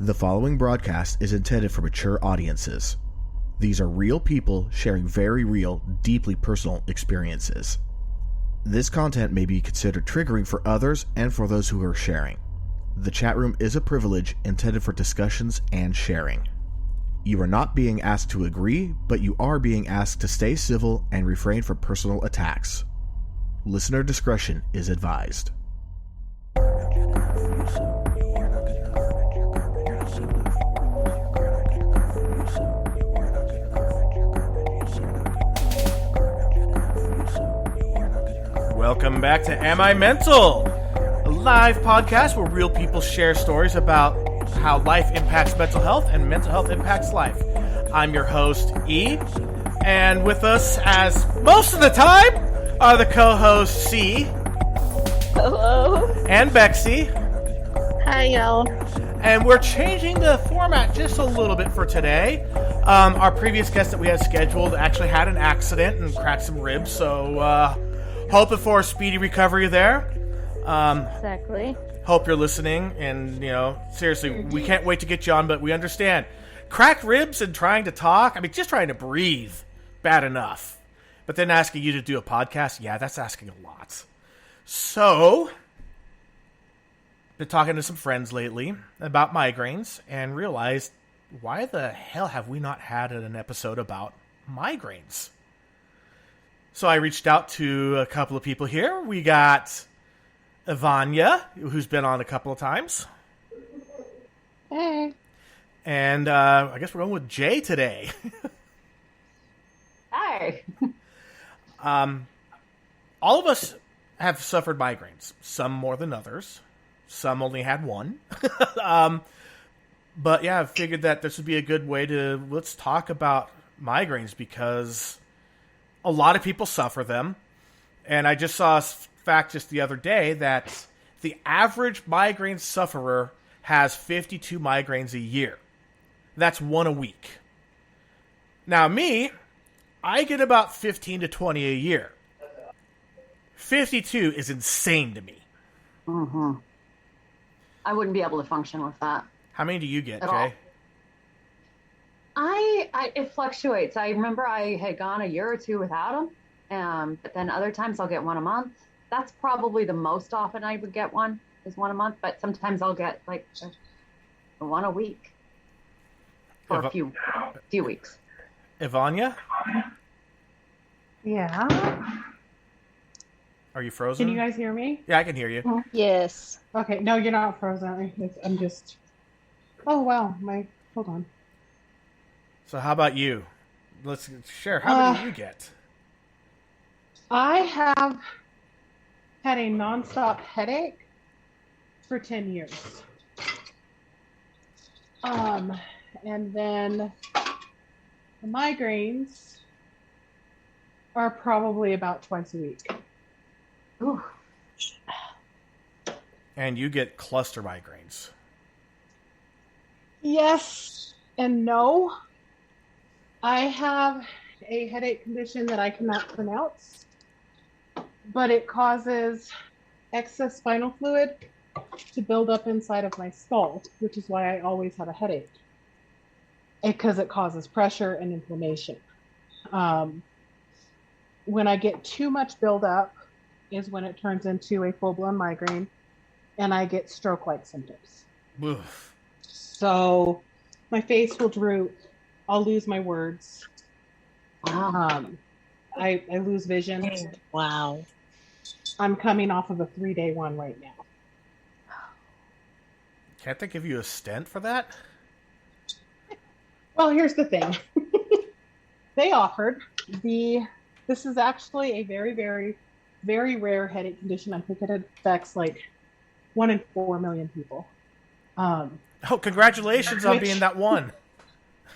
The following broadcast is intended for mature audiences. These are real people sharing very real, deeply personal experiences. This content may be considered triggering for others and for those who are sharing. The chat room is a privilege intended for discussions and sharing. You are not being asked to agree, but you are being asked to stay civil and refrain from personal attacks. Listener discretion is advised. Welcome back to Am I Mental? A live podcast where real people share stories about how life impacts mental health and mental health impacts life. I'm your host, E, and with us, as most of the time, are the co-hosts, C. Hello. And Bexy. Hi, y'all. And we're changing the format just a little bit for today. Our previous guest that we had scheduled actually had an accident and cracked some ribs, so hoping for a speedy recovery there. Exactly. Hope you're listening, and, seriously, we can't wait to get you on, but we understand. Cracked ribs and trying to talk, just trying to breathe, bad enough. But then asking you to do a podcast, yeah, that's asking a lot. So, been talking to some friends lately about migraines, and realized, why the hell have we not had an episode about migraines? So I reached out to a couple of people here. We got Ivania, who's been on a couple of times. Hey. And I guess we're going with Jay today. Hi. All of us have suffered migraines. Some more than others. Some only had one. But yeah, I figured that this would be a good way to, let's talk about migraines, because a lot of people suffer them. And I just saw a fact just the other day that the average migraine sufferer has 52 migraines a year. That's one a week. Now me, I get about 15 to 20 a year. 52 is insane to me. Mm-hmm. I wouldn't be able to function with that. How many do you get, At Jay? all. It fluctuates. I remember I had gone a year or two without them, but then other times I'll get one a month. That's probably the most often I would get one, is one a month, but sometimes I'll get like one a week for a few weeks. Ivania? Yeah. Are you frozen? Can you guys hear me? Yeah, I can hear you. Yes. Okay. No, you're not frozen. I'm just. Oh wow. Hold on. So how about you? Let's share. How many do you get? I have had a nonstop headache for 10 years. And then the migraines are probably about twice a week. Ooh. And you get cluster migraines. Yes and no. I have a headache condition that I cannot pronounce, but it causes excess spinal fluid to build up inside of my skull, which is why I always have a headache, because it causes pressure and inflammation. When I get too much buildup is when it turns into a full-blown migraine, and I get stroke-like symptoms. Oof. So my face will droop. I'll lose my words. Wow. I lose vision. Wow. I'm coming off of a 3-day one right now. Can't they give you a stent for that? Well, here's the thing. They offered this is actually a very, very, very rare headache condition. I think it affects like 1 in 4 million people. Oh, congratulations on being that one.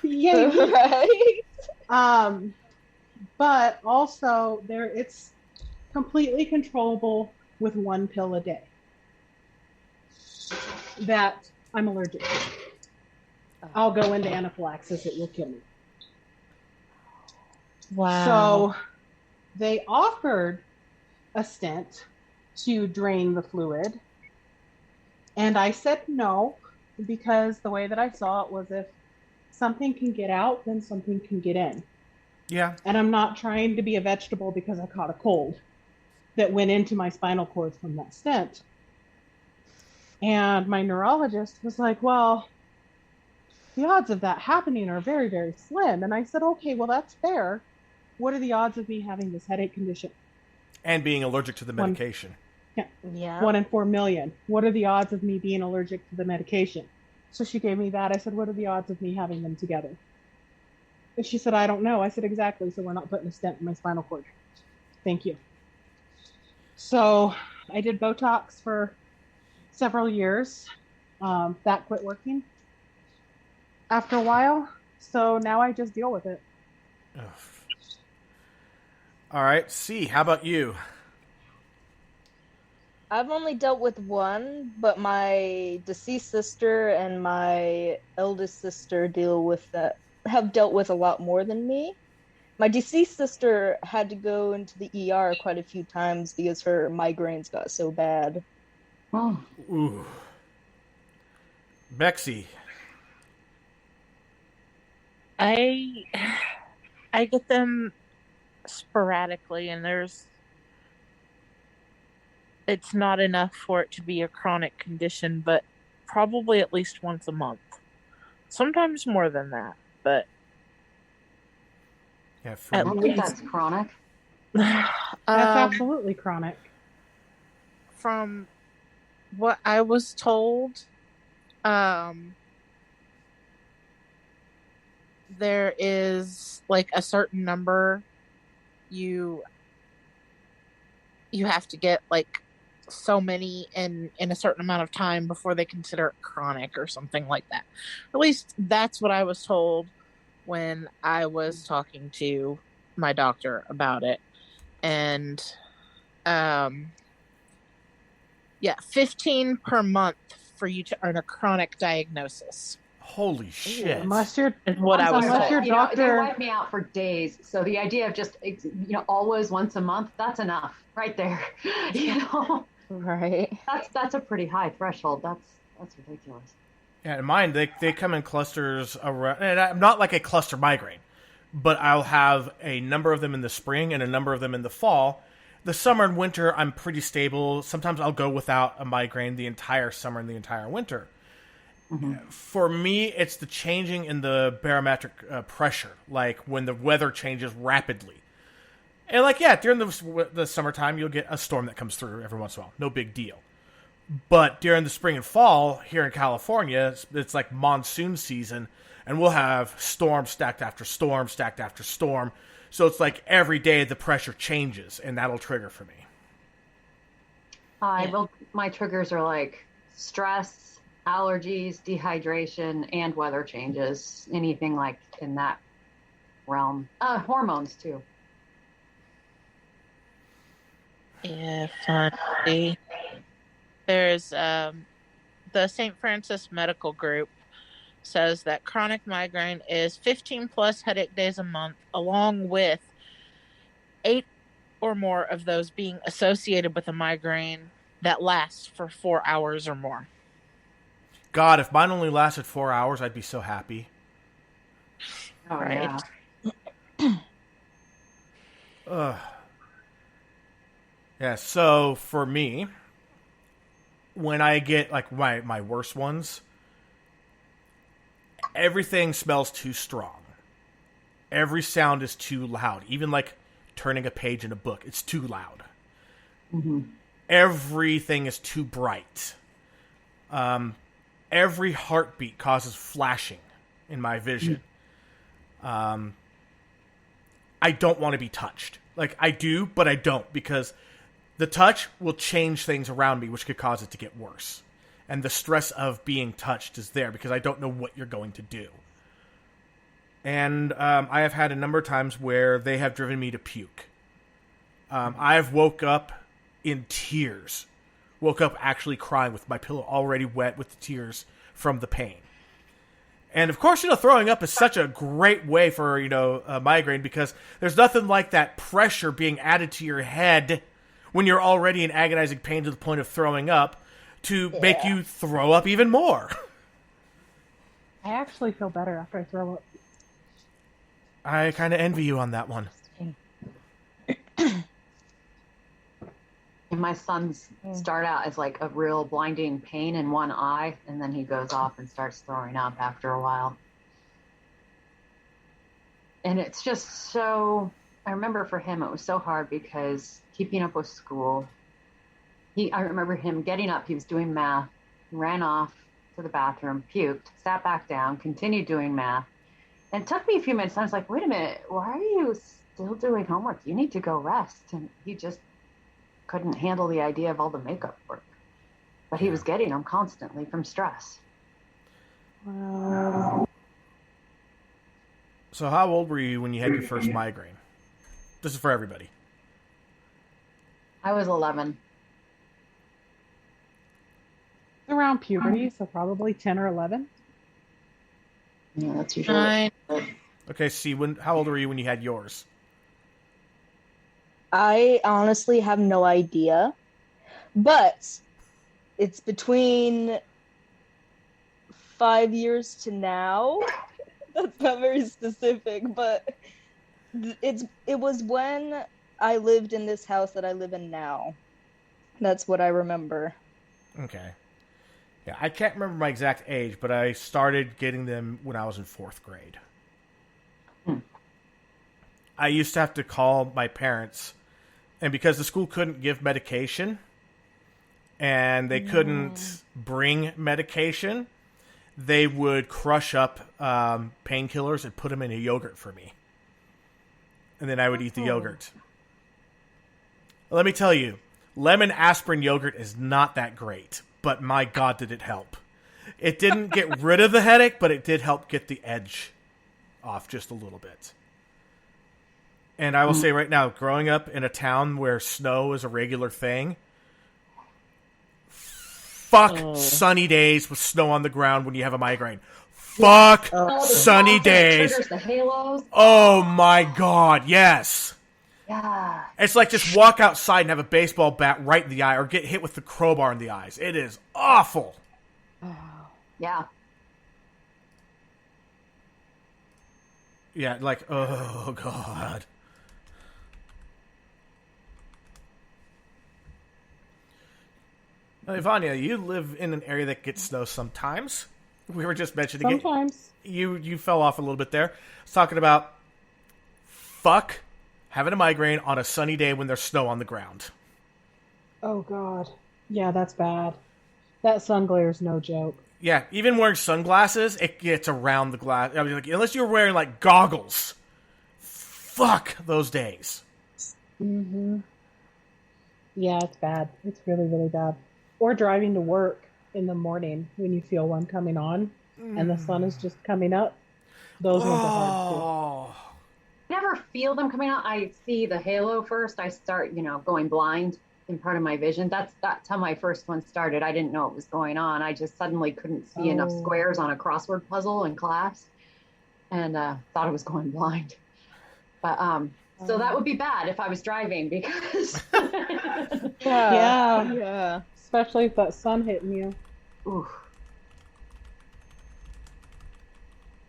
Yay. Right. But also it's completely controllable with 1 pill a day that I'm allergic to. I'll go into anaphylaxis. It will kill me. Wow. So they offered a stent to drain the fluid, and I said no, because the way that I saw it was if something can get out, then something can get in. Yeah. And I'm not trying to be a vegetable because I caught a cold that went into my spinal cord from that stent. And my neurologist was like, well, the odds of that happening are very, very slim. And I said, okay, well, that's fair. What are the odds of me having this headache condition? And being allergic to the medication. Yeah. 1 in 4 million. What are the odds of me being allergic to the medication? So she gave me that. I said, what are the odds of me having them together? And she said, I don't know. I said, exactly. So we're not putting a stent in my spinal cord. Thank you. So I did Botox for several years. That quit working after a while. So now I just deal with it. Ugh. All right. C, how about you? I've only dealt with one, but my deceased sister and my eldest sister have dealt with a lot more than me. My deceased sister had to go into the ER quite a few times because her migraines got so bad. Oh. Ooh. Bexy. I get them sporadically, and it's not enough for it to be a chronic condition, but probably at least once a month. Sometimes more than that, but Yeah, I don't think that's chronic. That's absolutely chronic. From what I was told, there is like a certain number you have to get, like so many in a certain amount of time before they consider it chronic or something like that. At least that's what I was told when I was talking to my doctor about it. And 15 per month for you to earn a chronic diagnosis. Holy shit. Unless your Is what I was unless told. your doctor They wipe me out for days. So the idea of just, always once a month, that's enough right there. Right. That's a pretty high threshold. That's ridiculous. Yeah, in mine, they come in clusters around, and I'm not like a cluster migraine, but I'll have a number of them in the spring and a number of them in the fall. The summer and winter, I'm pretty stable. Sometimes I'll go without a migraine the entire summer and the entire winter. Mm-hmm. For me, it's the changing in the barometric pressure, like when the weather changes rapidly. And during the summertime, you'll get a storm that comes through every once in a while. No big deal. But during the spring and fall, here in California, it's like monsoon season, and we'll have storm stacked after storm, stacked after storm. So it's like every day the pressure changes, and that'll trigger for me. Well, my triggers are like stress, allergies, dehydration, and weather changes. Anything like in that realm. Hormones too. Yeah, funny. There's the St. Francis Medical Group says that chronic migraine is 15 plus headache days a month, along with 8 or more of those being associated with a migraine that lasts for 4 hours or more. God, if mine only lasted 4 hours, I'd be so happy. Oh, Right. yeah. Ugh. Yeah, so for me, when I get like my worst ones, everything smells too strong. Every sound is too loud. Even like turning a page in a book, it's too loud. Mm-hmm. Everything is too bright. Every heartbeat causes flashing in my vision. I don't want to be touched. Like, I do, but I don't, because the touch will change things around me, which could cause it to get worse. And the stress of being touched is there, because I don't know what you're going to do. And I have had a number of times where they have driven me to puke. I've woke up in tears. Woke up actually crying with my pillow already wet with the tears from the pain. And of course, throwing up is such a great way for, a migraine, because there's nothing like that pressure being added to your head when you're already in agonizing pain to the point of throwing up to make you throw up even more. I actually feel better after I throw up. I kind of envy you on that one. And my sons start out as like a real blinding pain in one eye, and then he goes off and starts throwing up after a while. And it's just so, I remember for him, it was so hard because keeping up with school, I remember him getting up, he was doing math, ran off to the bathroom, puked, sat back down, continued doing math. And it took me a few minutes. I was like, wait a minute, why are you still doing homework? You need to go rest. And he just couldn't handle the idea of all the makeup work. But he was getting them constantly from stress. Wow. So how old were you when you had your first migraine? This is for everybody. I was 11. Around puberty, so probably 10 or 11. Yeah, that's usually 9. Okay, see, how old were you when you had yours? I honestly have no idea, but it's between 5 years to now. That's not very specific, but it was when I lived in this house that I live in now. That's what I remember. Okay. Yeah, I can't remember my exact age, but I started getting them when I was in 4th grade. I used to have to call my parents, and because the school couldn't give medication, and they couldn't bring medication, they would crush up painkillers and put them in a yogurt for me. And then I would eat the yogurt. Let me tell you, lemon aspirin yogurt is not that great, but my God, did it help. It didn't get rid of the headache, but it did help get the edge off just a little bit. And I will say right now, growing up in a town where snow is a regular thing, fuck sunny days with snow on the ground when you have a migraine. Fuck sunny days. The halos. Oh my God, yes. Yeah. It's like just walk outside and have a baseball bat right in the eye or get hit with the crowbar in the eyes. It is awful. Yeah. Yeah, like, oh God. Now, Ivania, you live in an area that gets snow sometimes. We were just mentioning Sometimes. it. You fell off a little bit there. I was talking about fuck having a migraine on a sunny day when there's snow on the ground. Oh, God. Yeah, that's bad. That sun glare is no joke. Yeah, even wearing sunglasses, it gets around the glass. I mean, like, unless you're wearing, like, goggles. Fuck those days. Mm-hmm. Yeah, it's bad. It's really, really bad. Or driving to work in the morning when you feel one coming on and the sun is just coming up. Those ones are hard I never feel them coming out. I see the halo first. I start, going blind in part of my vision. That's how my first one started. I didn't know what was going on. I just suddenly couldn't see enough squares on a crossword puzzle in class and thought I was going blind. But so that would be bad if I was driving because Yeah. Especially if that sun hitting you. Oof.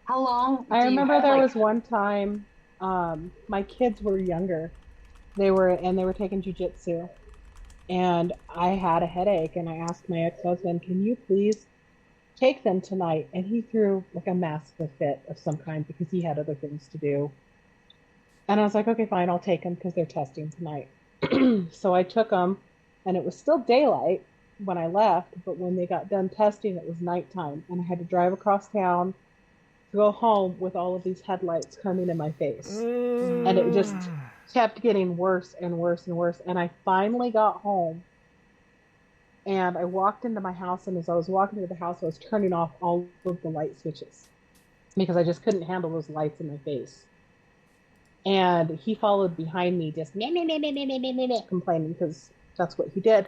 How long? I remember there was one time, my kids were younger. They were taking jujitsu, and I had a headache. And I asked my ex-husband, "Can you please take them tonight?" And he threw like a massive fit of some kind because he had other things to do. And I was like, "Okay, fine, I'll take them because they're testing tonight." So I took them, and it was still daylight when I left. But when they got done testing, it was nighttime, and I had to drive across town to go home with all of these headlights coming in my face. And it just kept getting worse and worse and worse. And I finally got home and I walked into my house. And as I was walking into the house, I was turning off all of the light switches because I just couldn't handle those lights in my face. And he followed behind me just complaining because that's what he did.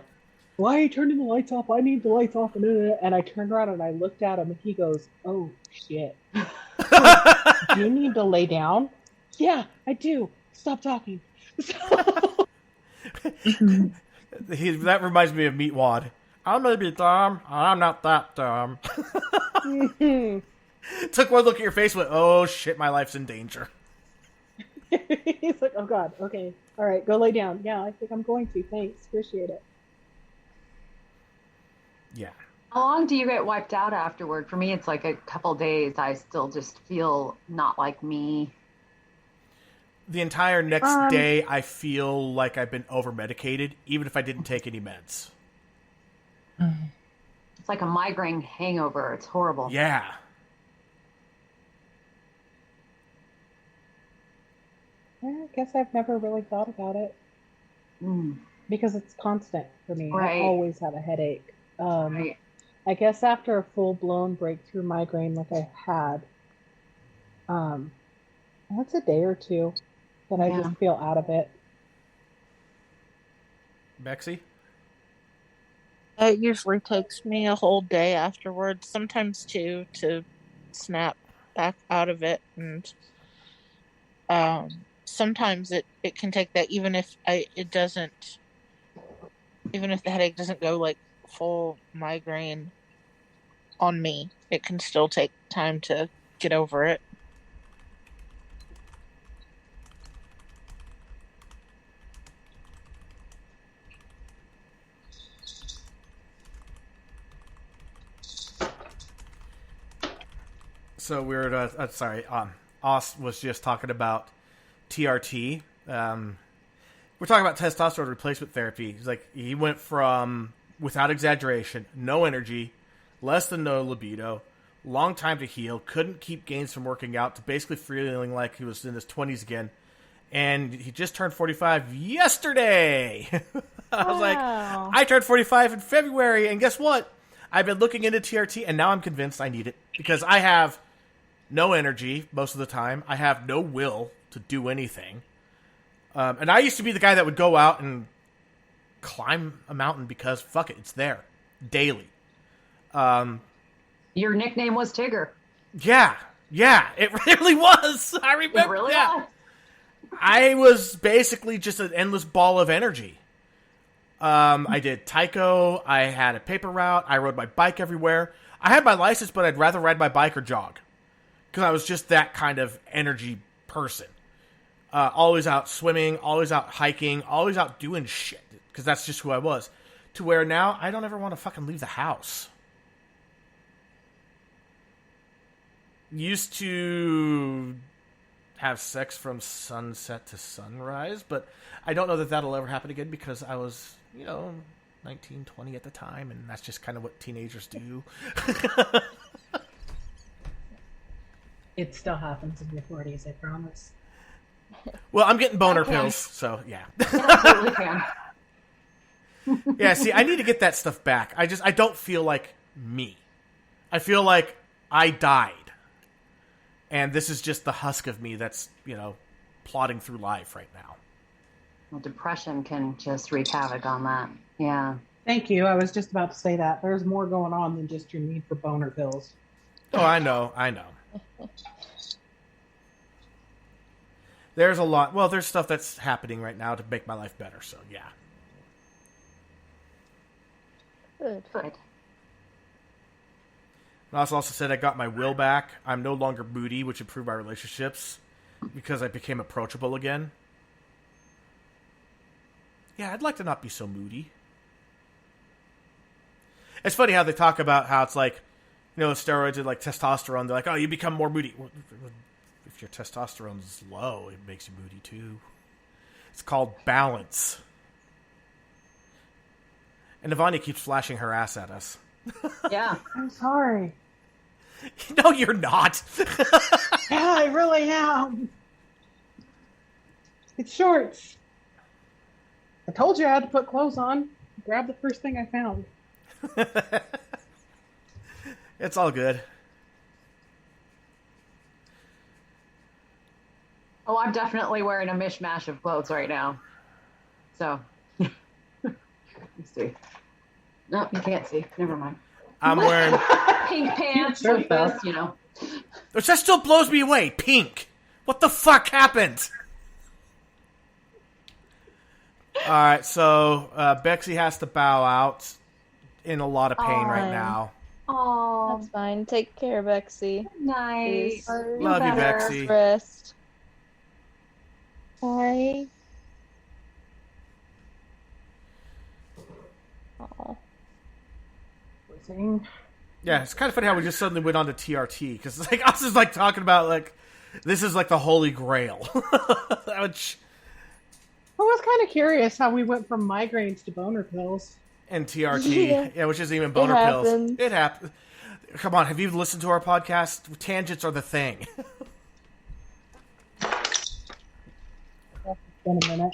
"Why are you turning the lights off? I need the lights off." And I turned around and I looked at him and he goes, "Oh, shit. Do you need to lay down?" "Yeah, I do. Stop talking." That reminds me of Meatwad. I may be dumb. I'm not that dumb. Took one look at your face and went, oh shit, my life's in danger. He's like, oh God, okay. All right, go lay down. Yeah, I think I'm going to. Thanks. Appreciate it. Yeah. How long do you get wiped out afterward? For me, it's like a couple days. I still just feel not like me. The entire next day, I feel like I've been over-medicated, even if I didn't take any meds. It's like a migraine hangover. It's horrible. Yeah. I guess I've never really thought about it because it's constant for me. Right. I always have a headache. Right. I guess after a full-blown breakthrough migraine like I had, that's a day or two that I just feel out of it. Bexy? It usually takes me a whole day afterwards, sometimes two, to snap back out of it. And sometimes it can take that, even if the headache doesn't go like full migraine on me, it can still take time to get over it. So we were, Oz was just talking about TRT. We're talking about testosterone replacement therapy. He's like, he went from, without exaggeration, no energy, less than no libido, long time to heal, couldn't keep gains from working out, to basically feeling like he was in his 20s again. And he just turned 45 yesterday. I was like, I turned 45 in February, and guess what? I've been looking into TRT, and now I'm convinced I need it. Because I have no energy most of the time. I have no will to do anything. And I used to be the guy that would go out and climb a mountain because, fuck it, it's there. Daily. Your nickname was Tigger. Yeah, it really was. I remember. It really was. I was basically just an endless ball of energy. I did Tycho. I had a paper route. I rode my bike everywhere. I had my license, but I'd rather ride my bike or jog. Because I was just that kind of energy person. Always out swimming, always out hiking, always out doing shit. Because that's just who I was. To where now, I don't ever want to fucking leave the house. Used to have sex from sunset to sunrise, but I don't know that that'll ever happen again because I was, 19, 20 at the time, and that's just kind of what teenagers do. It still happens in your 40s, I promise. Well, I'm getting boner pills, so yeah. Absolutely can. Yeah, see, I need to get that stuff back. I don't feel like me. I feel like I died. And this is just the husk of me that's, plodding through life right now. Well, depression can just wreak havoc on that. Yeah. Thank you. I was just about to say that. There's more going on than just your need for boner pills. Oh, I know. There's a lot. Well, there's stuff that's happening right now to make my life better, so yeah. Good. I also said I got my will back. I'm no longer moody, which improved my relationships because I became approachable again. Yeah, I'd like to not be so moody. It's funny how they talk about how it's like, steroids and like testosterone. They're like, oh, you become more moody. Well, if your testosterone is low, it makes you moody too. It's called balance. And Ivania keeps flashing her ass at us. Yeah. I'm sorry. No, you're not. Yeah, I really am. It's shorts. I told you I had to put clothes on. Grab the first thing I found. It's all good. Oh, I'm definitely wearing a mishmash of clothes right now. So, let's see. No, you can't see. Never mind. I'm wearing Pink pants with this, Which that still blows me away. Pink. What the fuck happened? Alright, so Bexy has to bow out in a lot of pain right now. Oh, That's fine. Take care, Bexy. night. Please. Feel Love you, better. Bexy. Rest. Bye. Oh. Yeah, it's kind of funny how we just suddenly went on to TRT because it's like us is like talking about like this is like the holy grail. Which I was kind of curious how we went from migraines to boner pills. and TRT, yeah, which isn't even boner pills. happens. It happens. Come on, have you listened to our podcast? Tangents are the thing. In a minute.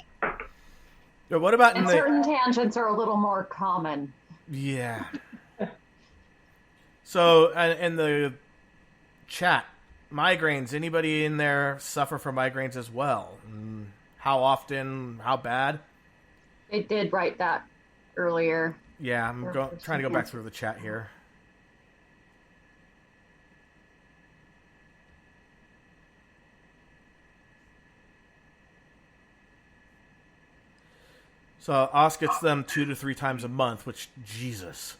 But what about in And the certain tangents are a little more common. yeah? So in the chat, migraines. Anybody in there suffer from migraines as well? How often? How bad? It did write that earlier. Yeah, I'm trying to go back through the chat here. So Os gets them 2 to 3 times a month, which Jesus.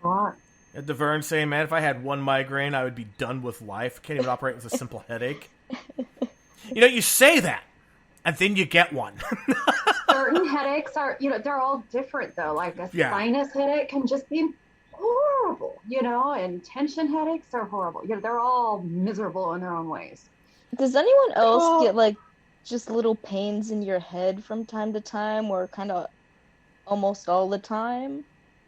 What? And DeVern saying, "Man, if I had one migraine, I would be done with life. Can't even operate with a simple headache." You know, you say that, and then you get one. Certain headaches are, they're all different though. Like a Yeah. sinus headache can just be horrible, and tension headaches are horrible. They're all miserable in their own ways. Does anyone else Well- get like just little pains in your head from time to time, or kind of almost all the time?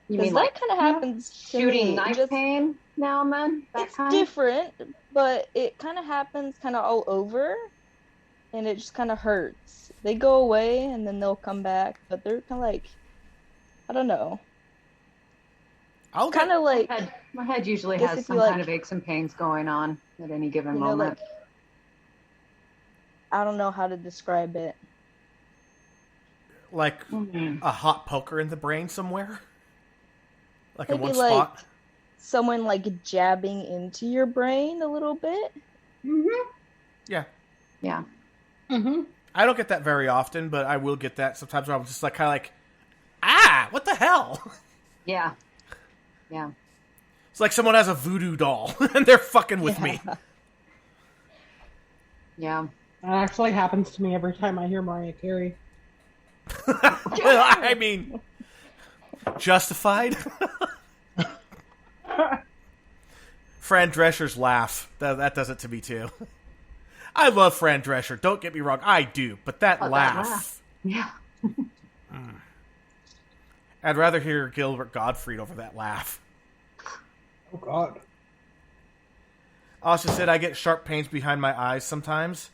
You Because mean that like kind of happens to shooting me. knife Just- pain now and then? That It's kind? different, but it kind of happens kind of all over, and it just kind of hurts. They go away and then they'll come back, but they're kind of like, I don't know, I'll get, kind of like, My head usually Guess has if some you kind like- of aches and pains going on at any given you know, moment. like, I don't know how to describe it. like Mhm. a hot poker in the brain somewhere, like in Maybe one like spot. someone like jabbing into your brain a little bit. Mm-hmm. Yeah, Yeah. Mm-hmm. I don't get that very often, but I will get that sometimes. Where I'm just like kind of like, ah, what the hell? Yeah. Yeah. It's like someone has a voodoo doll and they're fucking with me. Yeah. That actually happens to me every time I hear Mariah Carey. I mean, justified. Fran Drescher's laugh. That does it to me too. I love Fran Drescher. Don't get me wrong. I do. But that Oh, that laugh. laugh. Yeah. I'd rather hear Gilbert Gottfried over that laugh. Oh, God. Also said I get sharp pains behind my eyes sometimes.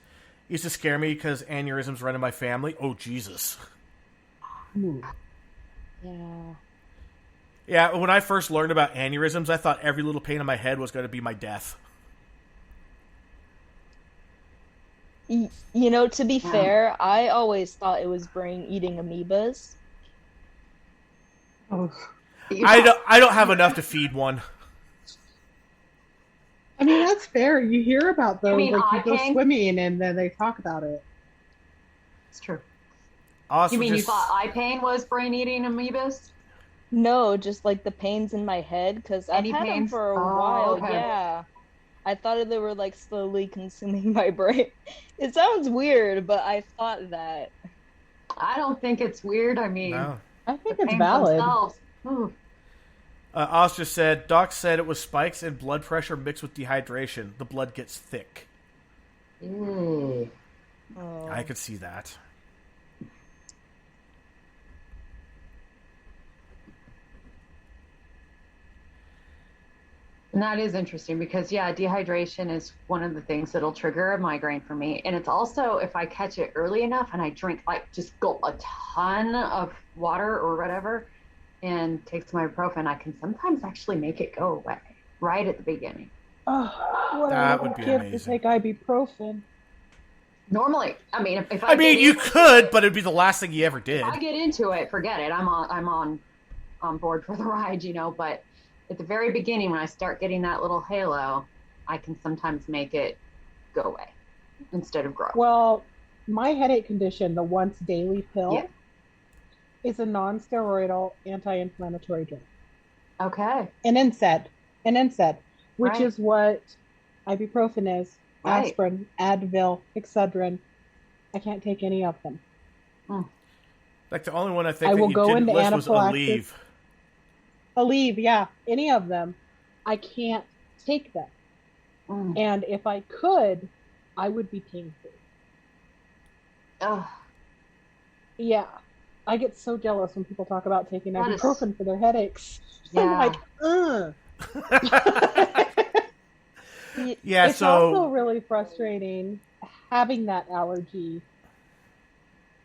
Used to scare me because aneurysms run in my family. Oh, Jesus. Ooh. Yeah. Yeah, when I first learned about aneurysms, I thought every little pain in my head was going to be my death. You know, to be fair, I always thought it was brain-eating amoebas. Oh. I don't have enough to feed one. I mean, that's fair. You hear about those, mean like you eye go pain? swimming and then they talk about it. It's true. Also, You mean just, you thought eye pain was brain eating amoebas? No, just like the pains in my head, because I've Any had them pains? for a Oh, while. okay. Yeah, I thought they were like slowly consuming my brain. It sounds weird, but I thought that. I don't think it's weird. I mean, no. I the think it's pains valid. themselves. Ooh. Oz just said, Doc said it was spikes in blood pressure mixed with dehydration. The blood gets thick. Ooh. Oh. I could see that. And that is interesting because, yeah, dehydration is one of the things that'll trigger a migraine for me. And it's also if I catch it early enough and I drink, like, just gulp a ton of water or whatever and take some ibuprofen, I can sometimes actually make it go away right at the beginning. Oh, what That a would little be kid to amazing. take ibuprofen. Normally, I mean, if I mean, you could, but it'd be the last thing you ever did. if I get into it, forget it. I'm on board for the ride, but at the very beginning, when I start getting that little halo, I can sometimes make it go away instead of grow. Well, my headache condition, the once daily pill, Yeah. is a non-steroidal anti-inflammatory drug. Okay. An NSAID, which Right. is what ibuprofen is, Right. aspirin, Advil, Excedrin. I can't take any of them. Like the only one I think I that will you go didn't into list was anaphylaxis. Aleve. Aleve, yeah, any of them. I can't take them. Mm. And if I could, I would be pain-free. Ugh. Yeah. I get so jealous when people talk about taking That is- ibuprofen for their headaches. Yeah. I'm like, ugh. Yeah, It's also really frustrating having that allergy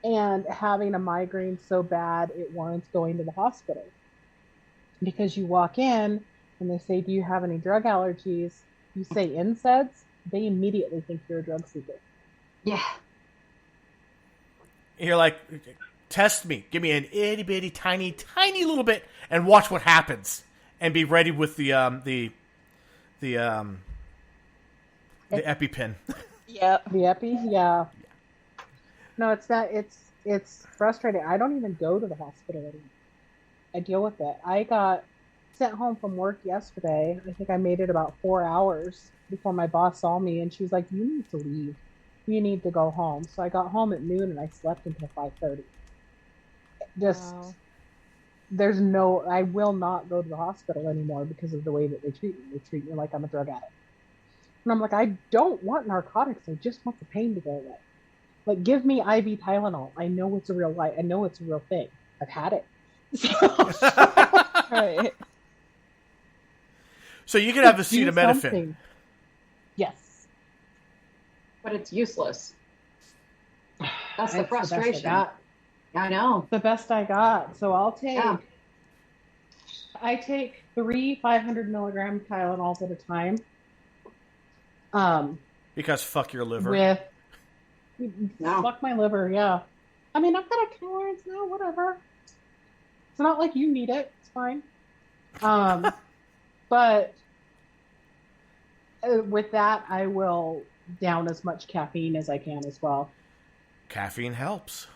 and having a migraine so bad it warrants going to the hospital. Because you walk in and they say, do you have any drug allergies? You say NSAIDs, they immediately think you're a drug seeker. Yeah. you're like, test me. Give me an itty bitty tiny little bit and watch what happens. And be ready with the EpiPen. Yeah. The epi, yeah. No, it's not. It's frustrating. I don't even go to the hospital anymore. I deal with it. I got sent home from work yesterday. I think I made it about 4 hours before my boss saw me, and she was like, "You need to leave. You need to go home." So I got home at noon, and I slept until 5:30. Just Wow. there's no. I will not go to the hospital anymore because of the way that they treat me. They treat me like I'm a drug addict. And I'm like, I don't want narcotics. I just want the pain to go away. Like, give me IV Tylenol. I know it's a real life. I know it's a real thing. I've had it. Right. So you can have the Do acetaminophen. something. Yes. But it's useless. That's the It's best I frustration. got. I know. The best I got. So I'll take. Yeah. I take 3 500 milligram Tylenols at a time. Because fuck your liver. With No. fuck my liver, yeah. I mean, I've got a tolerance now, whatever. It's not like you need it. It's fine. But with that, I will down as much caffeine as I can as well. Caffeine helps.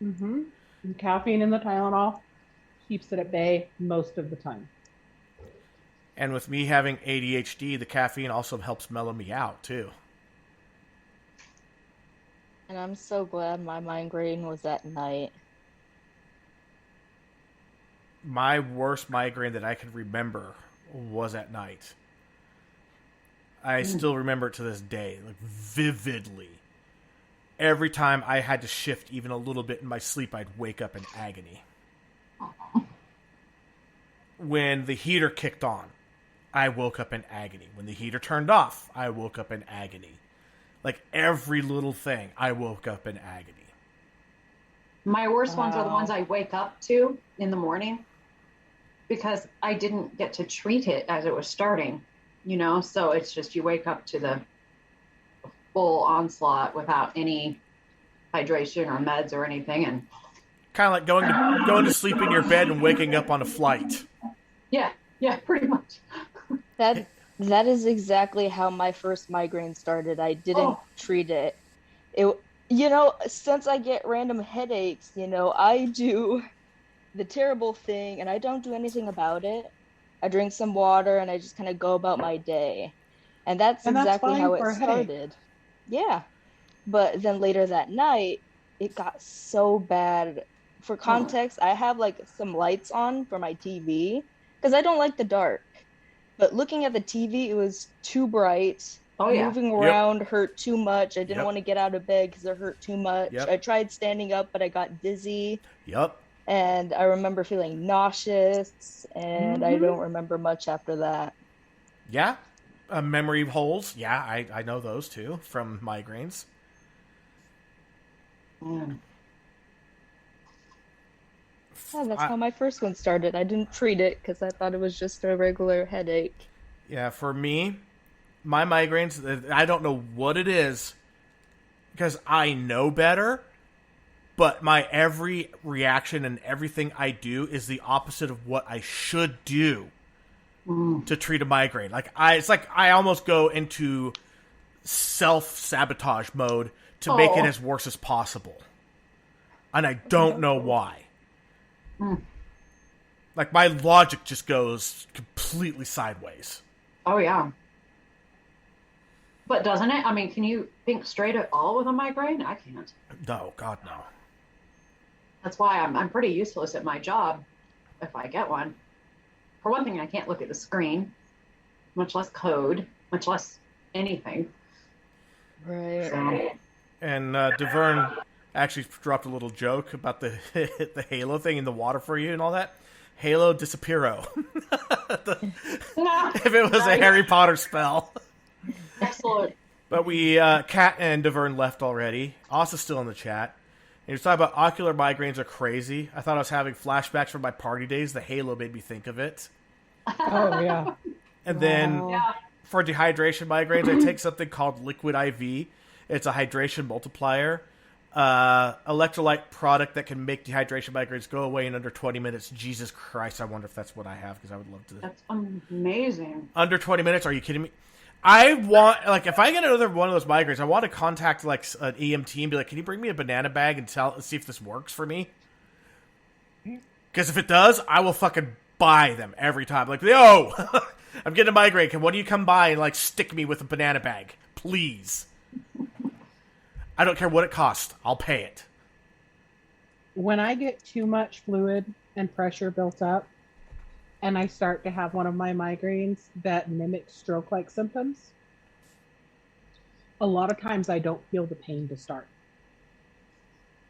Mm-hmm. And caffeine in the Tylenol keeps it at bay most of the time. And with me having ADHD, the caffeine also helps mellow me out, too. And I'm so glad my migraine was at night. My worst migraine that I can remember was at night. I still remember it to this day, like vividly. Every time I had to shift even a little bit in my sleep, I'd wake up in agony. When the heater kicked on, I woke up in agony. When the heater turned off, I woke up in agony. Like every little thing, I woke up in agony. My worst ones are the Wow. ones I wake up to in the morning because I didn't get to treat it as it was starting, you know? So it's just you wake up to the full onslaught without any hydration or meds or anything. And Kind of like going to sleep in your bed and waking up on a flight. yeah, pretty much. That is exactly how my first migraine started. I didn't treat it. Since I get random headaches, I do the terrible thing and I don't do anything about it. I drink some water and I just kind of go about my day. And that's exactly fine how for it a headache. started. Yeah. But then later that night, it got so bad. For context, I have like some lights on for my TV because I don't like the dark. But looking at the TV, it was too bright. Oh, yeah. Moving around hurt too much. I didn't Yep. want to get out of bed because it hurt too much. Yep. I tried standing up, but I got dizzy. Yup. And I remember feeling nauseous. And I don't remember much after that. Yeah. Memory holes. Yeah, I know those too from migraines. Mm. Yeah, that's how my first one started. I didn't treat it because I thought it was just a regular headache. Yeah, for me, my migraines, I don't know what it is because I know better, but my every reaction and everything I do is the opposite of what I should do to treat a migraine. It's like I almost go into self-sabotage mode to make it as worse as possible. And I don't know why. Like, my logic just goes completely sideways. Oh, yeah. But doesn't it? I mean, can you think straight at all with a migraine? I can't. No, God, no. That's why I'm pretty useless at my job if I get one. For one thing, I can't look at the screen, much less code, much less anything. Right. So, And DeVern actually dropped a little joke about the the Halo thing in the water for you and all that. Halo Disappearo. If it was a Harry Potter spell. excellent. But Kat and DeVern left already. Austin's still in the chat. And he was talking about ocular migraines are crazy. I thought I was having flashbacks from my party days. The Halo made me think of it. Oh yeah. And then Yeah. for dehydration migraines, I take something called Liquid IV. It's a hydration multiplier. Electrolyte product that can make dehydration migraines go away in under 20 minutes. Jesus Christ, I wonder if that's what I have, because I would love to. That's amazing. Under 20 minutes? Are you kidding me? I want, like, if I get another one of those migraines, I want to contact, like, an EMT and be like, can you bring me a banana bag and see if this works for me? Because if it does, I will fucking buy them every time. Like, yo, I'm getting a migraine. Can one of you come by and, like, stick me with a banana bag? Please. I don't care what it costs. I'll pay it. When I get too much fluid and pressure built up, and I start to have one of my migraines that mimic stroke-like symptoms, a lot of times I don't feel the pain to start.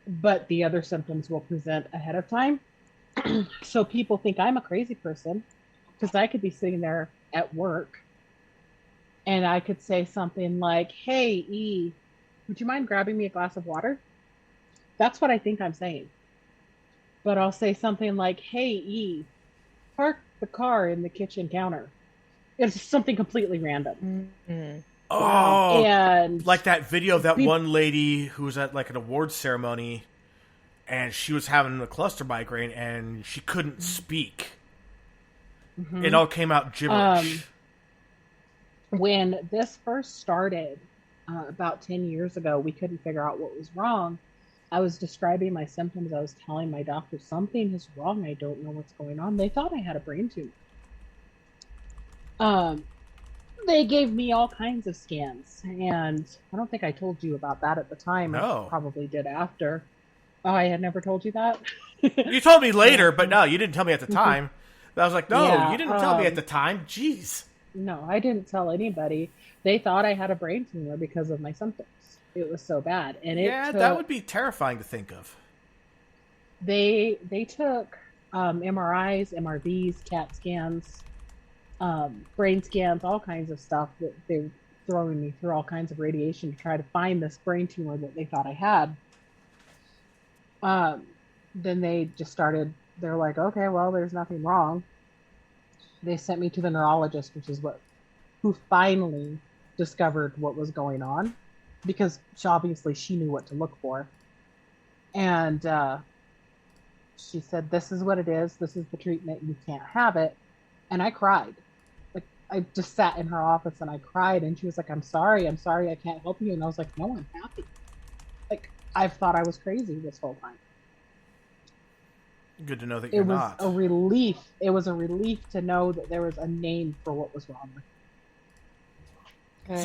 But the other symptoms will present ahead of time. So people think I'm a crazy person, because I could be sitting there at work and I could say something like, hey, E, would you mind grabbing me a glass of water? That's what I think I'm saying. But I'll say something like, hey, E, park the car in the kitchen counter. It's something completely random. Mm-hmm. Oh, And like that video of that one lady who was at, like, an awards ceremony, and she was having a cluster migraine, and she couldn't speak. Mhm. It all came out gibberish. When this first started, about 10 years ago, we couldn't figure out what was wrong. I was describing my symptoms. I was telling my doctor, something is wrong. I don't know what's going on. They thought I had a brain tumor. They gave me all kinds of scans, and I don't think I told you about that at the time. No. I probably did after. Oh, I had never told you that? You told me later, but no, you didn't tell me at the time. I was like, no, Yeah, you didn't tell me at the time. Jeez. No, I didn't tell anybody. They thought I had a brain tumor because of my symptoms. It was so bad. And That would be terrifying to think of. They took MRIs, MRVs, CAT scans, brain scans, all kinds of stuff that they were throwing me through all kinds of radiation to try to find this brain tumor that they thought I had. Then they just started, they're like, okay, well, there's nothing wrong. They sent me to the neurologist, who finally discovered what was going on, because she knew what to look for. And she said, this is what it is. This is the treatment. You can't have it. And I cried. Like, I just sat in her office and I cried. And she was like, I'm sorry. I can't help you. And I was like, no, I'm happy. Like, I've thought I was crazy this whole time. Good to know that you're not. It was a relief. It was a relief to know that there was a name for what was wrong with me.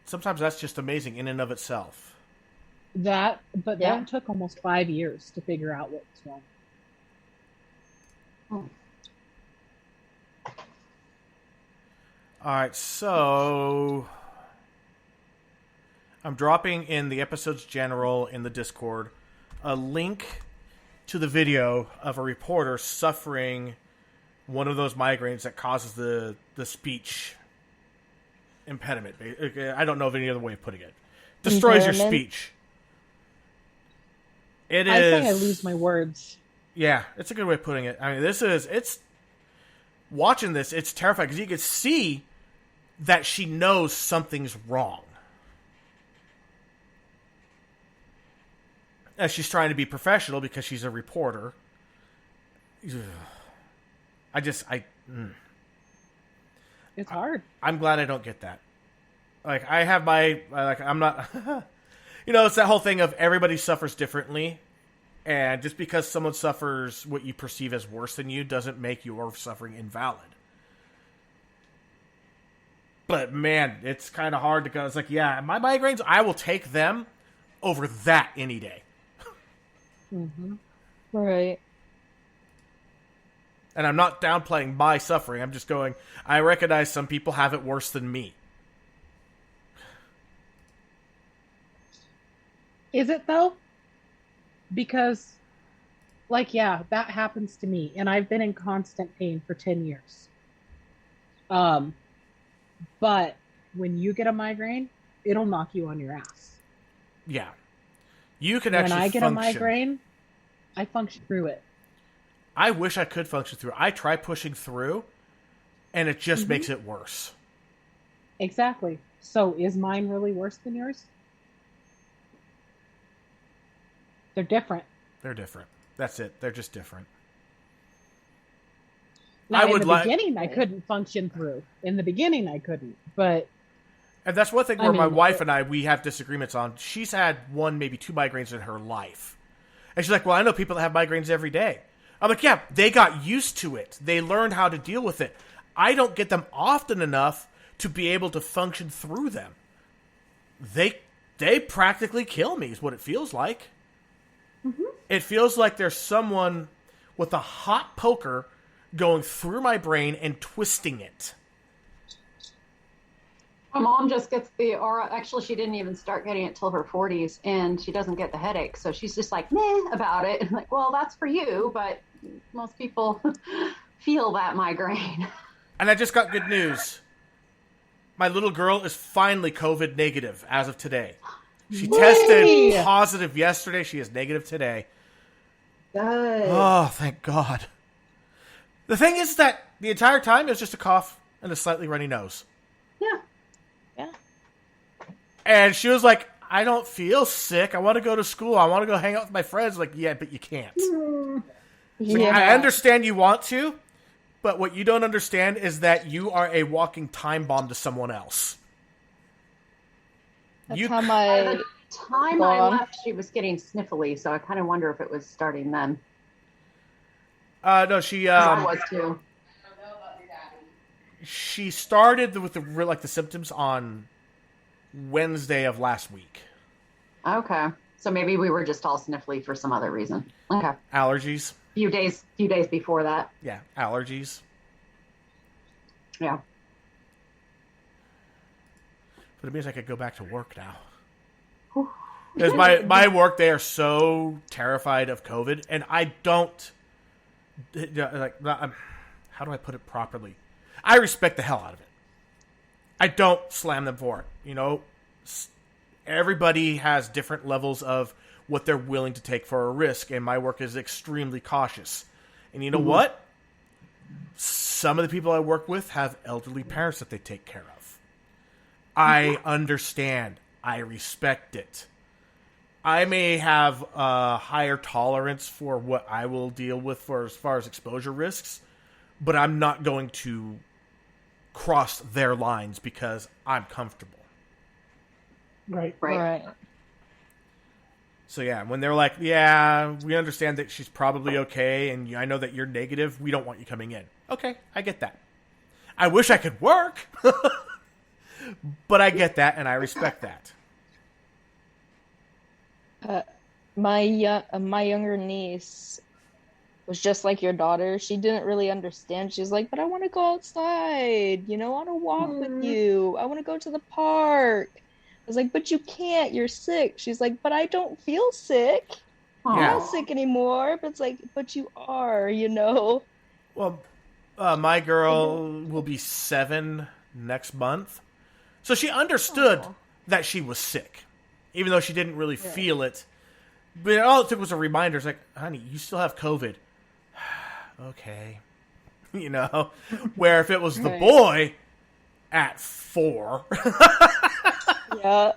Sometimes that's just amazing in and of itself. That took almost 5 years to figure out what was wrong. All right, so I'm dropping in the episode's general in the Discord a link to the video of a reporter suffering one of those migraines that causes the speech impediment. I don't know of any other way of putting it. Destroys your speech. I think I lose my words. Yeah, it's a good way of putting it. I mean, it's watching this, it's terrifying because you can see that she knows something's wrong. As she's trying to be professional because she's a reporter. It's hard. I'm glad I don't get that. Like, I have I'm not... it's that whole thing of everybody suffers differently. And just because someone suffers what you perceive as worse than you doesn't make your suffering invalid. But man, it's kind of hard to go. It's like, yeah, my migraines, I will take them over that any day. Mm-hmm. Right. And I'm not downplaying my suffering. I'm just going, I recognize some people have it worse than me. Is it though? Because, like, yeah, that happens to me, and I've been in constant pain for 10 years. But when you get a migraine, it'll knock you on your ass. Yeah. You can actually When I get function. a migraine, I function through it. I wish I could function through. I try pushing through, and it just makes it worse. Exactly. So is mine really worse than yours? They're different. They're different. That's it. They're just different. Now, in the like, beginning, I couldn't function through. In the beginning, I couldn't. But and that's one thing where my mean, wife and I, we have disagreements on. She's had 1, maybe 2 migraines in her life. And she's like, well, I know people that have migraines every day. I'm like, yeah, they got used to it. They learned how to deal with it. I don't get them often enough to be able to function through them. They practically kill me is what it feels like. Mm-hmm. It feels like there's someone with a hot poker going through my brain and twisting it. My mom just gets the aura. Actually, she didn't even start getting it till her 40s, and she doesn't get the headache. So she's just like, meh about it. And like, well, that's for you, but most people feel that migraine. And I just got good news. My little girl is finally COVID negative as of today. She tested positive yesterday. She is negative today. Good. Oh, thank God. The thing is that the entire time it was just a cough and a slightly runny nose. Yeah. Yeah. And she was like, I don't feel sick. I want to go to school. I want to go hang out with my friends. Like, yeah, but you can't. It's like, I understand you want to, but what you don't understand is that you are a walking time bomb to someone else. That's how my... By the time I left, she was getting sniffly, so I kind of wonder if it was starting then. No, she... I was too. She started with the symptoms on Wednesday of last week. Okay. So maybe we were just all sniffly for some other reason. Okay. Allergies. Few days before that. Yeah, allergies. Yeah. But it means I could go back to work now. Because my work, they are so terrified of COVID, and I don't... how do I put it properly? I respect the hell out of it. I don't slam them for it. You know, everybody has different levels of what they're willing to take for a risk, and my work is extremely cautious. And you know what? Some of the people I work with have elderly parents that they take care of. I understand. I respect it. I may have a higher tolerance for what I will deal with for as far as exposure risks, but I'm not going to cross their lines because I'm comfortable. Right. So yeah, when they're like, yeah, we understand that she's probably okay, and I know that you're negative, we don't want you coming in. Okay, I get that. I wish I could work, but I get that, and I respect that. My younger niece was just like your daughter. She didn't really understand. She's like, but I want to go outside. You know, I want to walk with you. I want to go to the park. I was like, but you can't. You're sick. She's like, but I don't feel sick. I'm not sick anymore. But it's like, but you are, you know. Well, my girl will be 7 next month. So she understood that she was sick, even though she didn't really feel it. But all it took was a reminder. It's like, honey, you still have COVID. Okay. You know, where if it was the boy at 4. Yeah.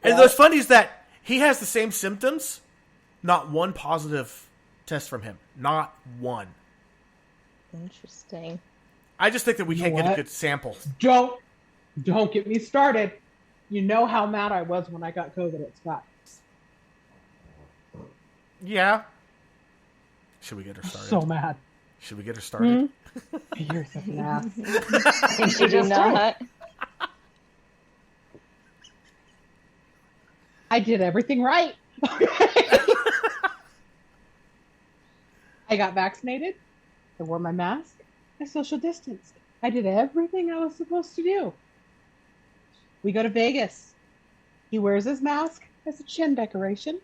And what's funny is that he has the same symptoms. Not one positive test from him. Not one. Interesting. I just think that we can't get a good sample. Don't get me started. You know how mad I was when I got COVID at Scott. Yeah. Should we get her started? So mad. Should we get her started? You're such an ass. I think she Do just did. not. I did everything right. I got vaccinated. I wore my mask. I social distanced. I did everything I was supposed to do. We go to Vegas. He wears his mask as a chin decoration.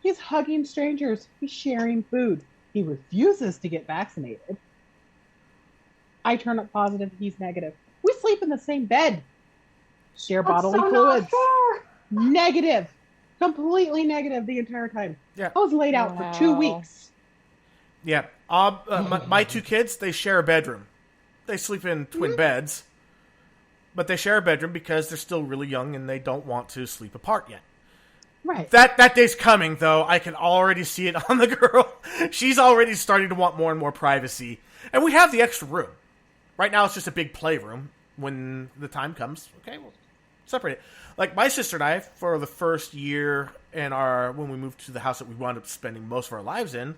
He's hugging strangers. He's sharing food. He refuses to get vaccinated. I turn up positive. He's negative. We sleep in the same bed. Share bodily fluids. Negative. Completely negative the entire time. Yeah. I was laid out for 2 weeks. Yeah. My two kids, they share a bedroom. They sleep in twin beds, but they share a bedroom because they're still really young and they don't want to sleep apart yet. Right. That day's coming, though. I can already see it on the girl. She's already starting to want more and more privacy. And we have the extra room. Right now, it's just a big playroom. When the time comes, okay, we'll separate it. Like my sister and I, for the first year when we moved to the house that we wound up spending most of our lives in,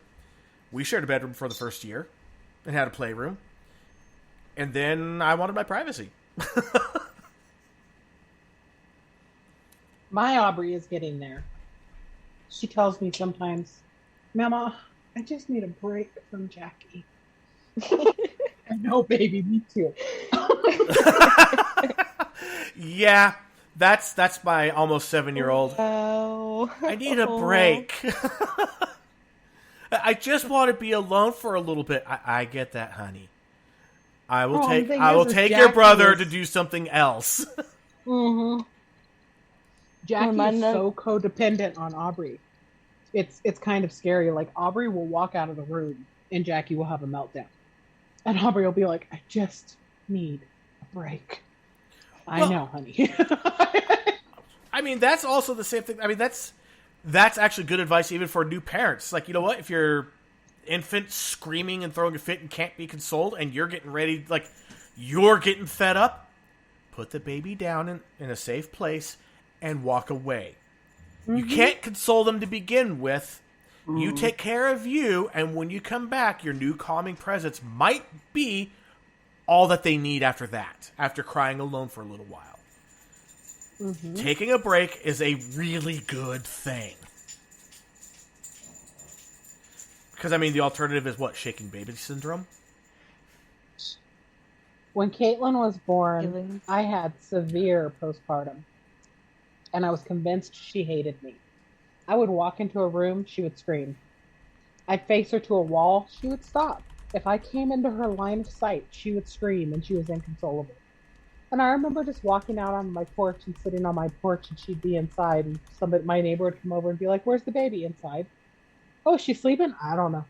we shared a bedroom for the first year and had a playroom. And then I wanted my privacy. My Aubrey is getting there. She tells me sometimes, Mama, I just need a break from Jackie. I know, baby, me too. Yeah, that's my almost 7-year-old. Oh. I need a break. I just want to be alone for a little bit. I get that, honey. I will take your brother to do something else. Mm-hmm. Jackie is so codependent on Aubrey. It's kind of scary. Like, Aubrey will walk out of the room and Jackie will have a meltdown. And Aubrey will be like, I just need a break. I know, honey. I mean, that's also the same thing. I mean, that's actually good advice even for new parents. Like, you know what? If your infant screaming and throwing a fit and can't be consoled and you're getting ready, like, you're getting fed up, put the baby down in a safe place and walk away. You can't console them to begin with. You take care of you, and when you come back, your new calming presence might be all that they need after that, after crying alone for a little while. Taking a break is a really good thing. Because, I mean, the alternative is what? Shaking baby syndrome? When Caitlin was born, I had severe postpartum. And I was convinced she hated me. I would walk into a room, she would scream. I'd face her to a wall, she would stop. If I came into her line of sight, she would scream and she was inconsolable. And I remember just walking out on my porch and sitting on my porch and she'd be inside and my neighbor would come over and be like, where's the baby inside? Oh, she's sleeping? I don't know.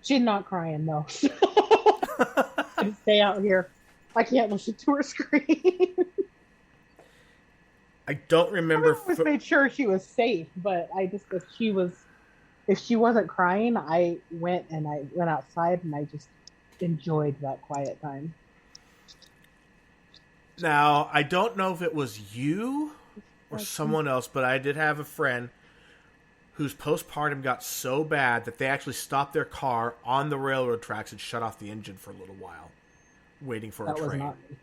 She's not crying though. I'd stay out here. I can't listen to her scream. I don't remember. I always made sure she was safe, but if she wasn't crying, I went outside and I just enjoyed that quiet time. Now, I don't know if it was you or someone else, but I did have a friend whose postpartum got so bad that they actually stopped their car on the railroad tracks and shut off the engine for a little while, waiting for a train. Was not me.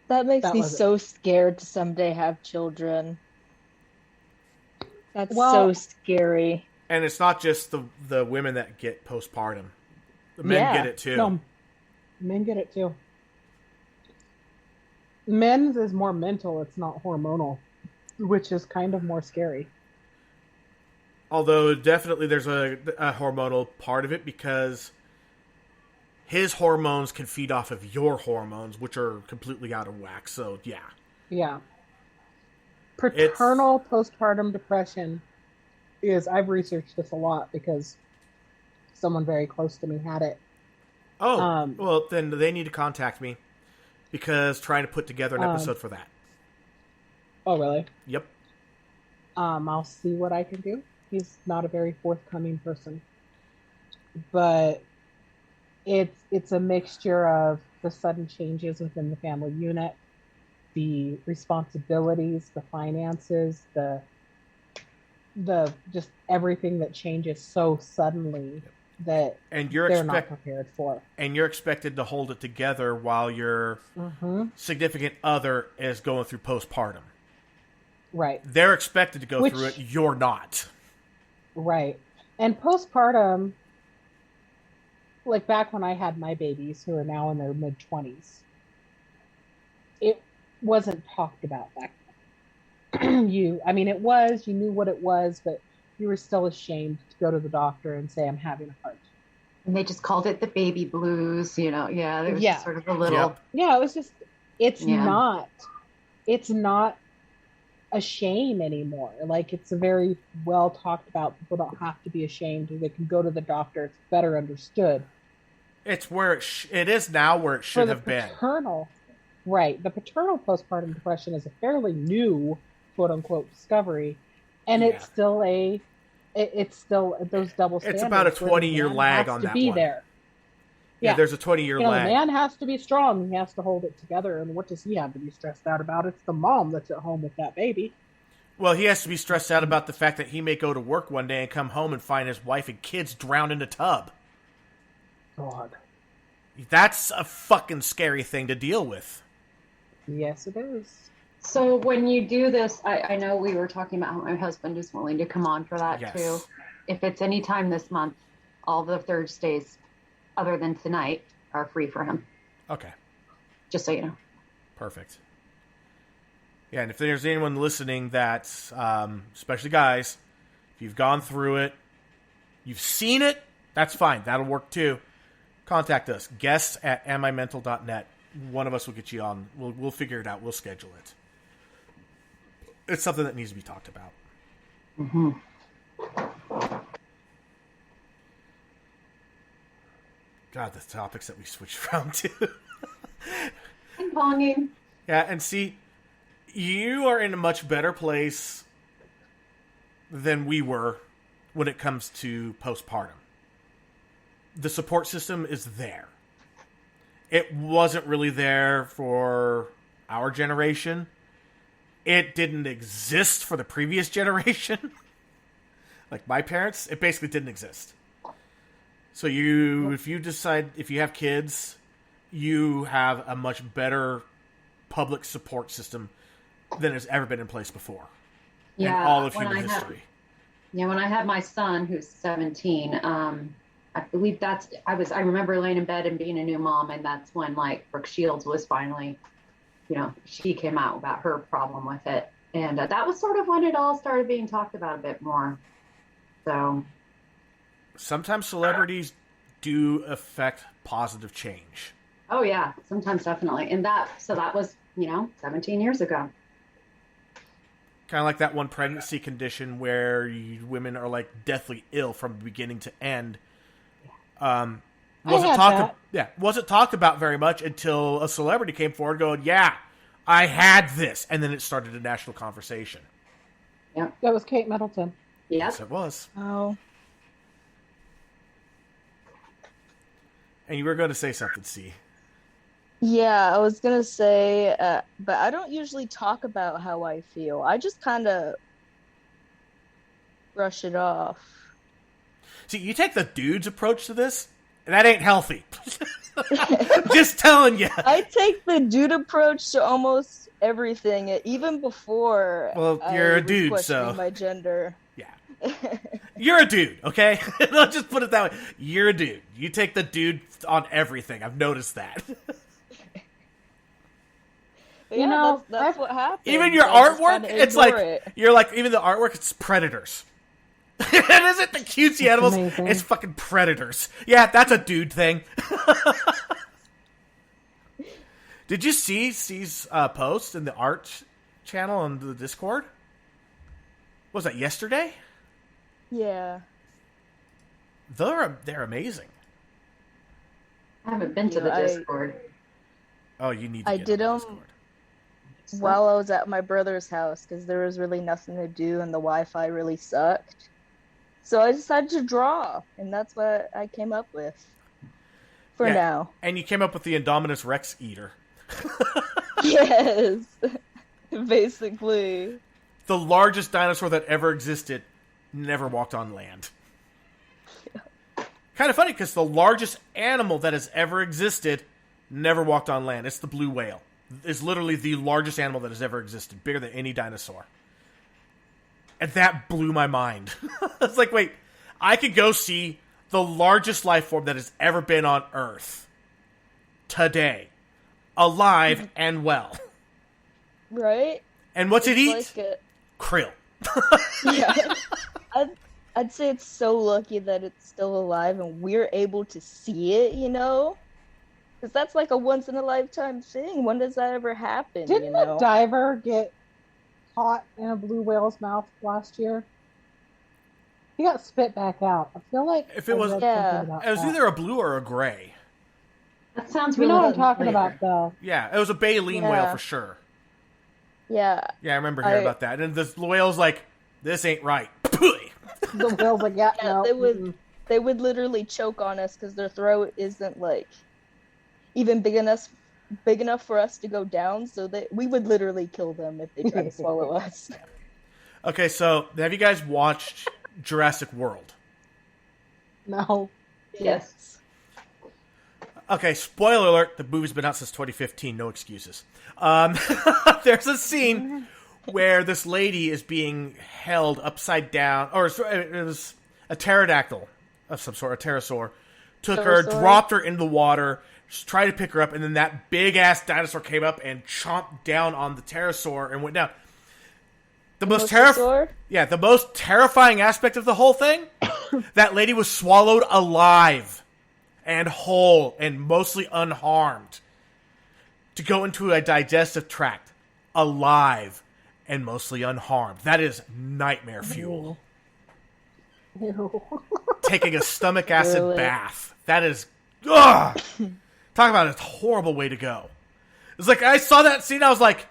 That makes me so scared to someday have children. That's so scary. And it's not just the women that get postpartum. The men get it too. No, men get it too. Men's is more mental, it's not hormonal, which is kind of more scary. Although definitely there's a hormonal part of it because his hormones can feed off of your hormones, which are completely out of whack. So, yeah. Yeah. Paternal postpartum depression I've researched this a lot because someone very close to me had it. Oh, well, then they need to contact me because trying to put together an episode for that. Oh, really? Yep. I'll see what I can do. He's not a very forthcoming person. But it's a mixture of the sudden changes within the family unit, the responsibilities, the finances, just everything that changes so suddenly that And they're not prepared for. And you're expected to hold it together while your significant other is going through postpartum. Right. They're expected to go through it. You're not. Right. And postpartum, like back when I had my babies who are now in their mid-20s, it wasn't talked about back then. You knew what it was, but you were still ashamed to go to the doctor and say, I'm having a heart. And they just called it the baby blues, you know. Yeah, there was just sort of a little. Yep. Yeah, it was just, it's not a shame anymore. Like, it's a very well talked about. People don't have to be ashamed. They can go to the doctor. It's better understood. It's where it is now where it should have been. Right. The paternal postpartum depression is a fairly new, quote unquote, discovery. And it's still those double standards. It's about a 20-year lag on that one. There. Yeah, there's a 20-year lag. The man has to be strong. He has to hold it together. And what does he have to be stressed out about? It's the mom that's at home with that baby. Well, he has to be stressed out about the fact that he may go to work one day and come home and find his wife and kids drowned in a tub. God. That's a fucking scary thing to deal with. Yes, it is. So when you do this, I know we were talking about how my husband is willing to come on for that too. If it's any time this month, all the Thursdays other than tonight are free for him. Okay. Just so you know. Perfect. Yeah, and if there's anyone listening that, especially guys, if you've gone through it, you've seen it, that's fine. That'll work too. Contact us. guests@amimental.net. One of us will get you on. We'll figure it out. We'll schedule it. It's something that needs to be talked about. Mm-hmm. God, the topics that we switched around to. Ping-ponging. Yeah, and see, you are in a much better place than we were when it comes to postpartum. The support system is there. It wasn't really there for our generation. It didn't exist for the previous generation. Like my parents, it basically didn't exist. So if you have kids, you have a much better public support system than has ever been in place before. Yeah, in all of human history. When I had my son, who's 17, I believe I remember laying in bed and being a new mom, and that's when like Brooke Shields was finally, she came out about her problem with it. And that was sort of when it all started being talked about a bit more. So sometimes celebrities do affect positive change. Oh yeah, sometimes definitely. And that was, 17 years ago. Kind of like that one pregnancy condition where women are like deathly ill from beginning to end. Wasn't talked about very much until a celebrity came forward going, yeah, I had this. And then it started a national conversation. Yeah. That was Kate Middleton. Yeah. Yes, it was. Oh. And you were going to say something, C. Yeah, I was going to say, but I don't usually talk about how I feel. I just kind of brush it off. See, you take the dude's approach to this, and that ain't healthy. Just telling you. I take the dude approach to almost everything, even before you're I a dude, was questioning so my gender. Yeah. You're a dude, okay? Let's just put it that way. You're a dude. You take the dude on everything. I've noticed that. Yeah, that's what happens. Even your artwork, it's like, you're like, even the artwork, it's predators. It isn't the cutesy animals, amazing. It's fucking predators. Yeah, that's a dude thing. Did you see C's post in the art channel on the Discord? What was that, yesterday? Yeah. They're amazing. I haven't been to the Discord. Oh, you need to I get did on the them Discord. while I was at my brother's house because there was really nothing to do and the Wi-Fi really sucked. So I decided to draw, and that's what I came up with for now. And you came up with the Indominus Rex Eater. Yes, basically. The largest dinosaur that ever existed never walked on land. Kind of funny because the largest animal that has ever existed never walked on land. It's the blue whale. It's literally the largest animal that has ever existed, bigger than any dinosaur. And that blew my mind. It's like, wait, I could go see the largest life form that has ever been on Earth today, alive and well. Right? And what's it eat? Like Krill. yeah. I'd say it's so lucky that it's still alive and we're able to see it, you know? Because that's like a once-in-a-lifetime thing. When does that ever happen, Didn't you know? a diver get caught in a blue whale's mouth last year? He got spit back out. I feel like If it was- I read Yeah. something about It was that. either a blue or a gray. That sounds You really know what I'm talking familiar. about, though. Yeah, it was a baleen whale Yeah. for sure. Yeah. Yeah, I remember hearing about that. And the whale's like, this ain't right. The whale's like, yeah, Yeah, no. they would literally choke on us because their throat isn't like even big enough for us to go down. So we would literally kill them if they tried to swallow us. Okay, so have you guys watched Jurassic World? No. Yes. Okay, spoiler alert, the movie's been out since 2015, no excuses. There's a scene where this lady is being held upside down, or it was a pterodactyl of some sort, a pterosaur, took her, Pterosaur? dropped her in the water, tried to pick her up, and then that big-ass dinosaur came up and chomped down on the pterosaur and went down. The most terrifying aspect of the whole thing, that lady was swallowed alive and whole and mostly unharmed to go into a digestive tract alive and mostly unharmed. That is nightmare fuel. Ew. Taking a stomach acid Really? bath. That is, ugh! Talk about a horrible way to go. It's like, I saw that scene, I was like,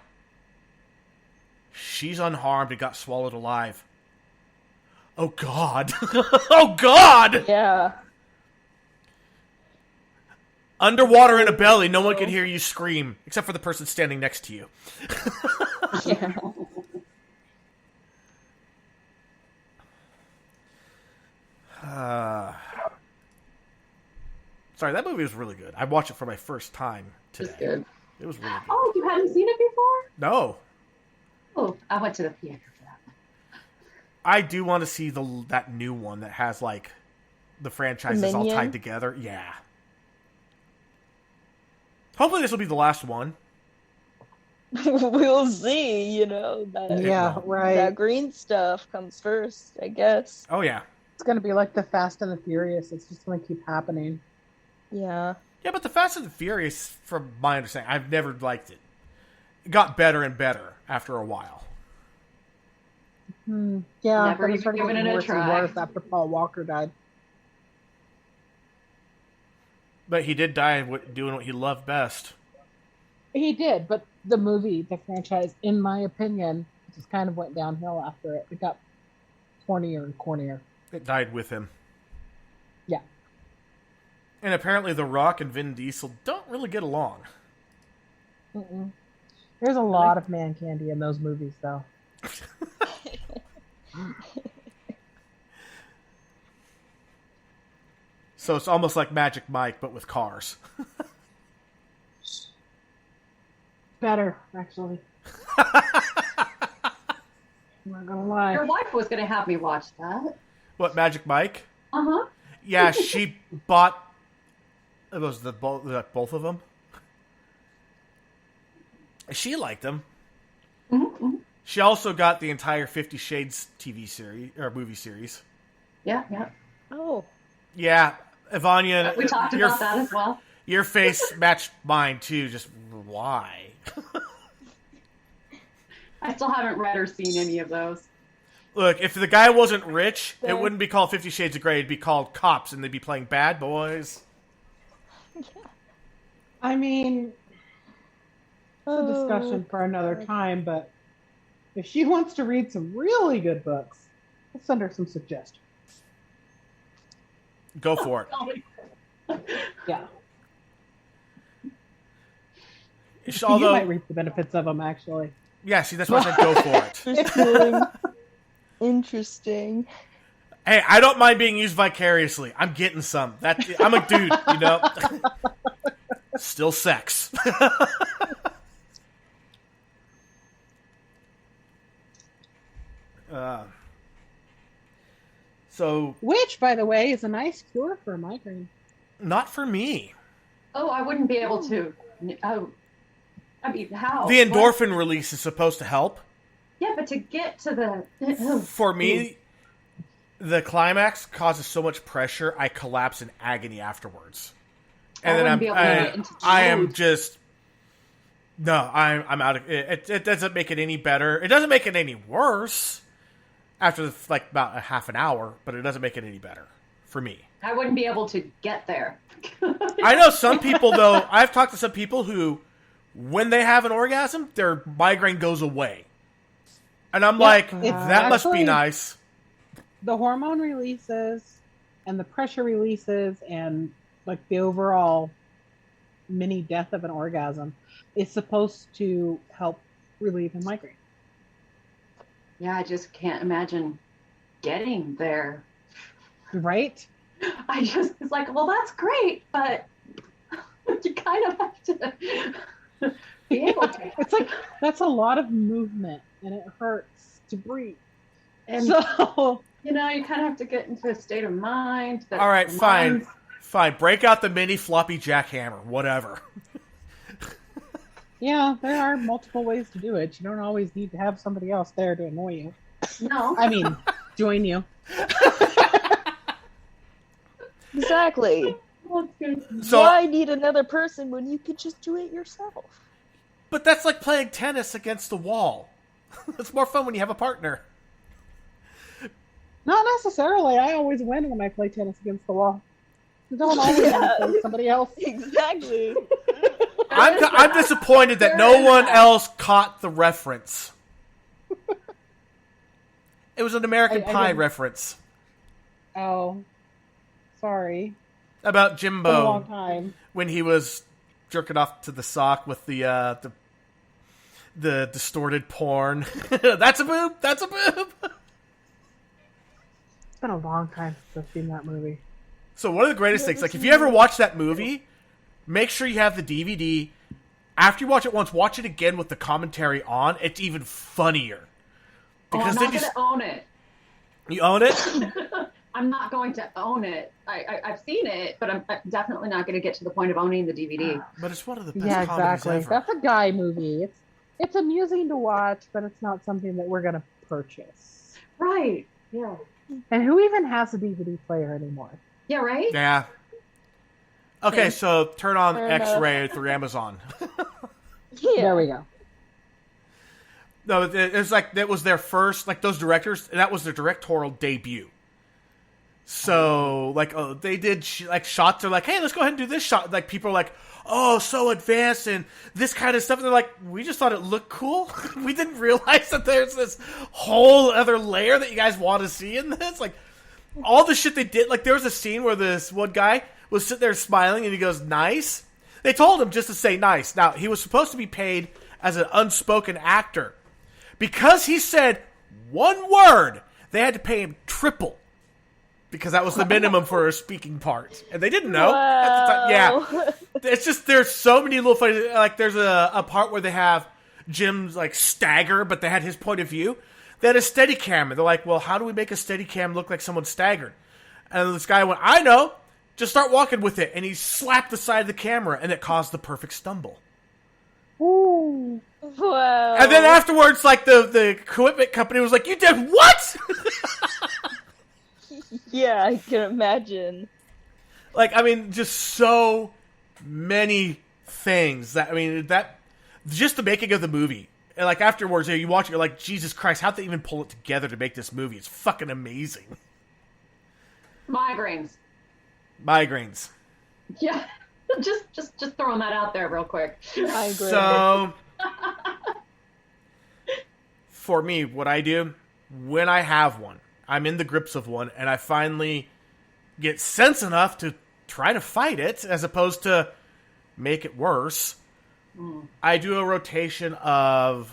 she's unharmed and got swallowed alive. Oh, God. Oh, God! Yeah. Underwater in a belly, no one can hear you scream, except for the person standing next to you. Yeah. Sorry, that movie was really good. I watched it for my first time today. It's good. It was really good. Oh, you hadn't seen it before? No, Oh, I went to the theater for that. I do want to see that new one that has like the franchises all Minion? tied together. Yeah. Hopefully this will be the last one. We'll see, you know. Yeah, right. That green stuff comes first, I guess. Oh yeah. It's going to be like the Fast and the Furious. It's just going to keep happening. Yeah. Yeah, but the Fast and the Furious, from my understanding, I've never liked it. It got better and better after a while. Yeah, Never but it even started given getting it a worse and try. worse after Paul Walker died. But he did die doing what he loved best. He did, but the movie, the franchise, in my opinion, just kind of went downhill after it. It got cornier and cornier. It died with him. Yeah. And apparently The Rock and Vin Diesel don't really get along. Mm-mm. There's a lot of man candy in those movies, though. So it's almost like Magic Mike, but with cars. Better, actually. I'm not gonna lie. Your wife was going to have me watch that. What, Magic Mike? Uh-huh. Yeah, she bought... It was both of them. She liked them. Mm-hmm. She also got the entire 50 Shades TV series, or movie series. Yeah, yeah. Oh. Yeah, Ivania, We talked about that as well. your face matched mine too. Just why? I still haven't read or seen any of those. Look, if the guy wasn't rich, it Yeah. wouldn't be called 50 Shades of Grey. It'd be called Cops, and they'd be playing bad boys. I mean, it's a discussion for another time, but if she wants to read some really good books, let's send her some suggestions. Go for it. Yeah. You Although, might reap the benefits of them, actually. yeah, see, that's why I said go for it. Interesting. Interesting. Hey, I don't mind being used vicariously. I'm getting some. I'm a dude, you know. Still sex. So, Which, by the way, is a nice cure for a migraine. not for me. Oh, I wouldn't be able to. Oh, I mean, how? The endorphin release is supposed to help. Yeah, but to get to the... For me, the climax causes so much pressure, I collapse in agony afterwards. And then I'm just... No, I'm out of it. It doesn't make it any better. It doesn't make it any worse after like about a half an hour, but it doesn't make it any better for me. I wouldn't be able to get there. I know some people, though. I've talked to some people who, when they have an orgasm, their migraine goes away. And I'm like, that must be nice. The hormone releases and the pressure releases and like the overall mini death of an orgasm is supposed to help relieve a migraine. Yeah, I just can't imagine getting there. Right? It's like, well, that's great, but you kind of have to be able to. It's like, that's a lot of movement and it hurts to breathe. And so, you kind of have to get into a state of mind. All right, fine. Break out the mini floppy jackhammer, whatever. Yeah, there are multiple ways to do it. You don't always need to have somebody else there to annoy you. No. I mean, join you. Exactly. So, why need another person when you could just do it yourself? But that's like playing tennis against the wall. It's more fun when you have a partner. Not necessarily. I always win when I play tennis against the wall. You don't always want to play somebody else. Exactly. I'm disappointed that no one else caught the reference. It was an American Pie reference. Oh, sorry. About It's Jimbo been a long time. when he was jerking off to the sock with the distorted porn. That's a boob. That's a boob. It's been a long time since I've seen that movie. So one of the greatest things, like if you ever watch that movie, make sure you have the DVD. After you watch it once, watch it again with the commentary on. It's even funnier. Because I'm not going to own it. You own it? I'm not going to own it. I've seen it, but I'm definitely not going to get to the point of owning the DVD. But it's one of the best comedies ever. That's a guy movie. It's amusing to watch, but it's not something that we're going to purchase. Right. Yeah. And who even has a DVD player anymore? Yeah, right? Yeah. Okay, so turn on X-Ray through Amazon. Yeah. There we go. No, it's like that was their first, like those directors, that was their directorial debut. So, like, they did like shots. They're like, hey, let's go ahead and do this shot. Like, people are like, oh, so advanced and this kind of stuff. And they're like, we just thought it looked cool. We didn't realize that there's this whole other layer that you guys want to see in this. Like, all the shit they did. Like, there was a scene where this one guy was sitting there smiling and he goes, nice. They told him just to say nice. Now, he was supposed to be paid as an unspoken actor. Because he said one word, they had to pay him triple. Because that was the minimum for a speaking part. And they didn't know. Wow. At the time. Yeah. It's just, there's so many little funny, like there's a part where they have Jim's like stagger, but they had his point of view. They had a Steadicam, and they're like, well, how do we make a Steadicam look like someone staggered? And this guy went, I know, just start walking with it. And he slapped the side of the camera, and it caused the perfect stumble. Ooh. Wow. And then afterwards, like the equipment company was like, you did what? Yeah, I can imagine. Like, I mean, just so many things that, I mean, that, just the making of the movie. And like afterwards, you watch it, you're like, Jesus Christ, how'd they even pull it together to make this movie? It's fucking amazing. Migraines. Migraines. Yeah. Just throwing that out there real quick. I agree. So, for me, what I do, when I have one, I'm in the grips of one, and I finally get sense enough to try to fight it, as opposed to make it worse. I do a rotation of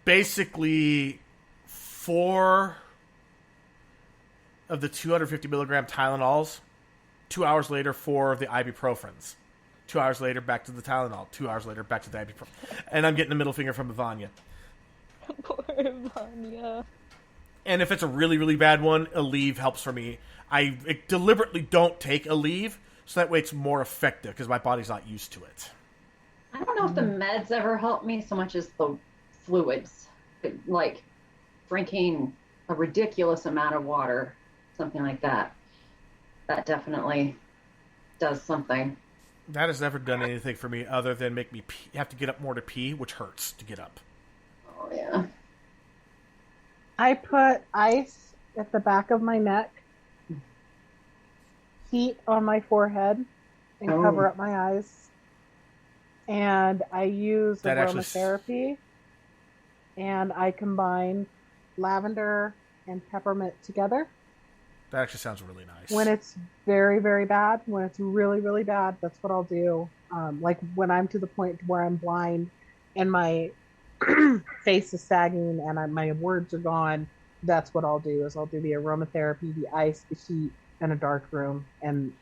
basically 4 of the 250 milligram Tylenols. 2 hours later, 4 of the ibuprofens. 2 hours later, back to the Tylenol. 2 hours later, back to the ibuprofen. And I'm getting a middle finger from Ivania. Poor Vanya. And if it's a really, really bad one, Aleve helps for me. I deliberately don't take Aleve, so that way it's more effective, because my body's not used to it. I don't know if the meds ever help me so much as the fluids. Like drinking a ridiculous amount of water, something like that. That definitely does something. That has never done anything for me other than make me have to get up more to pee, which hurts to get up. Oh, yeah. I put ice at the back of my neck, heat on my forehead, and cover up my eyes. And I use That aromatherapy, and I combine lavender and peppermint together. That actually sounds really nice. When it's very, very bad, when it's really, really bad, that's what I'll do. Like when I'm to the point where I'm blind and my face is sagging and my words are gone, that's what I'll do. Is I'll do the aromatherapy, the ice, the heat, in a dark room. And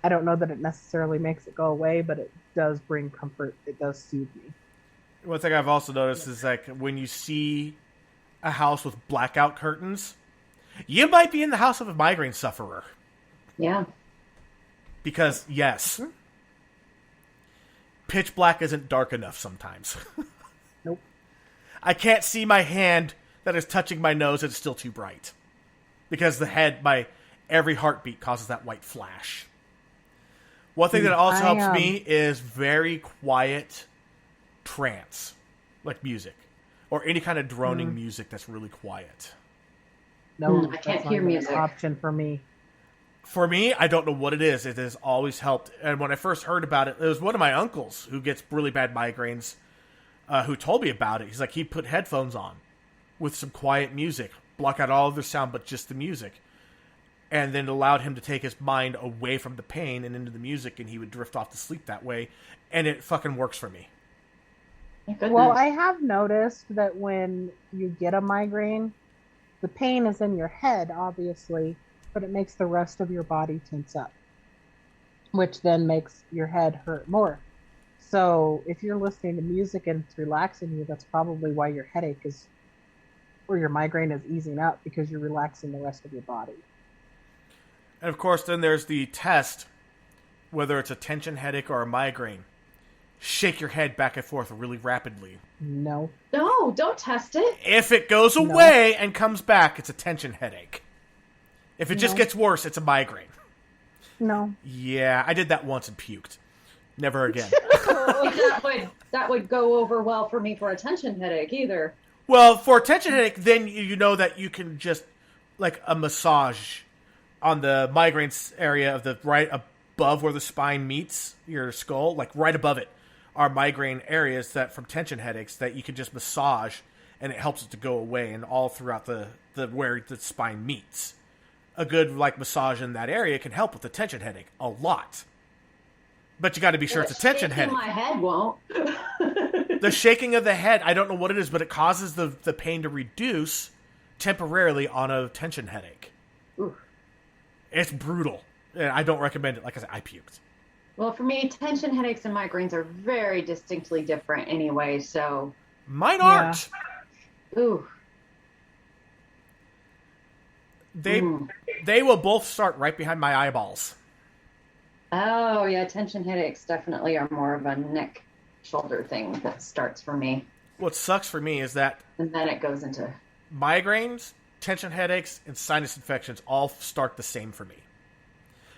I don't know that it necessarily makes it go away, but it does bring comfort. It does soothe me. One thing I've also noticed is like when you see a house with blackout curtains, you might be in the house of a migraine sufferer. Yeah. Because, yes, pitch black isn't dark enough sometimes. Nope. I can't see my hand that is touching my nose and it's still too bright. Because my every heartbeat causes that white flash. One thing that also helps me is very quiet trance, like music. Or any kind of droning music that's really quiet. No, I can't hear music. Option for me. For me, I don't know what it is. It has always helped. And when I first heard about it, it was one of my uncles who gets really bad migraines who told me about it. He's like, he put headphones on with some quiet music, block out all of the sound but just the music. And then it allowed him to take his mind away from the pain and into the music, and he would drift off to sleep that way. And it fucking works for me. Well, I have noticed that when you get a migraine, the pain is in your head, obviously, but it makes the rest of your body tense up, which then makes your head hurt more. So if you're listening to music and it's relaxing you, that's probably why your headache is, or your migraine is easing up, because you're relaxing the rest of your body. And of course, then there's the test, whether it's a tension headache or a migraine. Shake your head back and forth really rapidly. No. No, don't test it. If it goes away and comes back, it's a tension headache. If it just No. gets worse, it's a migraine. No. Yeah, I did that once and puked. Never again. that would go over well for me for a tension headache either. Well, for a tension headache, then you know that you can just, like a massage on the migraine area of the right above where the spine meets your skull, like right above it, are migraine areas that from tension headaches that you can just massage and it helps it to go away, and all throughout the where the spine meets. A good like massage in that area can help with the tension headache a lot. But you got to be sure it's a tension headache. My head won't. The shaking of the head, I don't know what it is, but it causes the pain to reduce temporarily on a tension headache. Ooh. It's brutal. I don't recommend it. Like I said, I puked. Well, for me, tension headaches and migraines are very distinctly different anyway, so... Mine aren't. Ooh. They will both start right behind my eyeballs. Oh, yeah, tension headaches definitely are more of a neck, shoulder thing that starts for me. What sucks for me is that... And then it goes into... Migraines, tension headaches, and sinus infections all start the same for me.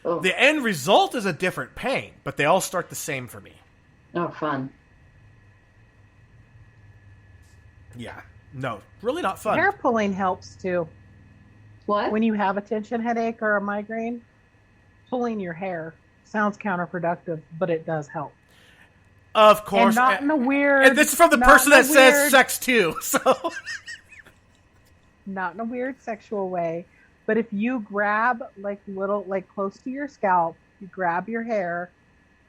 Oh. The end result is a different pain, but they all start the same for me. Oh, fun. Yeah. No, really not fun. Hair pulling helps too. What? When you have a tension headache or a migraine, pulling your hair sounds counterproductive, but it does help. Of course. And not in a weird... And this is from the person that says sex too, so... Not in a weird sexual way, but if you grab close to your scalp, you grab your hair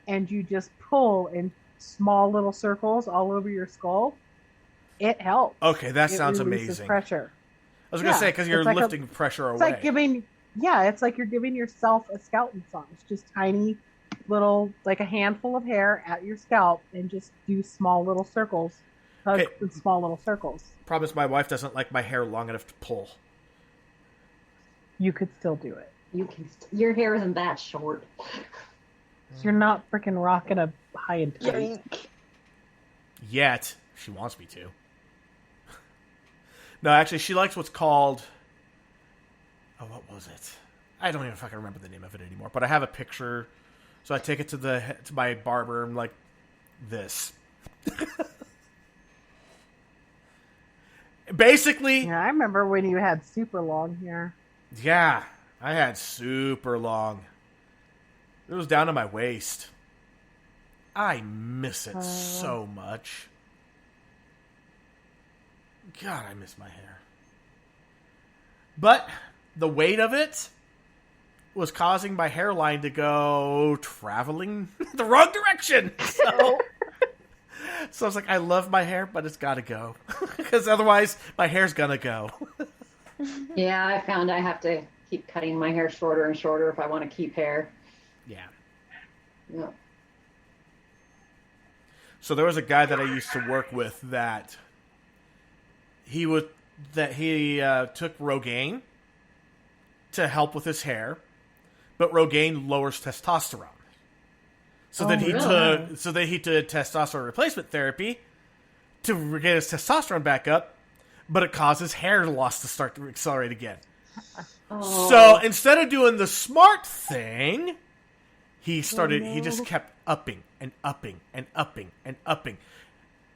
and you just pull in small little circles all over your skull, it helps. Okay, that sounds releases amazing. Pressure. I was going to say, because you're like lifting pressure away. It's like Yeah, it's like you're giving yourself a scalp massage. Just tiny little, like a handful of hair at your scalp, and just do small little circles. Hug Okay. with small little circles. Problem is, my wife doesn't like my hair long enough to pull. You could still do it. You can. Your hair isn't that short. So you're not freaking rocking a high and tight. Yoink. Yet. She wants me to. No, actually, she likes what's called... Oh, what was it? I don't even fucking remember the name of it anymore. But I have a picture. So I take it to my barber. And I'm like, this. Basically... Yeah, I remember when you had super long hair. Yeah, I had super long. It was down to my waist. I miss it so much. God, I miss my hair. But the weight of it was causing my hairline to go traveling the wrong direction. So, so I was like, I love my hair, but it's got to go. Because otherwise, my hair's going to go. Yeah, I found I have to keep cutting my hair shorter and shorter if I want to keep hair. Yeah. Yeah. So there was a guy that I used to work with that he took Rogaine to help with his hair, but Rogaine lowers testosterone. So then he took testosterone replacement therapy to get his testosterone back up, but it causes hair loss to start to accelerate again. Oh. So instead of doing the smart thing, he just kept upping and upping and upping and upping.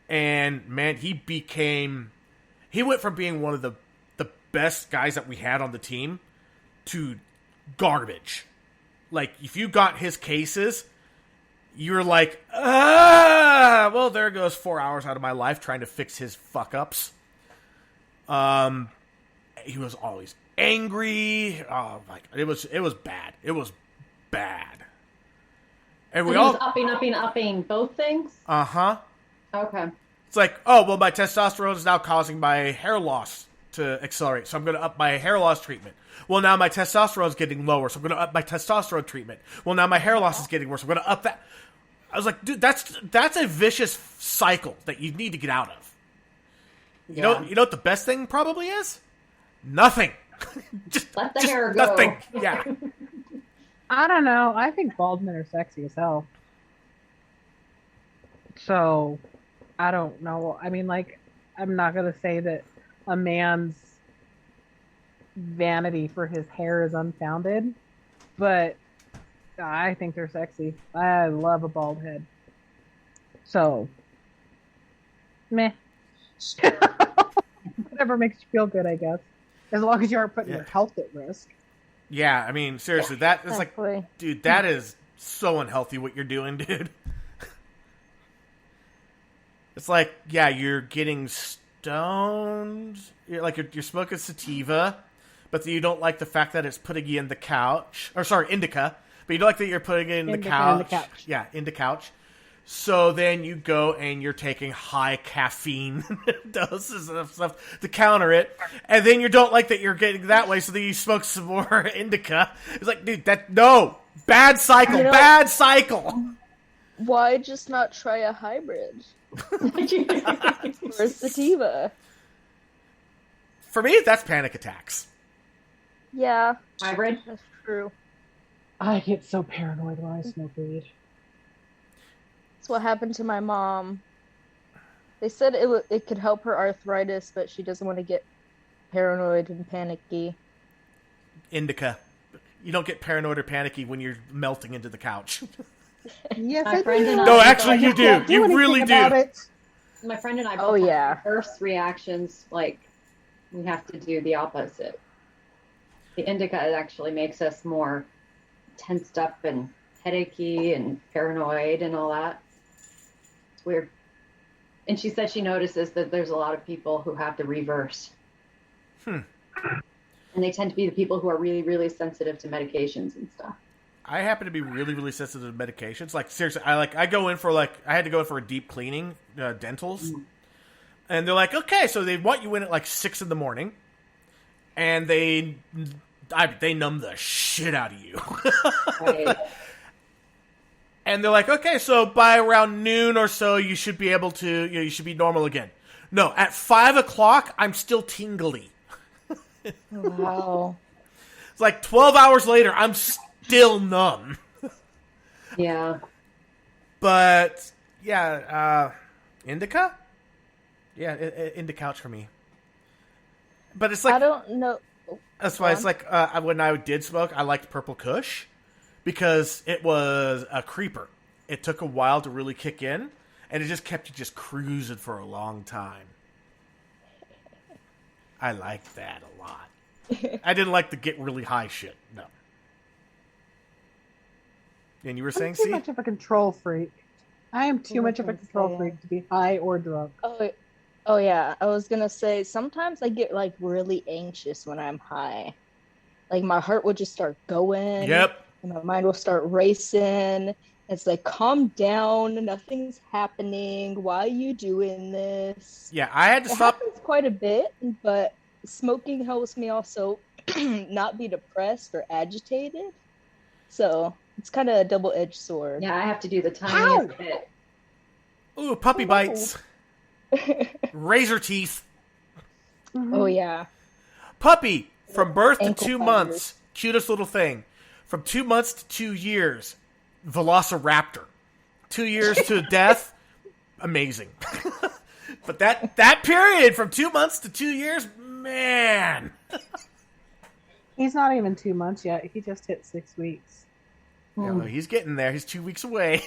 And man, he went from being one of the best guys that we had on the team to garbage. Like, if you got his cases, you were like, well, there goes 4 hours out of my life trying to fix his fuck-ups. He was always angry. Oh, like, it was bad. It was bad. And we all upping both things? Uh-huh. Okay. It's like, oh, well, my testosterone is now causing my hair loss to accelerate, so I'm going to up my hair loss treatment. Well, now my testosterone is getting lower, so I'm going to up my testosterone treatment. Well, now my hair loss is getting worse, so I'm going to up that. I was like, dude, that's a vicious cycle that you need to get out of. You know what the best thing probably is? Nothing. just let the hair go. Nothing. Yeah. I don't know. I think bald men are sexy as hell. So, I don't know. I mean, like, I'm not going to say that a man's vanity for his hair is unfounded, but I think they're sexy. I love a bald head. So, meh. Whatever makes you feel good, I guess. As long as you aren't putting your health at risk. Yeah, I mean, seriously, that is like, Exactly. dude, that is so unhealthy what you're doing, dude. It's like, yeah, you're getting stoned. You're smoking sativa, but you don't like the fact that it's putting you in the couch. Or, sorry, indica. But you don't like that you're putting it in the couch. Yeah, in the couch. So then you go and you're taking high caffeine doses of stuff to counter it. And then you don't like that you're getting that way, so then you smoke some more indica. It's like, dude, no! Bad cycle! Bad cycle! Why just not try a hybrid? Or sativa? For me, that's panic attacks. Yeah. Hybrid? That's true. I get so paranoid when I smoke weed. That's what happened to my mom. They said it could help her arthritis, but she doesn't want to get paranoid and panicky. Indica. You don't get paranoid or panicky when you're melting into the couch. Yes, My I friend do. and I- No, actually, you Can't do. You anything really about do. it. My friend and I both Oh, yeah. have reverse reactions. Like, we have to do the opposite. The indica actually makes us more tensed up and headachy and paranoid and all that. It's weird. And she said she notices that there's a lot of people who have the reverse. And they tend to be the people who are really, really sensitive to medications and stuff. I happen to be really, really sensitive to medications. Like, seriously, I had to go in for a deep cleaning, dentals. And they're like, okay, so they want you in at like 6 a.m. And they they numb the shit out of you. Right. And they're like, okay, so by around noon or so, you should be able to, you should be normal again. No, at 5 o'clock, I'm still tingly. Wow. It's like 12 hours later, I'm still numb. Yeah. But, yeah, indica? Yeah, indica couch for me. But it's like... I don't know. That's why it's like, when I did smoke, I liked Purple Kush. Because it was a creeper. It took a while to really kick in. And it just kept you just cruising for a long time. I liked that a lot. I didn't like the get really high shit. No. And you were saying, I'm too much of a control freak. I am too much of a control freak to be high or drunk. Oh yeah. I was gonna say sometimes I get like really anxious when I'm high. Like my heart would just start going. Yep. And my mind will start racing. It's like, calm down. Nothing's happening. Why are you doing this? Yeah, I had to It stop. happens quite a bit, but smoking helps me also not be depressed or agitated. So it's kind of a double-edged sword. Yeah, I have to do the tiniest bit. Ooh, puppy bites. Razor teeth. Oh yeah. Puppy, from birth to Ankle 2 fibers. months. Cutest little thing. From 2 months to 2 years. Velociraptor. 2 years to death. Amazing. But that period from 2 months to 2 years, man. He's not even 2 months yet. He just hit 6 weeks. Yeah, well, he's getting there. He's 2 weeks away.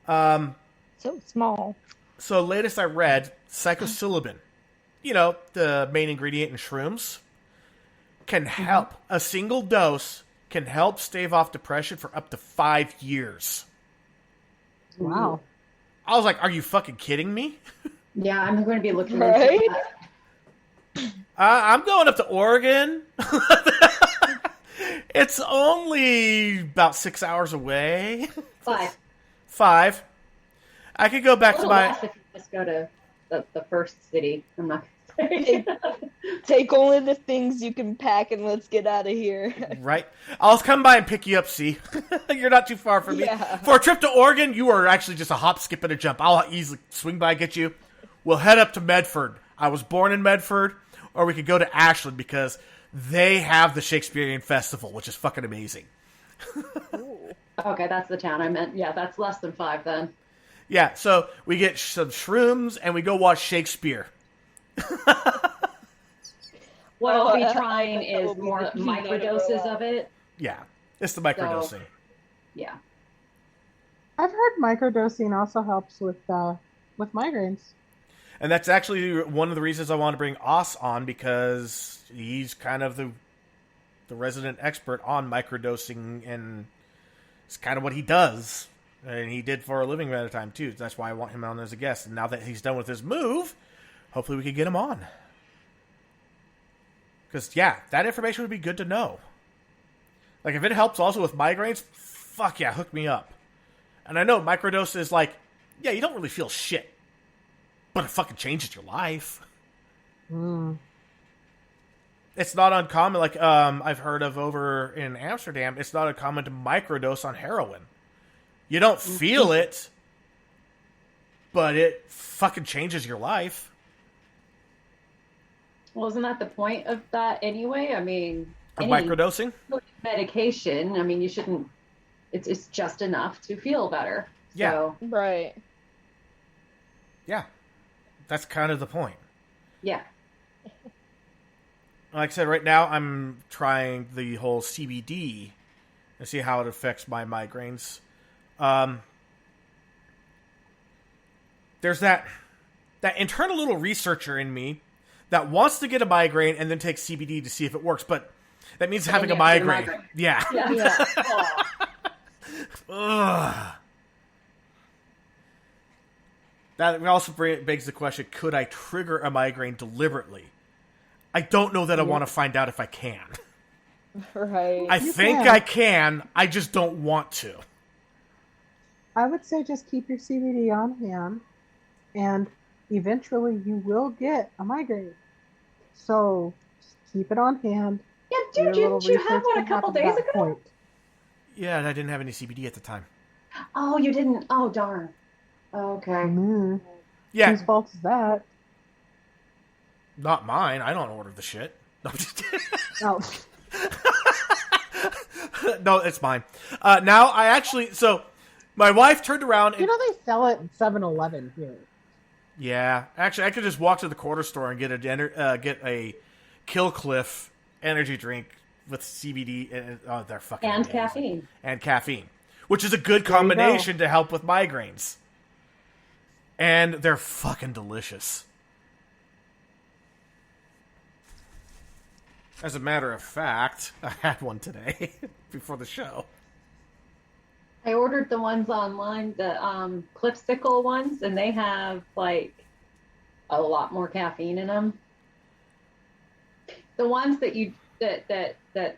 So small. So latest I read, psilocybin, the main ingredient in shrooms, can help. A single dose can help stave off depression for up to 5 years. Wow. I was like, are you fucking kidding me? Yeah, I'm going to be looking Right? into that. I'm going up to Oregon. It's only about 6 hours away. 5. 5. I could go back A to little my... less if you just go to the first city. I'm not going to say. Take only the things you can pack and let's get out of here. Right? I'll come by and pick you up, see? You're not too far from me. Yeah. For a trip to Oregon, you are actually just a hop, skip, and a jump. I'll easily swing by and get you. We'll head up to Medford. I was born in Medford. Or we could go to Ashland because they have the Shakespearean Festival, which is fucking amazing. Okay, that's the town I meant. Yeah, that's less than 5 then. Yeah, so we get some shrooms and we go watch Shakespeare. What I'll be that trying will is be more the keynote microdoses of of it. Yeah, it's the microdosing. Yeah. I've heard microdosing also helps with migraines. And that's actually one of the reasons I want to bring Os on, because he's kind of the resident expert on microdosing, and it's kind of what he does. And he did for a living at a time, too. That's why I want him on as a guest. And now that he's done with his move, hopefully we can get him on. Because, yeah, that information would be good to know. Like, if it helps also with migraines, fuck yeah, hook me up. And I know microdose is like, yeah, you don't really feel shit. But it fucking changes your life. It's not uncommon. Like, I've heard of over in Amsterdam, it's not uncommon to microdose on heroin. You don't feel it, but it fucking changes your life. Well, isn't that the point of that anyway? I mean, Of microdosing? medication, I mean, you shouldn't, it's just enough to feel better. Yeah. So, Right. Yeah. That's kind of the point. yeah. Like I said, right now I'm trying the whole CBD and see how it affects my migraines. There's that internal little researcher in me that wants to get a migraine and then take CBD to see if it works, but that means having a you have to get a migraine. migraine. Yeah. Yeah. Ugh. That also begs the question, could I trigger a migraine deliberately? I don't know that I want to find out if I can. Right. I You think can. I can. I just don't want to. I would say just keep your CBD on hand, and eventually you will get a migraine. So keep it on hand. Yeah, Do your dude, little didn't you have research one a can couple happen at days that ago? point. Yeah, and I didn't have any CBD at the time. Oh, you didn't. Oh, darn. Okay. Mm. Yeah, Whose fault is that? not mine. I don't order the shit. No, I'm just kidding. Oh, No, it's mine. Now, I actually... So, my wife turned around and... you know they sell it in 7-Eleven here. Yeah. Actually, I could just walk to the corner store and get a Kill Cliff energy drink with CBD. And, oh, they're fucking And amazing. caffeine. And caffeine. Which is a good There you combination to help with migraines. And they're fucking delicious. As a matter of fact, I had one today before the show. I ordered the ones online, the Cliffsicle ones, and they have like a lot more caffeine in them. The ones that the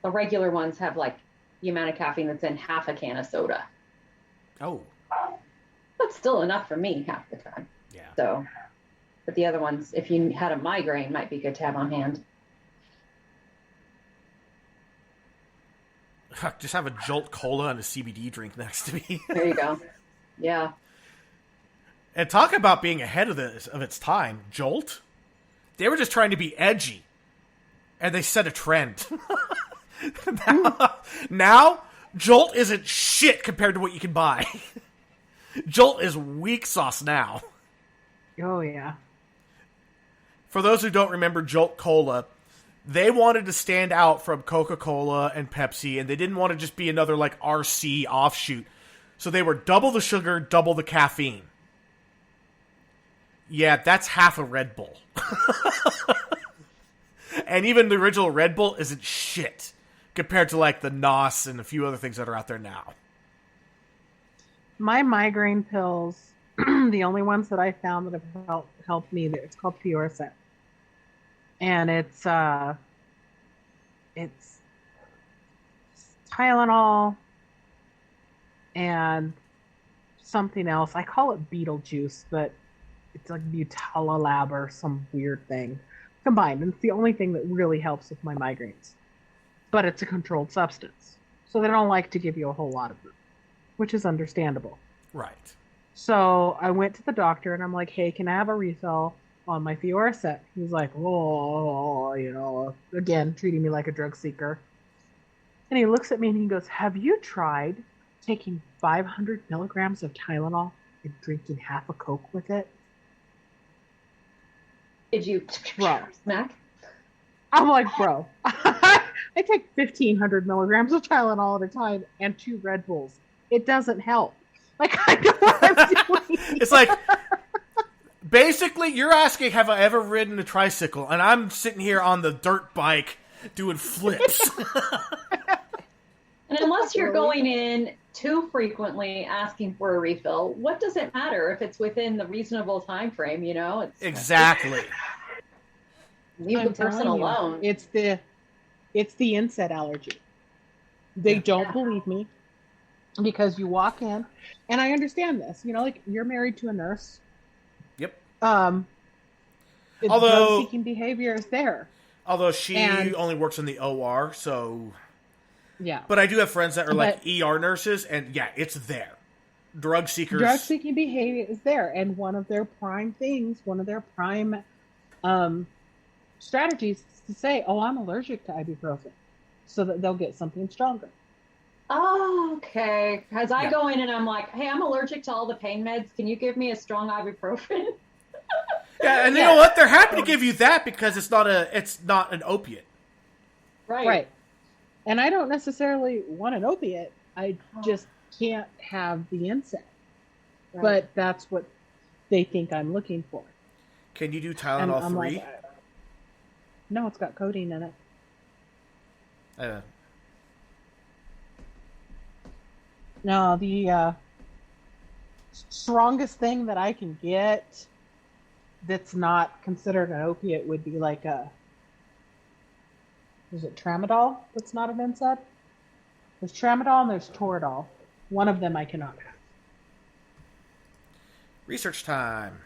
regular ones have like the amount of caffeine that's in half a can of soda. Oh, That's still enough for me half the time. yeah. So, but the other ones, if you had a migraine, might be good to have on hand. Just have a Jolt Cola and a CBD drink next to me. There you go. Yeah. And talk about being ahead of its time. Jolt? They were just trying to be edgy. And they set a trend. now, Jolt isn't shit compared to what you can buy. Jolt is weak sauce now. Oh yeah. For those who don't remember Jolt Cola, they wanted to stand out from Coca-Cola and Pepsi, and they didn't want to just be another like RC offshoot. So they were double the sugar, double the caffeine. Yeah, that's half a Red Bull. And even the original Red Bull isn't shit compared to like the NOS and a few other things that are out there now. My migraine pills, the only ones that I found that have helped me, it's called Fioricet. And it's Tylenol and something else. I call it Beetlejuice, but it's like Butalolab or some weird thing combined. And it's the only thing that really helps with my migraines. But it's a controlled substance. So they don't like to give you a whole lot of them, which is understandable. Right. So I went to the doctor and I'm like, hey, can I have a refill on my Fioricet? He's like, oh, again, treating me like a drug seeker. And he looks at me and he goes, have you tried taking 500 milligrams of Tylenol and drinking half a Coke with it? Did you smack? I'm like, bro, I take 1,500 milligrams of Tylenol at a time and 2 Red Bulls. It doesn't help. Like, I know what I'm doing. It's like, basically, you're asking, have I ever ridden a tricycle? And I'm sitting here on the dirt bike doing flips. And unless you're going in too frequently asking for a refill, what does it matter if it's within the reasonable time frame? It's Exactly. leave the person alone. It's the NSAID allergy. They don't believe me because you walk in, and I understand this. Like you're married to a nurse. Yep. Although drug-seeking behavior is there. Although she only works in the OR, so... Yeah. But I do have friends that are like ER nurses, and yeah, it's there. Drug seekers. Drug-seeking behavior is there, and one of their prime strategies is to say, oh, I'm allergic to ibuprofen, so that they'll get something stronger. Oh, okay. Because I go in and I'm like, hey, I'm allergic to all the pain meds. Can you give me a strong ibuprofen? Yeah, and you know what? They're happy to give you that because it's not an opiate. Right. And I don't necessarily want an opiate. I just can't have the NSAID. Right. But that's what they think I'm looking for. Can you do Tylenol 3? Like, no, it's got codeine in it. No, the strongest thing that I can get that's not considered an opiate would be like is it Tramadol that's not an NSAID? There's Tramadol and there's Toradol. One of them I cannot have. Research time.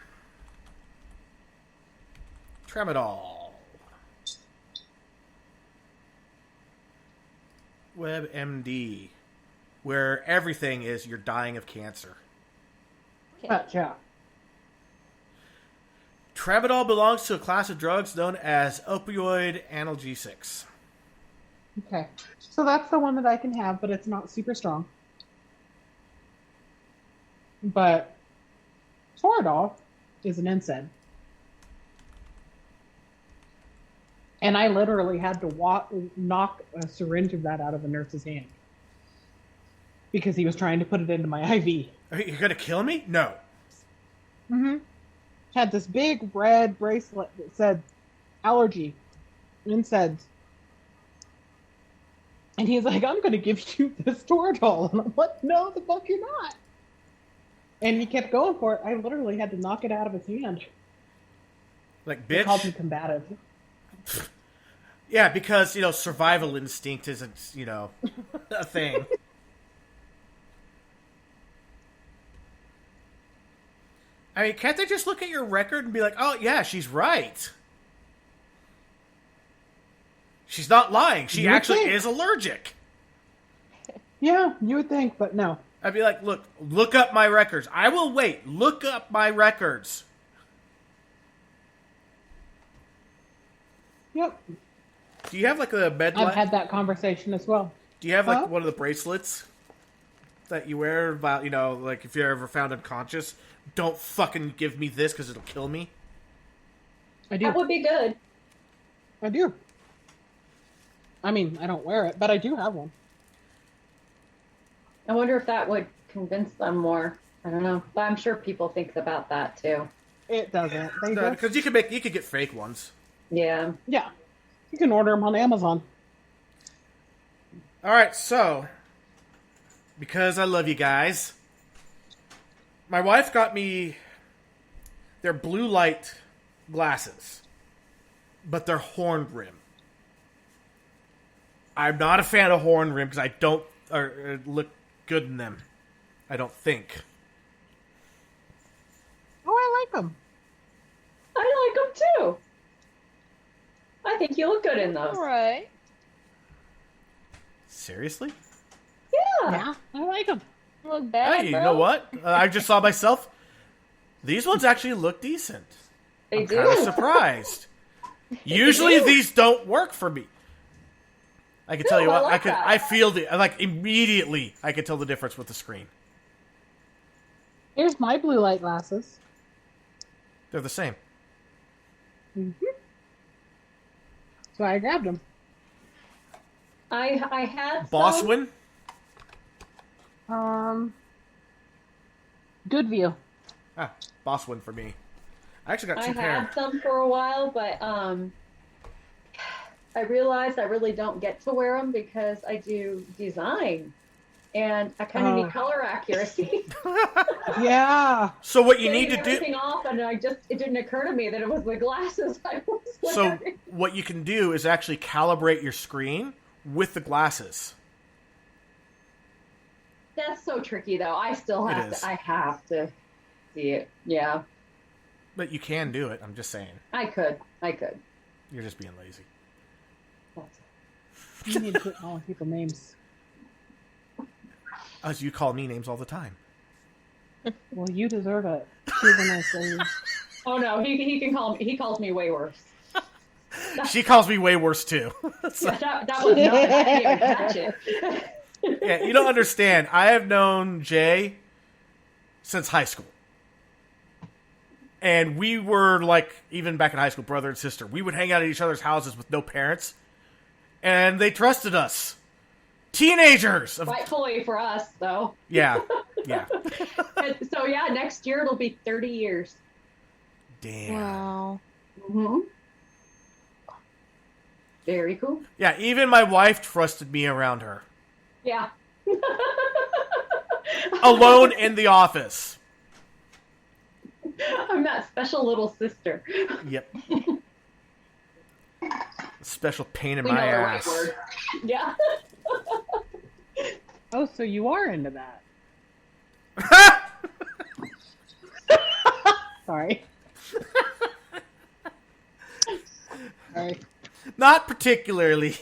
Tramadol. WebMD, where everything is you're dying of cancer. Yeah. Travidol belongs to a class of drugs known as opioid analgesics. Okay. So that's the one that I can have, but it's not super strong. But Travidol is an NSAID. And I literally had to knock a syringe of that out of a nurse's hand. Because he was trying to put it into my IV. You're going to kill me? No. Mm-hmm. Had this big red bracelet that said allergy NSAIDs. And he's like, I'm going to give you this Travidol. And I'm like, no, the fuck you're not. And he kept going for it. I literally had to knock it out of his hand. Like, They called me bitch? combative. Yeah, because, survival instinct isn't, a thing. I mean, can't they just look at your record and be like, oh, yeah, she's right. She's not lying. She You would actually think. is allergic. Yeah, you would think, but no. I'd be like, look up my records. I will wait. Look up my records. Yep. Do you have, like, a med I've had that conversation as well. Do you have, like, Huh? one of the bracelets that you wear about, like, if you're ever found unconscious? Don't fucking give me this because it'll kill me. I do. That would be good. I do. I mean, I don't wear it, but I do have one. I wonder if that would convince them more. I don't know. But I'm sure people think about that too. It doesn't. They just, Because you could get fake ones. Yeah. yeah. You can order them on Amazon. All right, so because I love you guys, my wife got me their blue light glasses, but they're horn rim. I'm not a fan of horn rim because I don't look good in them. I don't think. Oh, I like them. I like them too. I think you look good in those. All right. Seriously? Yeah. Yeah, I like them. Look bad, Hey, you bro. know what? I just saw myself. These ones actually look decent. They I'm do. kind of surprised. Usually these don't work for me. I can tell you No, I what. like that. I feel immediately. I can tell the difference with the screen. Here's my blue light glasses. They're the same. Mm-hmm. So I grabbed them. I had some. Bosswin. Good view. Ah, Bosswin for me. I actually got I two pair. had some for a while, but I realized I really don't get to wear them because I do design, and I kind of Oh. need color accuracy. Yeah. So what you need Getting to do. everything off, and it didn't occur to me that it was the glasses I was So wearing. what you can do is actually calibrate your screen with the glasses. That's so tricky, though. I still It have is. to. I have to see it. Yeah, But you can do it. I'm just saying. I could. You're just being lazy. That's- You need to put calling people names. As you call me names all the time. Well, you deserve it. Even I say, Oh no, he can call me. He calls me way worse. She calls me way worse too. So- Yeah, that was not. I didn't even catch it. yeah, you don't understand. I have known Jay since high school. And we were like, even back in high school, brother and sister. We would hang out at each other's houses with no parents. And they trusted us. Teenagers! Rightfully for us, though. Yeah, yeah. And so yeah, next year it'll be 30 years. Damn. Wow. Mm-hmm. Very cool. Yeah, even my wife trusted me around her. Yeah. Alone in the office. I'm that special little sister. Yep. Special pain in We my know the right ass. word. Yeah. oh, so you are into that. Sorry. Sorry. Not particularly.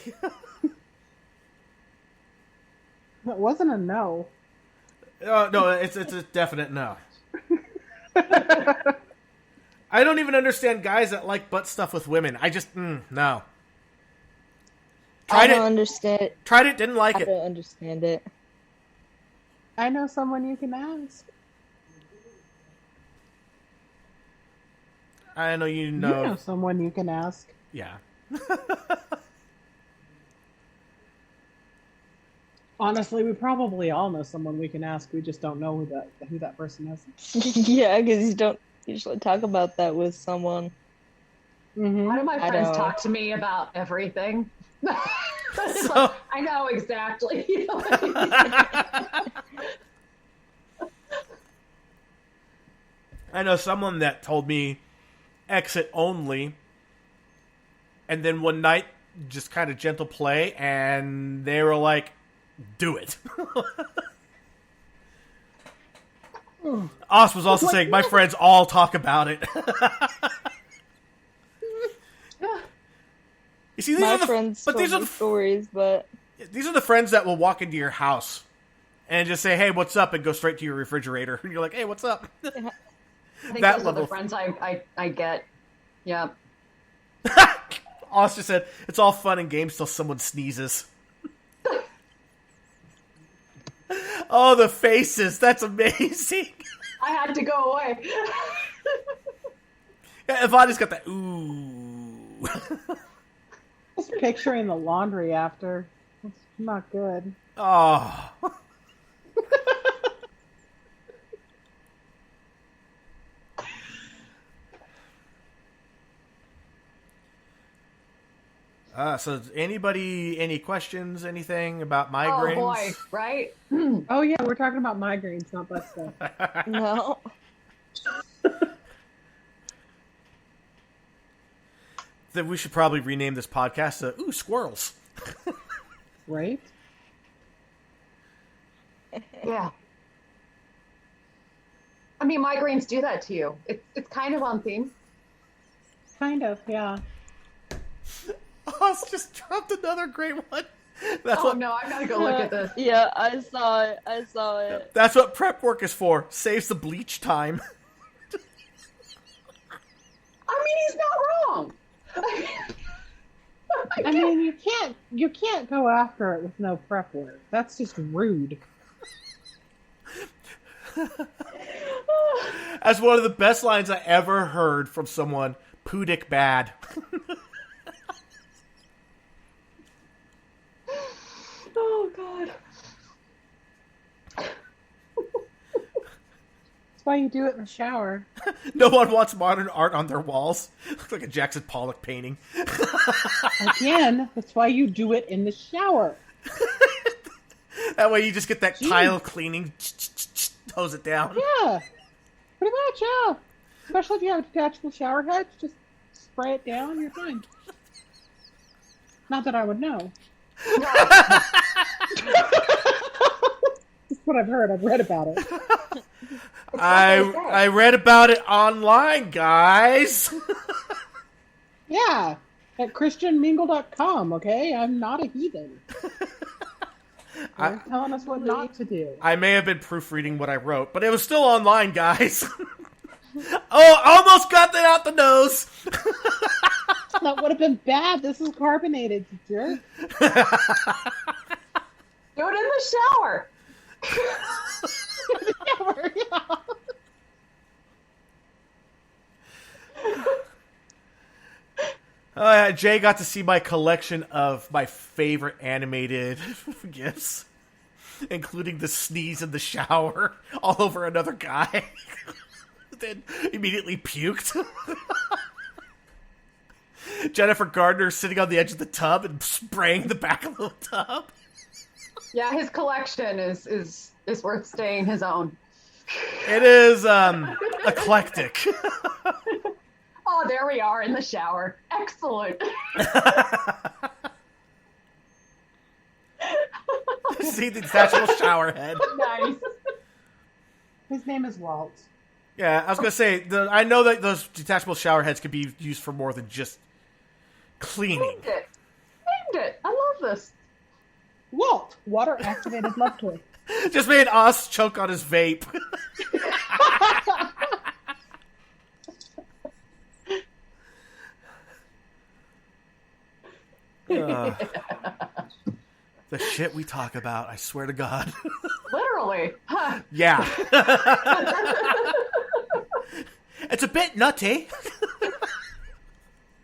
That wasn't a no. No, it's a definite no. I don't even understand guys that like butt stuff with women. I just no. I don't understand it. Tried it, didn't like I it. don't understand it. I know someone you can ask. I know you You know someone you can ask. Yeah. Honestly, we probably all know someone we can ask. We just don't know who that person is. Yeah, because you don't usually talk about that with someone. Mm-hmm. One of my I friends know. talk to me about everything. It's So- like, I know exactly. I know someone that told me exit only, and then one night just kind of gentle play, and they were like, "Do it." Oz was also saying, "My friends all talk about it." You see, My friends told me stories, but these are the friends that will walk into your house and just say, "Hey, what's up?" and go straight to your refrigerator, and you're like, "Hey, what's up?" I think That those are level. the friends I get. Yeah. Oz just said, "It's all fun and games till someone sneezes." Oh, the faces! That's amazing. I had to go away. Yeah, Ivana's got that ooh. Just picturing the laundry after. It's not good. Oh. So anybody, any questions, anything about migraines? Oh boy, right? Oh yeah, we're talking about migraines, not butt stuff. no. Then we should probably rename this podcast to Ooh, Squirrels. Right? Yeah. I mean, migraines do that to you. It's kind of on theme. Kind of, yeah. Oz just dropped another great one. That's Oh what no, I gotta go look at this. Yeah, I saw it. I saw it. that's what prep work is for. Saves the bleach time. I mean, he's not wrong. I mean, you can't go after it with no prep work. That's just rude. That's one of the best lines I ever heard from someone. Pudic bad. Oh god. That's why you do it in the shower. No one wants modern art on their walls. Looks like a Jackson Pollock painting. Again, that's why you do it in the shower. That way you just get that tile cleaning, hose it down. Yeah, pretty much, yeah. Especially if you have a detachable shower head, just spray it down, you're fine. Not that I would know. That's what I've heard. I've read about it. I read about it online, guys. Yeah, at christianmingle.com, okay? I'm not a heathen. They're telling us what not to do. I may have been proofreading what I wrote, but it was still online, guys. Oh, almost got that out the nose. That would have been bad. This is carbonated, you jerk. Do it in the shower. Jay got to see my collection of my favorite animated gifs, including the sneeze in the shower all over another guy. Then immediately puked. Jennifer Gardner sitting on the edge of the tub and spraying the back of the tub. Yeah, his collection is worth staying his own. It is eclectic. Oh, there we are in the shower. Excellent. See the detachable shower head. Nice. His name is Walt. Yeah, I was gonna say I know that those detachable shower heads could be used for more than just cleaning. Named it. I love this. Walt, water activated love toy. Just made us choke on his vape. The shit we talk about, I swear to God. Literally. Huh. Yeah. It's a bit nutty.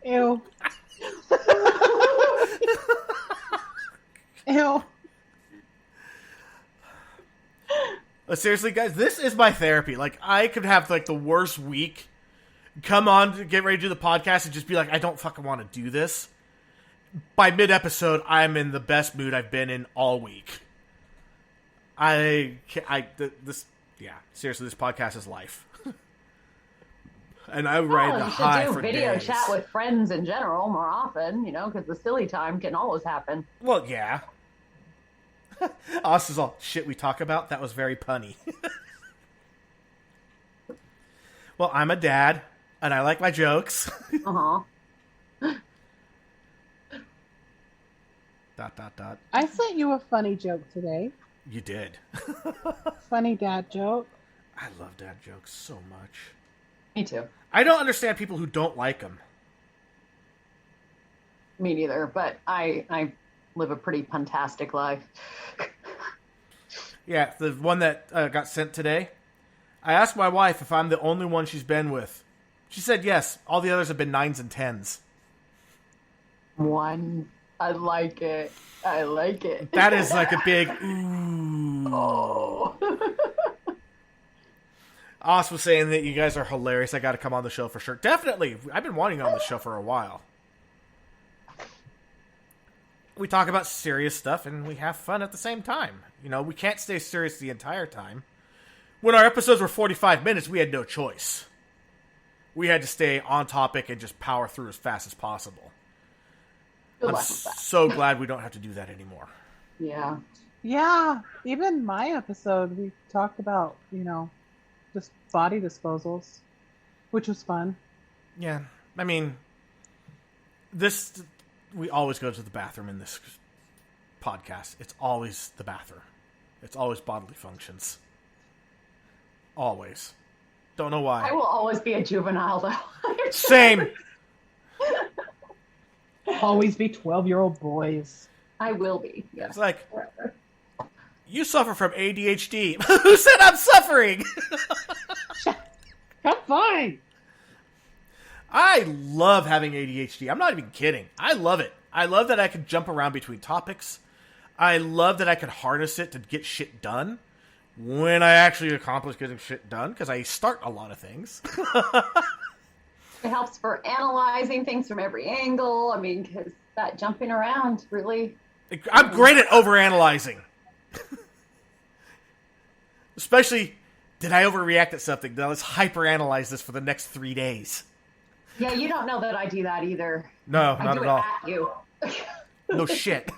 Ew. Ew. But seriously, guys, this is my therapy. Like, I could have, like, the worst week, come on to get ready to do the podcast and just be like, I don't fucking want to do this. By mid-episode, I'm in the best mood I've been in all week. Seriously, this podcast is life. And I ride the high for days. You should do video chat with friends in general more often, because the silly time can always happen. Well, yeah. Us is all shit we talk about. That was very punny. Well, I'm a dad, and I like my jokes. Uh-huh. Dot, dot, dot. I sent you a funny joke today. You did. Funny dad joke. I love dad jokes so much. Me too. I don't understand people who don't like them. Me neither, but I live a pretty puntastic life. Yeah, the one that got sent today. I asked my wife if I'm the only one she's been with. She said yes. All the others have been 9s and 10s. One. I like it. I like it. That is like a big ooh. Oh. Oz was saying that you guys are hilarious. I got to come on the show for sure. Definitely. I've been wanting on the show for a while. We talk about serious stuff and we have fun at the same time. We can't stay serious the entire time. When our episodes were 45 minutes, we had no choice. We had to stay on topic and just power through as fast as possible. I'm so glad we don't have to do that anymore. Yeah. Yeah. Even my episode, we talked about, just body disposals, which was fun. Yeah. I mean, we always go to the bathroom in this podcast. It's always the bathroom. It's always bodily functions. Always. Don't know why. I will always be a juvenile, though. Same. Always be 12-year-old boys. I will be. Yes. It's like, you suffer from ADHD. Who said I'm suffering? I'm fine. I love having ADHD. I'm not even kidding. I love it. I love that I can jump around between topics. I love that I can harness it to get shit done when I actually accomplish getting shit done, because I start a lot of things. It helps for analyzing things from every angle. I mean, because that jumping around really... I'm great at overanalyzing. Especially, did I overreact at something? Now let's hyperanalyze this for the next 3 days. Yeah, you don't know that I do that either. No, not at all. At you. No shit.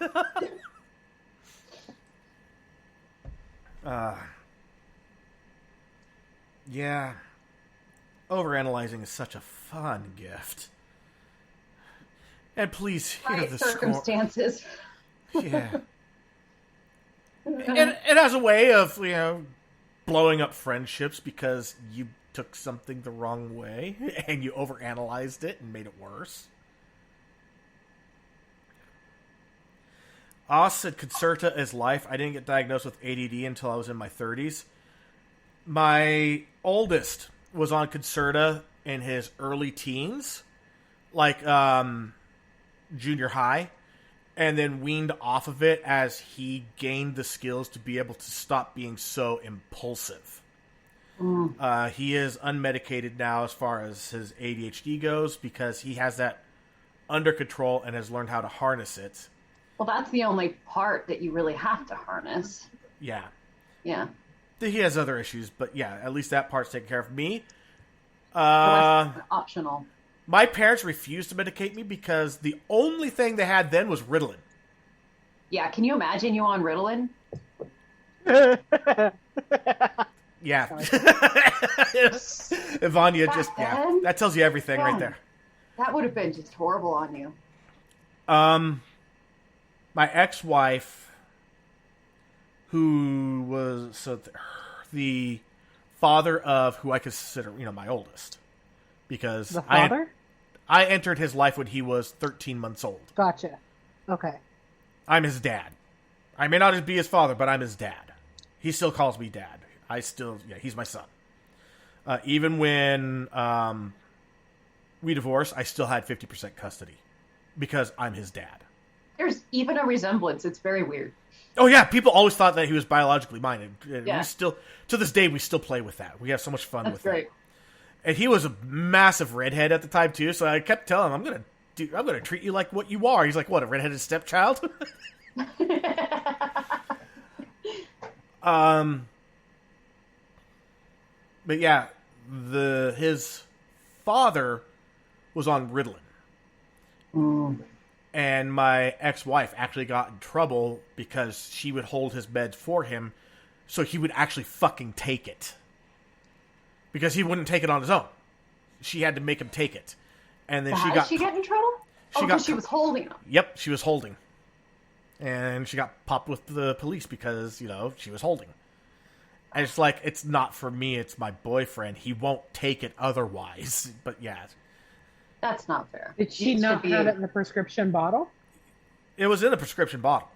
Yeah. Overanalyzing is such a fun gift. And please hear Right the circumstances. Yeah. And it has a way of, blowing up friendships because you took something the wrong way and you overanalyzed it and made it worse. Oz said Concerta is life. I didn't get diagnosed with ADD until I was in my 30s. My oldest was on Concerta in his early teens, like junior high, and then weaned off of it as he gained the skills to be able to stop being so impulsive. He is unmedicated now as far as his ADHD goes because he has that under control and has learned how to harness it. Well, that's the only part that you really have to harness. Yeah. Yeah. He has other issues, but yeah, at least that part's taken care of. Me, The rest is optional. my parents refused to medicate me because the only thing they had then was Ritalin. Yeah, can you imagine you on Ritalin? Yeah. Ivania just, yeah, then? that tells you everything right there. That would have been just horrible on you. My ex-wife who was the father of who I consider, my oldest. Because The father? I entered his life when he was 13 months old. Gotcha. Okay. I'm his dad. I may not be his father, but I'm his dad. He still calls me dad. He's my son. Even when we divorced, I still had 50% custody because I'm his dad. There's even a resemblance. It's very weird. Oh yeah, people always thought that he was biologically mine. And Yeah. we still, to this day, we still play with that. We have so much fun That's with great. it. And he was a massive redhead at the time too, so I kept telling him, I'm gonna treat you like what you are. He's like, what, a redheaded stepchild? But yeah, his father was on Ritalin. And my ex-wife actually got in trouble because she would hold his meds for him so he would actually fucking take it. Because he wouldn't take it on his own. She had to make him take it. And then Did she get in trouble? She was holding him. Yep, she was holding. And she got popped with the police because, she was holding. And it's like, it's not for me, it's my boyfriend. He won't take it otherwise. But yeah. That's not fair. Did she not have it in the prescription bottle? It was in the prescription bottle.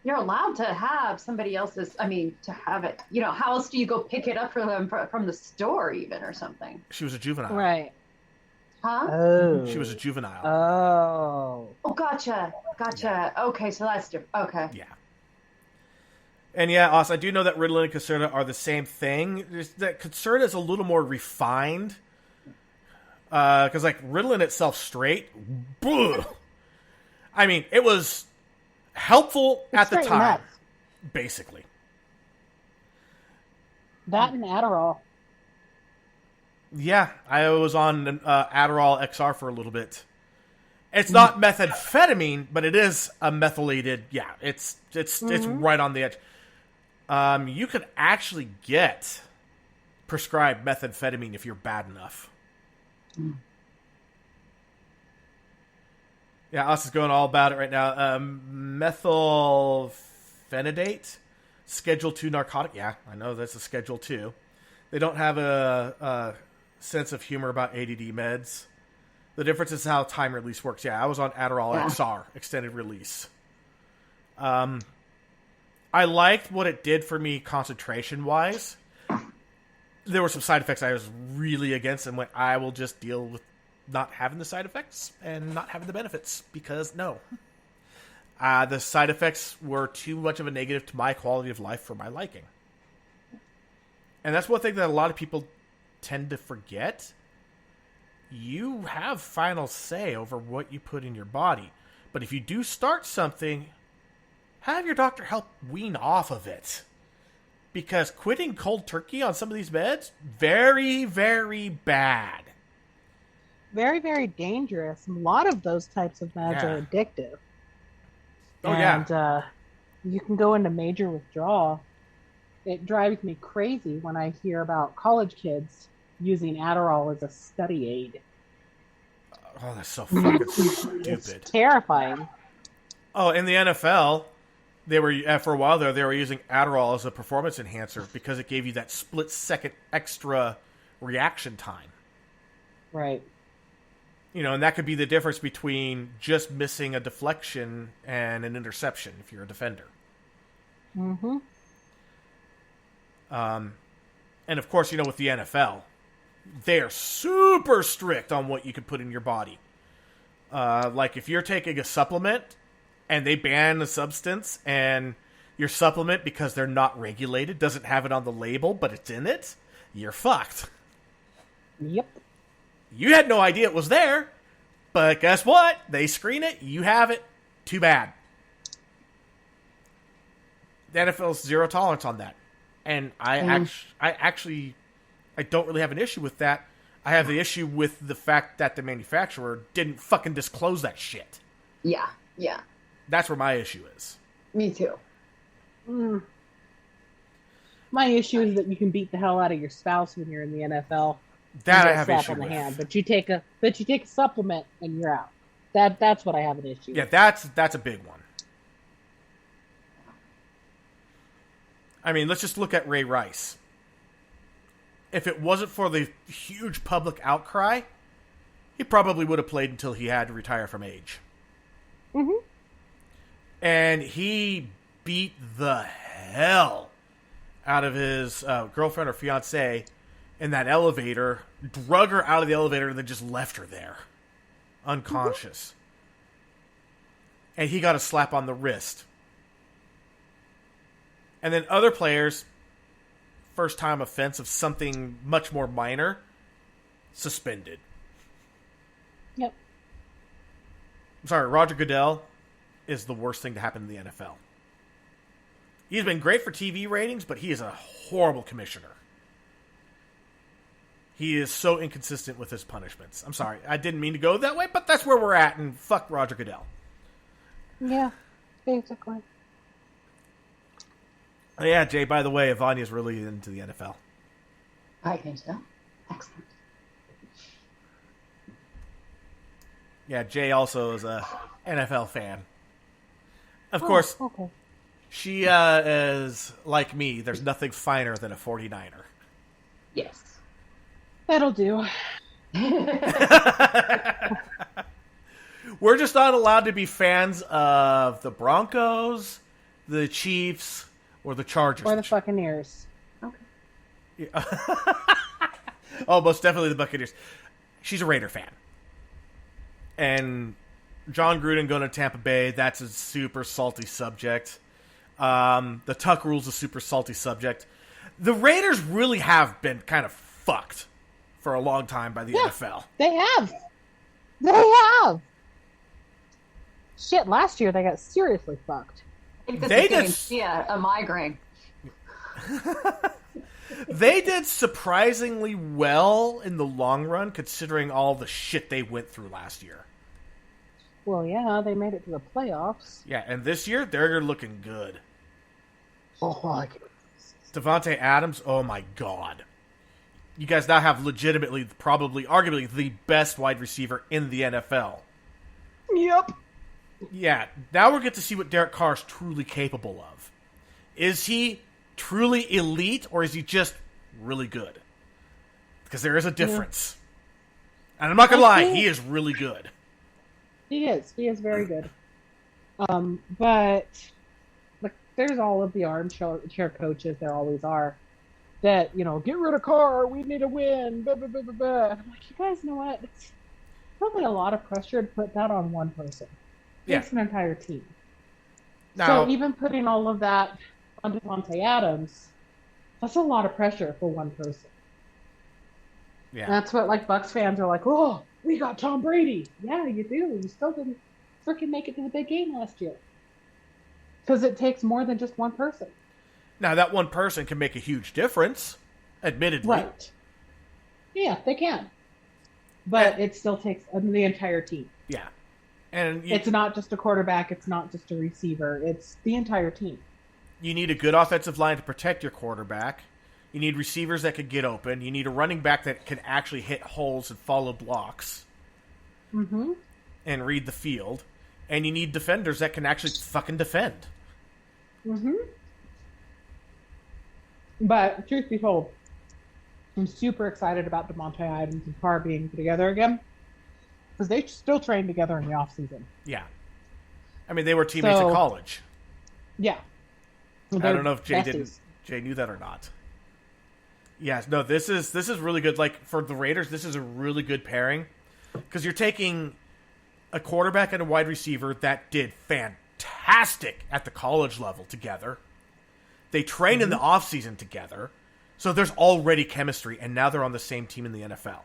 You're allowed to have somebody else's, to have it. How else do you go pick it up for them from the store even or something? She was a juvenile. Right. Huh? Oh. She was a juvenile. Oh. Oh, gotcha. Yeah. Okay, so that's different. Okay. Yeah. And yeah, also, I do know that Ritalin and Concerta are the same thing. That Concerta is a little more refined. Because, Ritalin itself straight, it was helpful at the time, nuts. basically. That and Adderall. Yeah, I was on Adderall XR for a little bit. It's not methamphetamine, but it is a methylated. Yeah, it's right on the edge. You could actually get prescribed methamphetamine if you're bad enough. Yeah, us is going all about it right now. Methylphenidate, Schedule 2 narcotic. Yeah, I know that's a Schedule 2. They don't have a sense of humor about ADD meds. The difference is how time release works. Yeah, I was on Adderall XR, extended release. I liked what it did for me concentration-wise. There were some side effects I was really against, and I will just deal with not having the side effects and not having the benefits, because no. The side effects were too much of a negative to my quality of life for my liking. And that's one thing that a lot of people tend to forget. You have final say over what you put in your body. But if you do start something, have your doctor help wean off of it. Because quitting cold turkey on some of these meds, very, very bad. Very, very dangerous. A lot of those types of meds are addictive. Oh, and you can go into major withdrawal. It drives me crazy when I hear about college kids using Adderall as a study aid. Oh, that's so fucking stupid. It's terrifying. Oh, in the NFL, they were for a while there. They were using Adderall as a performance enhancer because it gave you that split-second extra reaction time. Right. And that could be the difference between just missing a deflection and an interception if you're a defender. Mm-hmm. And of course, with the NFL, they are super strict on what you can put in your body. Like if you're taking a supplement and they ban the substance and your supplement, because they're not regulated, doesn't have it on the label, but it's in it, you're fucked. Yep. You had no idea it was there, but guess what? They screen it, you have it. Too bad. The NFL's zero tolerance on that. And I don't really have an issue with that. I have the issue with the fact that the manufacturer didn't fucking disclose that shit. Yeah. That's where my issue is. Me too. My issue is that you can beat the hell out of your spouse when you're in the NFL. That I have slap issue on the with. hand, but you take a supplement and you're out. That's what I have an issue Yeah, with. that's a big one. I mean, let's just look at Ray Rice. If it wasn't for the huge public outcry, he probably would have played until he had to retire from age. Mm-hmm. And he beat the hell out of his girlfriend or fiancée in that elevator, drug her out of the elevator, and then just left her there, unconscious. Mm-hmm. And he got a slap on the wrist. And then other players, first-time offense of something much more minor, suspended. Yep. I'm sorry, Roger Goodell is the worst thing to happen in the NFL. He's been great for TV ratings, but he is a horrible commissioner. He is so inconsistent with his punishments. I'm sorry, I didn't mean to go that way, but that's where we're at, and fuck Roger Goodell. Yeah, basically. Oh, yeah, Jay, by the way, Vanya's really into the NFL. I think so. Excellent. Yeah, Jay also is a NFL fan. Of course, okay. She is like me. There's nothing finer than a 49er. Yes. That'll do. We're just not allowed to be fans of the Broncos, the Chiefs, or the Chargers. Or the Buccaneers. Okay. Yeah. Oh, most definitely the Buccaneers. She's a Raider fan. And John Gruden going to Tampa Bay, that's a super salty subject. The Tuck rule's a super salty subject. The Raiders really have been kind of fucked for a long time by the NFL. They have. They have. Shit, last year they got seriously fucked. I think this They is giving did- Tia a migraine. They did surprisingly well in the long run, considering all the shit they went through last year. Well, yeah, they made it to the playoffs. Yeah, and this year, they're looking good. Oh, my God. Devontae Adams, oh my god. You guys now have legitimately, probably, arguably, the best wide receiver in the NFL. Yep. Yeah, now we get to see what Derek Carr is truly capable of. Is he truly elite, or is he just really good? Because there is a difference. And I'm not going to lie, he is really good. He is. He is very good. But like, there's all of the armchair coaches, there always are, that, you know, get rid of Carr, we need a win, blah, blah, blah, blah, blah. And I'm like, you guys know what? It's probably a lot of pressure to put that on one person. Yeah. It's an entire team. Now, So even putting all of that on Devontae Adams, that's a lot of pressure for one person. yeah. That's what, like, Bucks fans are like, oh, we got Tom Brady. Yeah, you do. You still didn't freaking make it to the big game last year. Because it takes more than just one person. Now, that one person can make a huge difference, admittedly. Right. Yeah, they can. But it still takes the entire team. Yeah. And It's not just a quarterback. It's not just a receiver. It's the entire team. you need a good offensive line to protect your quarterback. You need receivers that can get open. You need a running back that can actually hit holes and follow blocks. Mm-hmm. And read the field. And you need defenders that can actually fucking defend. Mm-hmm. But truth be told, I'm super excited about Devontae Adams and Carr being together again. Because they still train together in the offseason. Yeah. I mean, they were teammates in college. Yeah. I don't know if Jay knew that or not. Yes, no, this is really good. Like, for the Raiders, this is a really good pairing. Because you're taking a quarterback and a wide receiver that did fantastic at the college level together. They trained in the offseason together. So there's already chemistry, and now they're on the same team in the NFL.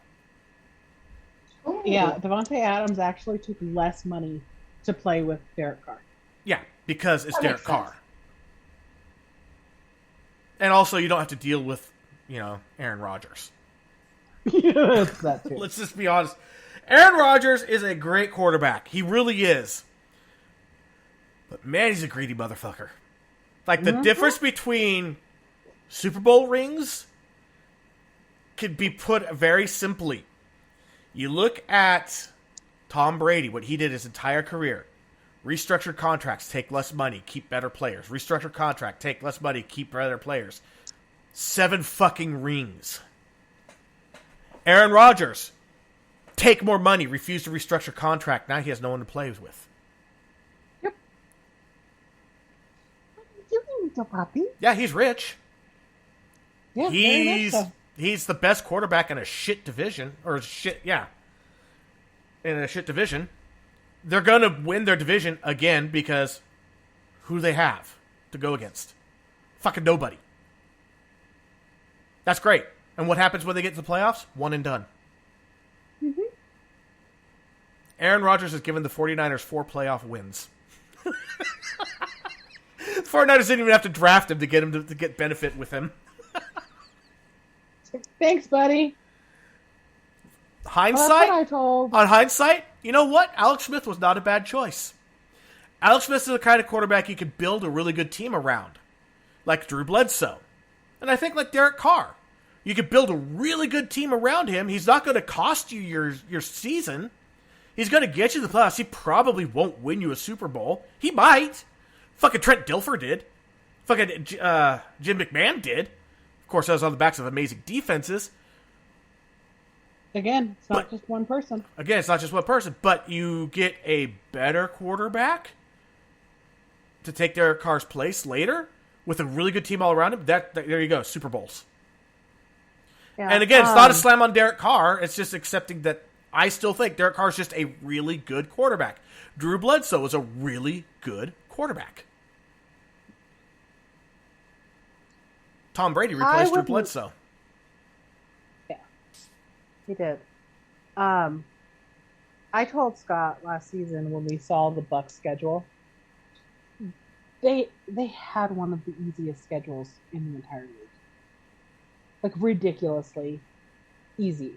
Ooh. Yeah, Devontae Adams actually took less money to play with Derek Carr. Yeah, because it's That Derek makes sense. Carr. And also, you don't have to deal with, Aaron Rodgers. Yes, that too. Let's just be honest. Aaron Rodgers is a great quarterback. He really is. But man, he's a greedy motherfucker. Like, the difference between Super Bowl rings could be put very simply. You look at Tom Brady, what he did his entire career. Restructured contracts, take less money, keep better players. Restructured contract, take less money, keep better players. 7 fucking rings. Aaron Rodgers, take more money, refuse to restructure contract. Now he has no one to play with. Yep. You little puppy. Yeah, he's rich. Yeah, very much so. He's the best quarterback in a shit division. In a shit division. They're going to win their division again because who do they have to go against? Fucking nobody. That's great. And what happens when they get to the playoffs? One and done. Mm-hmm. Aaron Rodgers has given the 49ers 4 playoff wins. The 49ers didn't even have to draft him to get benefit with him. Thanks, buddy. Hindsight? Well, that's what I told. On hindsight, you know what? Alex Smith was not a bad choice. Alex Smith is the kind of quarterback you could build a really good team around. Like Drew Bledsoe. And I think like Derek Carr. You could build a really good team around him. He's not going to cost you your season. He's going to get you to the playoffs. He probably won't win you a Super Bowl. He might. Fucking Trent Dilfer did. Fucking Jim McMahon did. Of course, that was on the backs of amazing defenses. Again, it's not just one person. Again, it's not just one person. But you get a better quarterback to take Derek Carr's place later with a really good team all around him. There you go, Super Bowls. Yeah, and again, it's not a slam on Derek Carr. It's just accepting that I still think Derek Carr is just a really good quarterback. Drew Bledsoe is a really good quarterback. Tom Brady replaced Drew Bledsoe. Yeah, he did. I told Scott last season when we saw the Bucs schedule, they had one of the easiest schedules in the entire league. Like, ridiculously easy.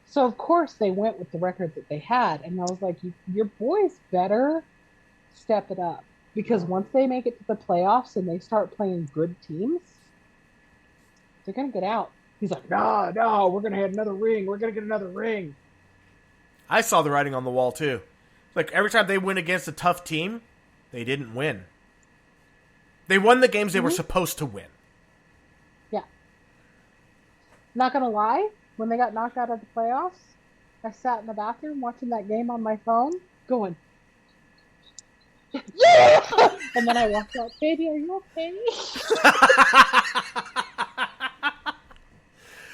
So, of course, they went with the record that they had. And I was like, your boys better step it up. Because once they make it to the playoffs and they start playing good teams, they're going to get out. He's like, no, we're going to have another ring. We're going to get another ring. I saw the writing on the wall, too. Like, every time they went against a tough team, they didn't win. They won the games they were supposed to win. Yeah. Not going to lie, when they got knocked out of the playoffs, I sat in the bathroom watching that game on my phone, going, yeah! And then I walked out, baby, are you okay?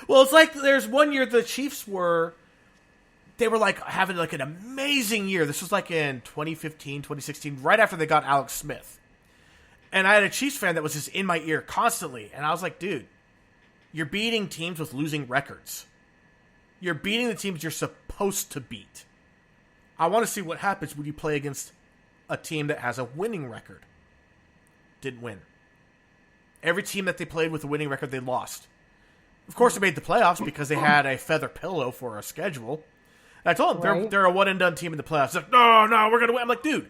Well, it's like there's one year the Chiefs were like having like an amazing year. This was like in 2015, 2016, right after they got Alex Smith. And I had a Chiefs fan that was just in my ear constantly. And I was like, dude, you're beating teams with losing records. You're beating the teams you're supposed to beat. I want to see what happens when you play against a team that has a winning record. Didn't win. Every team that they played with a winning record, they lost. Of course, they made the playoffs because they had a feather pillow for a schedule. And I told them, they're a one-and-done team in the playoffs. They're like, no, we're going to win. I'm like, dude,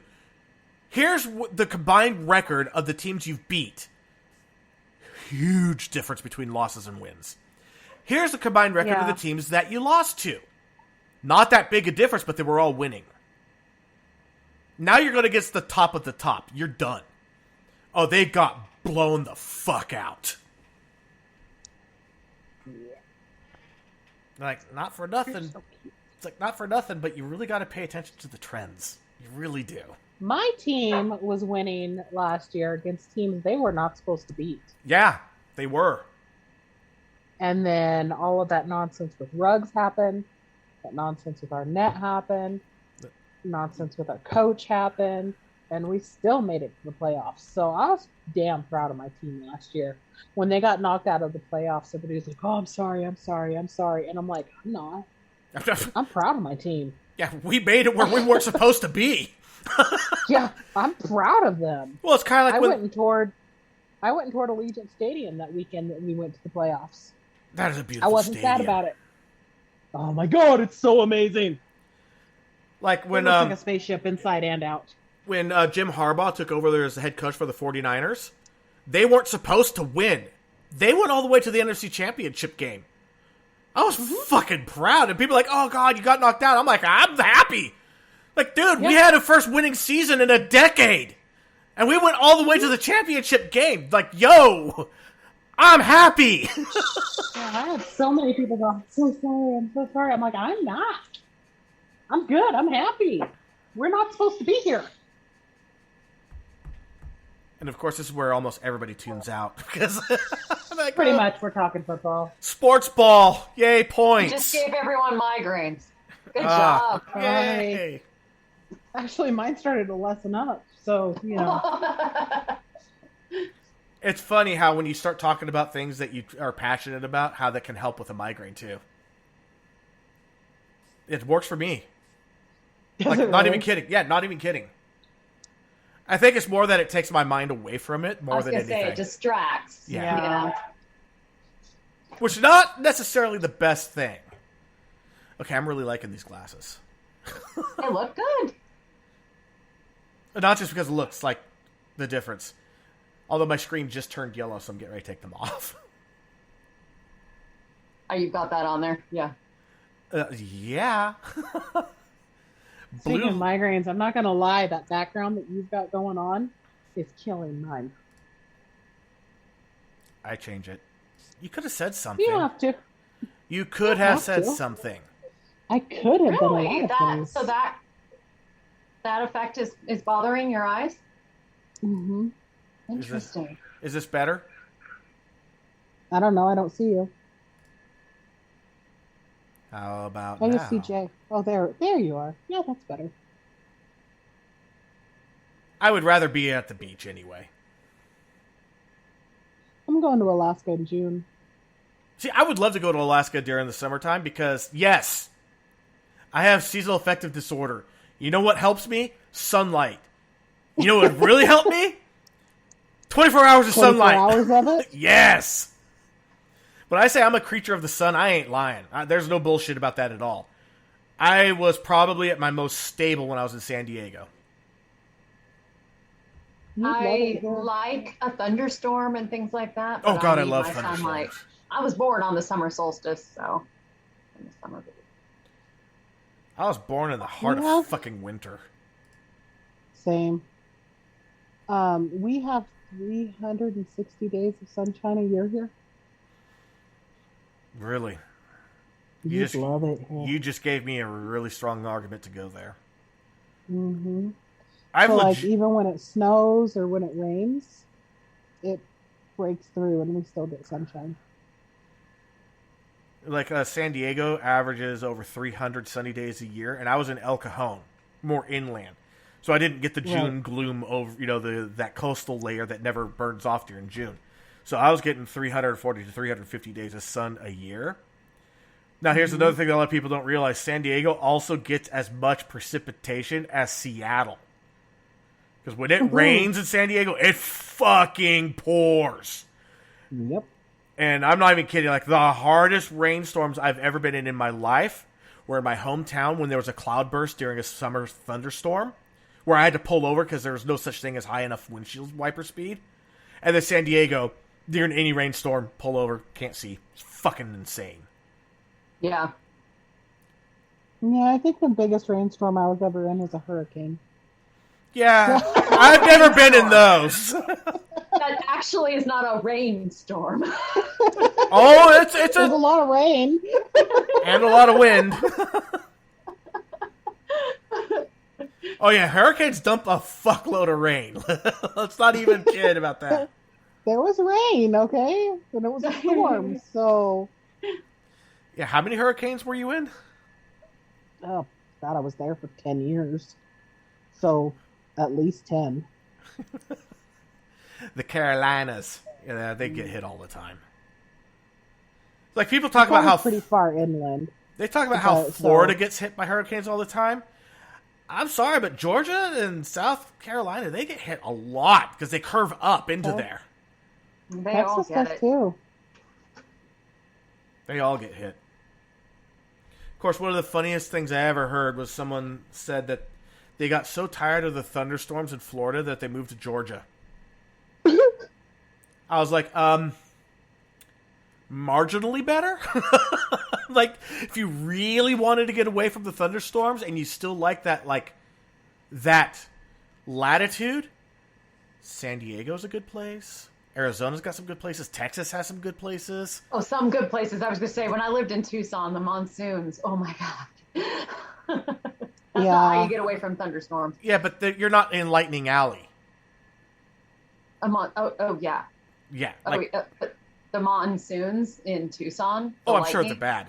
here's the combined record of the teams you've beat. Huge difference between losses and wins. Here's the combined record of the teams that you lost to. Not that big a difference, but they were all winning. Now you're going against the top of the top. You're done. Oh, they got blown the fuck out. Yeah. Like, not for nothing. So it's like, not for nothing, but you really got to pay attention to the trends. You really do. My team was winning last year against teams they were not supposed to beat. Yeah, they were. And then all of that nonsense with Ruggs happened. That nonsense with our net happened. Nonsense with our coach happened. And we still made it to the playoffs. So I was damn proud of my team last year. When they got knocked out of the playoffs, everybody was like, oh, I'm sorry. And I'm like, I'm not. I'm proud of my team. Yeah, we made it where we weren't supposed to be. Yeah, I'm proud of them. Well, it's kind of like I went and toured Allegiant Stadium that weekend that we went to the playoffs. That is a beautiful I wasn't stadium. sad about it. Oh my god, it's so amazing. Like when it looks like a spaceship inside and out. When Jim Harbaugh took over there as the head coach for the 49ers, they weren't supposed to win. They went all the way to the NFC Championship game. I was fucking proud. And people are like, oh god, you got knocked out. I'm like, I'm happy. Like, dude, we had a first winning season in a decade. And we went all the way to the championship game. Like, yo, I'm happy. I had so many people go, I'm so sorry, I'm so sorry. I'm like, I'm not. I'm good. I'm happy. We're not supposed to be here. And of course, this is where almost everybody tunes out. Because like, Pretty much, we're talking football. Sports ball. Yay, points. Just gave everyone migraines. Good job. Yay. Actually, mine started to lessen up. So, you know. It's funny how when you start talking about things that you are passionate about, how that can help with a migraine too. It works for me. Like, not even kidding. Yeah, not even kidding. I think it's more that it takes my mind away from it more than anything. It distracts. Yeah. You know? Which is not necessarily the best thing. Okay, I'm really liking these glasses. They look good. Not just because it looks like the difference. Although my screen just turned yellow, so I'm getting ready to take them off. Oh, you've got that on there? Yeah. Yeah. Speaking of migraines, I'm not going to lie, that background that you've got going on is killing mine. I change it. You could have said something. You don't have to. You could have said something. I could have done a lot of things. So that effect is bothering your eyes? Mm-hmm. Interesting. Is this better? I don't know. I don't see you. How about I now? just see Jay. Oh, there you are. Yeah, that's better. I would rather be at the beach anyway. I'm going to Alaska in June. See, I would love to go to Alaska during the summertime because, yes, I have seasonal affective disorder. You know what helps me? Sunlight. You know what would really help me? 24 hours of 24 sunlight. hours of it? Yes. When I say I'm a creature of the sun, I ain't lying. There's no bullshit about that at all. I was probably at my most stable when I was in San Diego. I like a thunderstorm and things like that. Oh, God, I need love my thunderstorms. sunlight. I was born on the summer solstice, so in the summer. I was born in the heart of fucking winter. Same. We have 360 days of sunshine a year here. Really? You just love it. Yeah. You just gave me a really strong argument to go there. Mm-hmm. Like even when it snows or when it rains, it breaks through and we still get sunshine. Like San Diego averages over 300 sunny days a year, and I was in El Cajon, more inland, so I didn't get the June gloom over that coastal layer that never burns off during June. So I was getting 340 to 350 days of sun a year. Now here's another thing that a lot of people don't realize: San Diego also gets as much precipitation as Seattle. Because when it rains in San Diego, it fucking pours. Yep. And I'm not even kidding. Like, the hardest rainstorms I've ever been in my life were in my hometown when there was a cloudburst during a summer thunderstorm, where I had to pull over because there was no such thing as high enough windshield wiper speed. And then San Diego, during any rainstorm, pull over, can't see. It's fucking insane. Yeah. Yeah, I think the biggest rainstorm I was ever in was a hurricane. Yeah, I've never been in those. That actually is not a rainstorm. Oh, it's a lot of rain and a lot of wind. Oh yeah, hurricanes dump a fuckload of rain. Let's not even kid about that. There was rain, okay, and it was a storm. So, yeah, how many hurricanes were you in? Oh God, I was there for 10 years, so at least 10. The Carolinas, yeah, they get hit all the time. Like, people talk about how pretty far inland. They talk about how Florida gets hit by hurricanes all the time. I'm sorry, but Georgia and South Carolina, they get hit a lot because they curve up into there. They all get it too. They all get hit. Of course, one of the funniest things I ever heard was someone said that they got so tired of the thunderstorms in Florida that they moved to Georgia. I was like, marginally better? Like, if you really wanted to get away from the thunderstorms and you still like that, like, that latitude, San Diego's a good place. Arizona's got some good places. Texas has some good places. Oh, some good places. I was going to say, when I lived in Tucson, the monsoons, oh my God. That's not how you get away from thunderstorms. Yeah, but you're not in Lightning Alley. Oh, yeah. Yeah. But the monsoons in Tucson. I'm sure they're bad.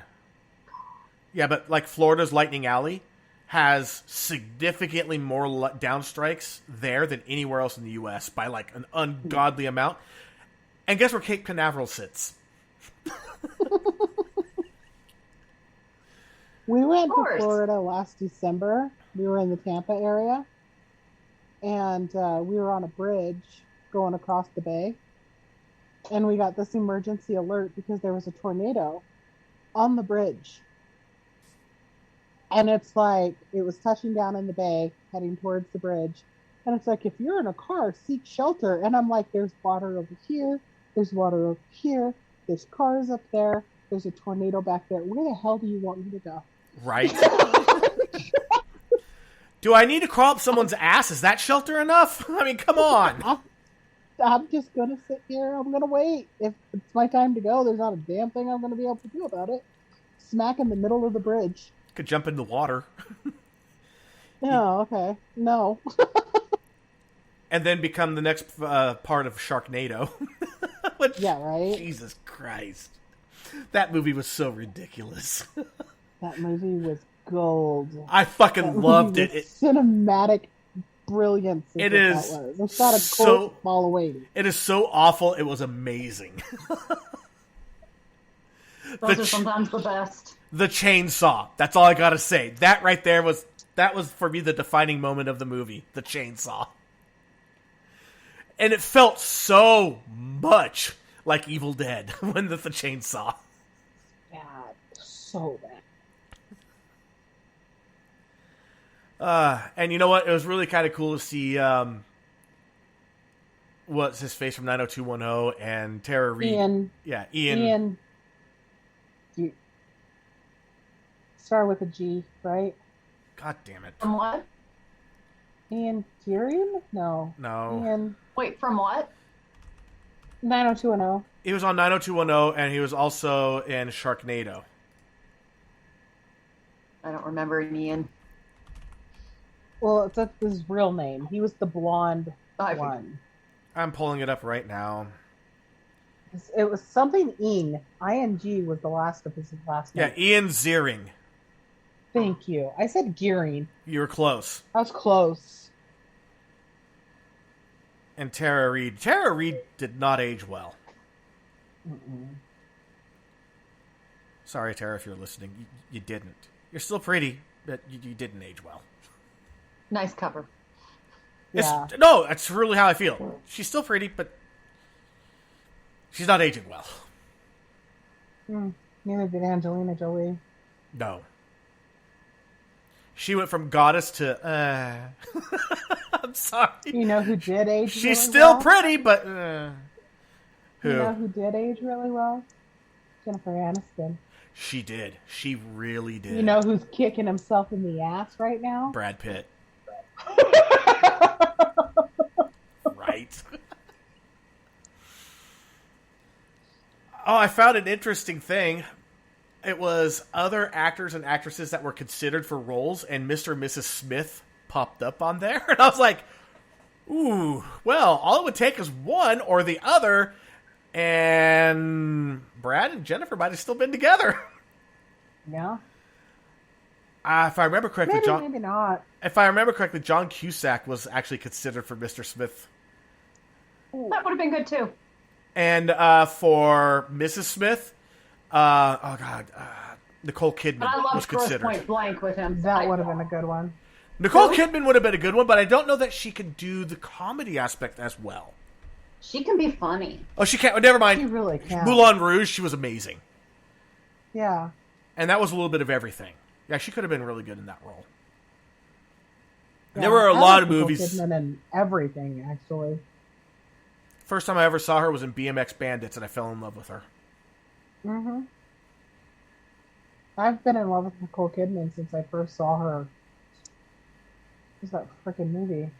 Yeah, but like Florida's Lightning Alley has significantly more downstrikes there than anywhere else in the U.S. by like an ungodly amount. And guess where Cape Canaveral sits? We went to Florida last December. We were in the Tampa area. And we were on a bridge going across the bay. And we got this emergency alert because there was a tornado on the bridge. And it's like, it was touching down in the bay, heading towards the bridge. And it's like, if you're in a car, seek shelter. And I'm like, there's water over here. There's water over here. There's cars up there. There's a tornado back there. Where the hell do you want me to go? Right. Do I need to crawl up someone's ass? Is that shelter enough? I mean, come on. I'm just going to sit here. I'm going to wait. If it's my time to go, there's not a damn thing I'm going to be able to do about it. Smack in the middle of the bridge. Could jump in the water. No, okay. No. And then become the next part of Sharknado. Which, yeah, right? Jesus Christ. That movie was so ridiculous. That movie was gold. I fucking loved it. Cinematic brilliance. It is. It's got a cold ball of weight. It is so awful. It was amazing. Those are sometimes the best. The chainsaw. That's all I gotta say. That right there was for me the defining moment of the movie. The chainsaw. And it felt so much like Evil Dead when the chainsaw. Bad. So bad. And you know what? It was really kind of cool to see what's his face from 90210 and Tara Reid. Ian. Start with a G, right? God damn it. From what? Ian Kieran? No. Ian. Wait, from what? 90210. He was on 90210, and he was also in Sharknado. I don't remember Ian. Well, that's his real name. He was the blonde one. I'm pulling it up right now. It was something Ing. ING was the last of his last name. Yeah, Ian Ziering. Thank you. I said Gearing. You were close. I was close. And Tara Reid. Tara Reid did not age well. Mm-mm. Sorry, Tara, if you're listening. You didn't. You're still pretty, but you didn't age well. Nice cover. Yeah. No, that's really how I feel. She's still pretty, but she's not aging well. Neither did Angelina Jolie. No. She went from goddess to, I'm sorry. You know who did age She's really still well? pretty, but, Who? You know who did age really well? Jennifer Aniston. She did. She really did. You know who's kicking himself in the ass right now? Brad Pitt. Right. Oh, I found an interesting thing. It was other actors and actresses that were considered for roles, and Mr. and Mrs. Smith popped up on there. And I was like, ooh, well, all it would take is one or the other, and Brad and Jennifer might have still been together. Yeah. If I remember correctly, Maybe not. If I remember correctly, John Cusack was actually considered for Mr. Smith. That would have been good too. And for Mrs. Smith, Nicole Kidman But I was loved Grosse considered. Point Blank with him. That would have been a good one. Nicole Kidman would have been a good one, but I don't know that she could do the comedy aspect as well. She can be funny. Oh, she can't. Never mind. She really can. Moulin Rouge, she was amazing. Yeah. And that was a little bit of everything. Yeah, she could have been really good in that role. Yeah, There were a I lot like of Nicole movies. Kidman and everything, actually. First time I ever saw her was in BMX Bandits, and I fell in love with her. Mm-hmm. I've been in love with Nicole Kidman since I first saw her. was that freaking movie?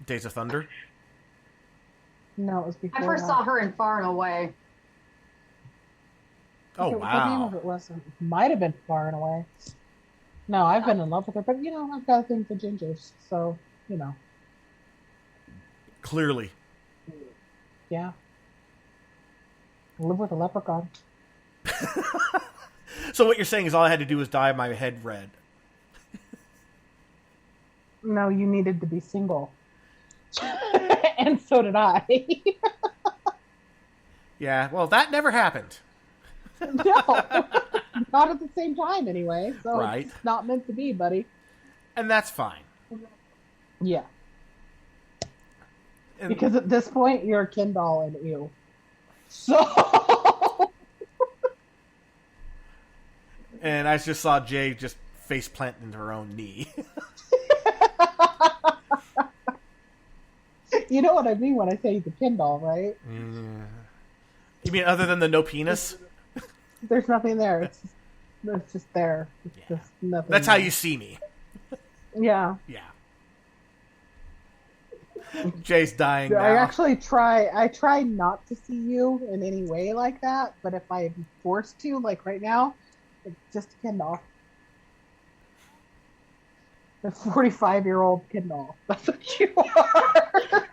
Days of Thunder. No, it was before. I first saw her in Far and Away. Oh, What name wow. of it was? It might have been Far and Away. No, I've been in love with her, but I've got a thing for gingers, so Clearly. yeah. I live with a leprechaun. So what you're saying is all I had to do was dye my head red. No, you needed to be single. And so did I. Yeah, well, that never happened. No, not at the same time anyway. So Right. It's not meant to be, buddy. And that's fine. Yeah, And because at this point you're a Ken doll and you. So. and I just saw Jay just face plant into her own knee. You know what I mean when I say the Ken doll, right? You mean other than the no penis? There's nothing there. It's just there. It's just nothing. That's how there. you see me. Yeah. Yeah. Jay's dying now. I actually try. I try not to see you in any way like that. But if I'm forced to, like right now, it's just a Ken doll. A 45-year-old Ken doll. That's what you are.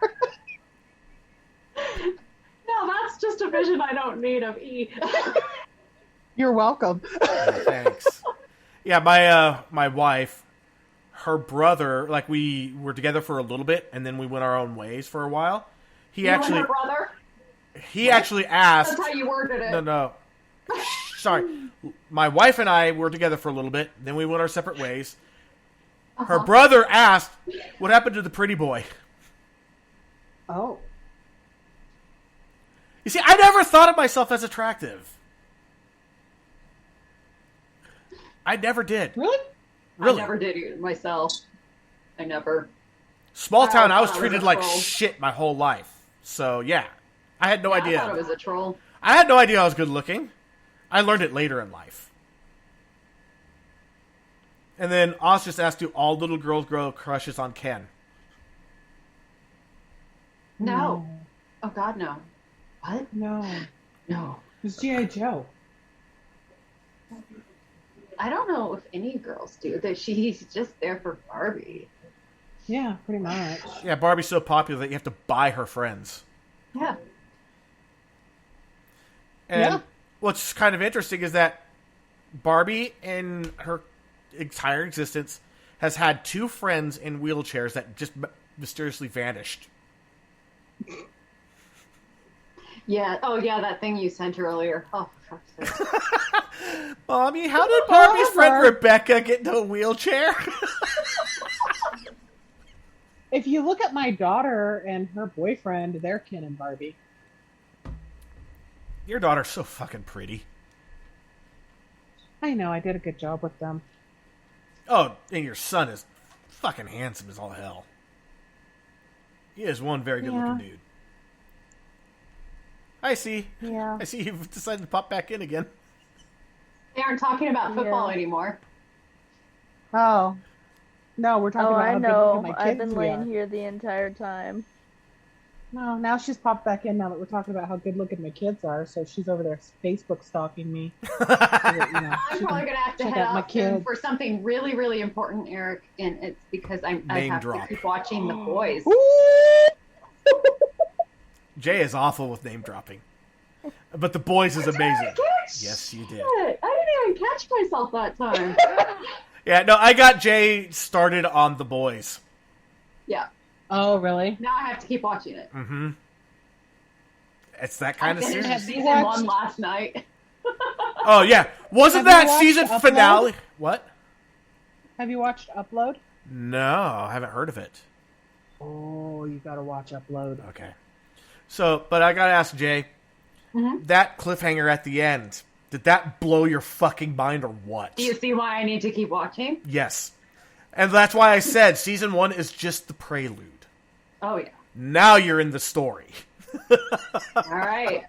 No, that's just a vision I don't need of E. You're welcome. Yeah, thanks. Yeah, my wife, her brother, like we were together for a little bit, and then we went our own ways for a while. He You and her brother? actually asked. That's how you worded it. No. Sorry, my wife and I were together for a little bit, then we went our separate ways. Her brother asked, "What happened to the pretty boy?" Oh. You see, I never thought of myself as attractive. I never did. Really? Really. I never did it myself. I never. Small town, I was thought it was treated a like troll. shit my whole life. So, yeah. I had no I idea. thought it was a troll. I had no idea I was good looking. I learned it later in life. And then Oz just asked, do all little girls grow crushes on Ken? No. Oh, God, no. What? No. No. It's G.I. Joe. I don't know if any girls do. That she's just there for Barbie. Yeah, pretty much. Yeah, Barbie's so popular that you have to buy her friends. Yeah. And Yeah. what's kind of interesting is that Barbie, in her entire existence, has had 2 friends in wheelchairs that just mysteriously vanished. Yeah. Oh, yeah, that thing you sent earlier. Oh, for fuck's sake. Mommy, how did Barbie's friend However- Rebecca get into a wheelchair? If you look at my daughter and her boyfriend, they're Ken and Barbie. Your daughter's so fucking pretty. I know, I did a good job with them. Oh, and your son is fucking handsome as all hell. He is one very good looking dude. I see. Yeah. I see you've decided to pop back in again. They aren't talking about football Yeah. anymore. Oh. No, we're talking Oh, about I how know. good looking my I've kids been we laying are. here the entire time. No, now she's popped back in now that we're talking about how good looking my kids are, so she's over there Facebook stalking me. So that, I'm probably going to have to check head out my out soon kids. for something really, really important, Eric, and it's because I Name have drop. to keep watching The Boys. Jay is awful with name dropping. But The Boys is amazing. Catch Yes, you did. it. I didn't even catch myself that time. Yeah, no, I got Jay started on The Boys. Yeah. Oh, really? Now I have to keep watching it. Mm-hmm. It's that kind of I finished series. Have you season watched- 1 last night. Oh, yeah. Wasn't Have you that watched season Upload? finale? What? Have you watched Upload? No, I haven't heard of it. Oh, you gotta watch Upload. Okay. So, but I gotta ask Jay, Mhm. that cliffhanger at the end, did that blow your fucking mind or what? Do you see why I need to keep watching? Yes. And that's why I said season 1 is just the prelude. Oh, yeah. Now you're in the story. All right.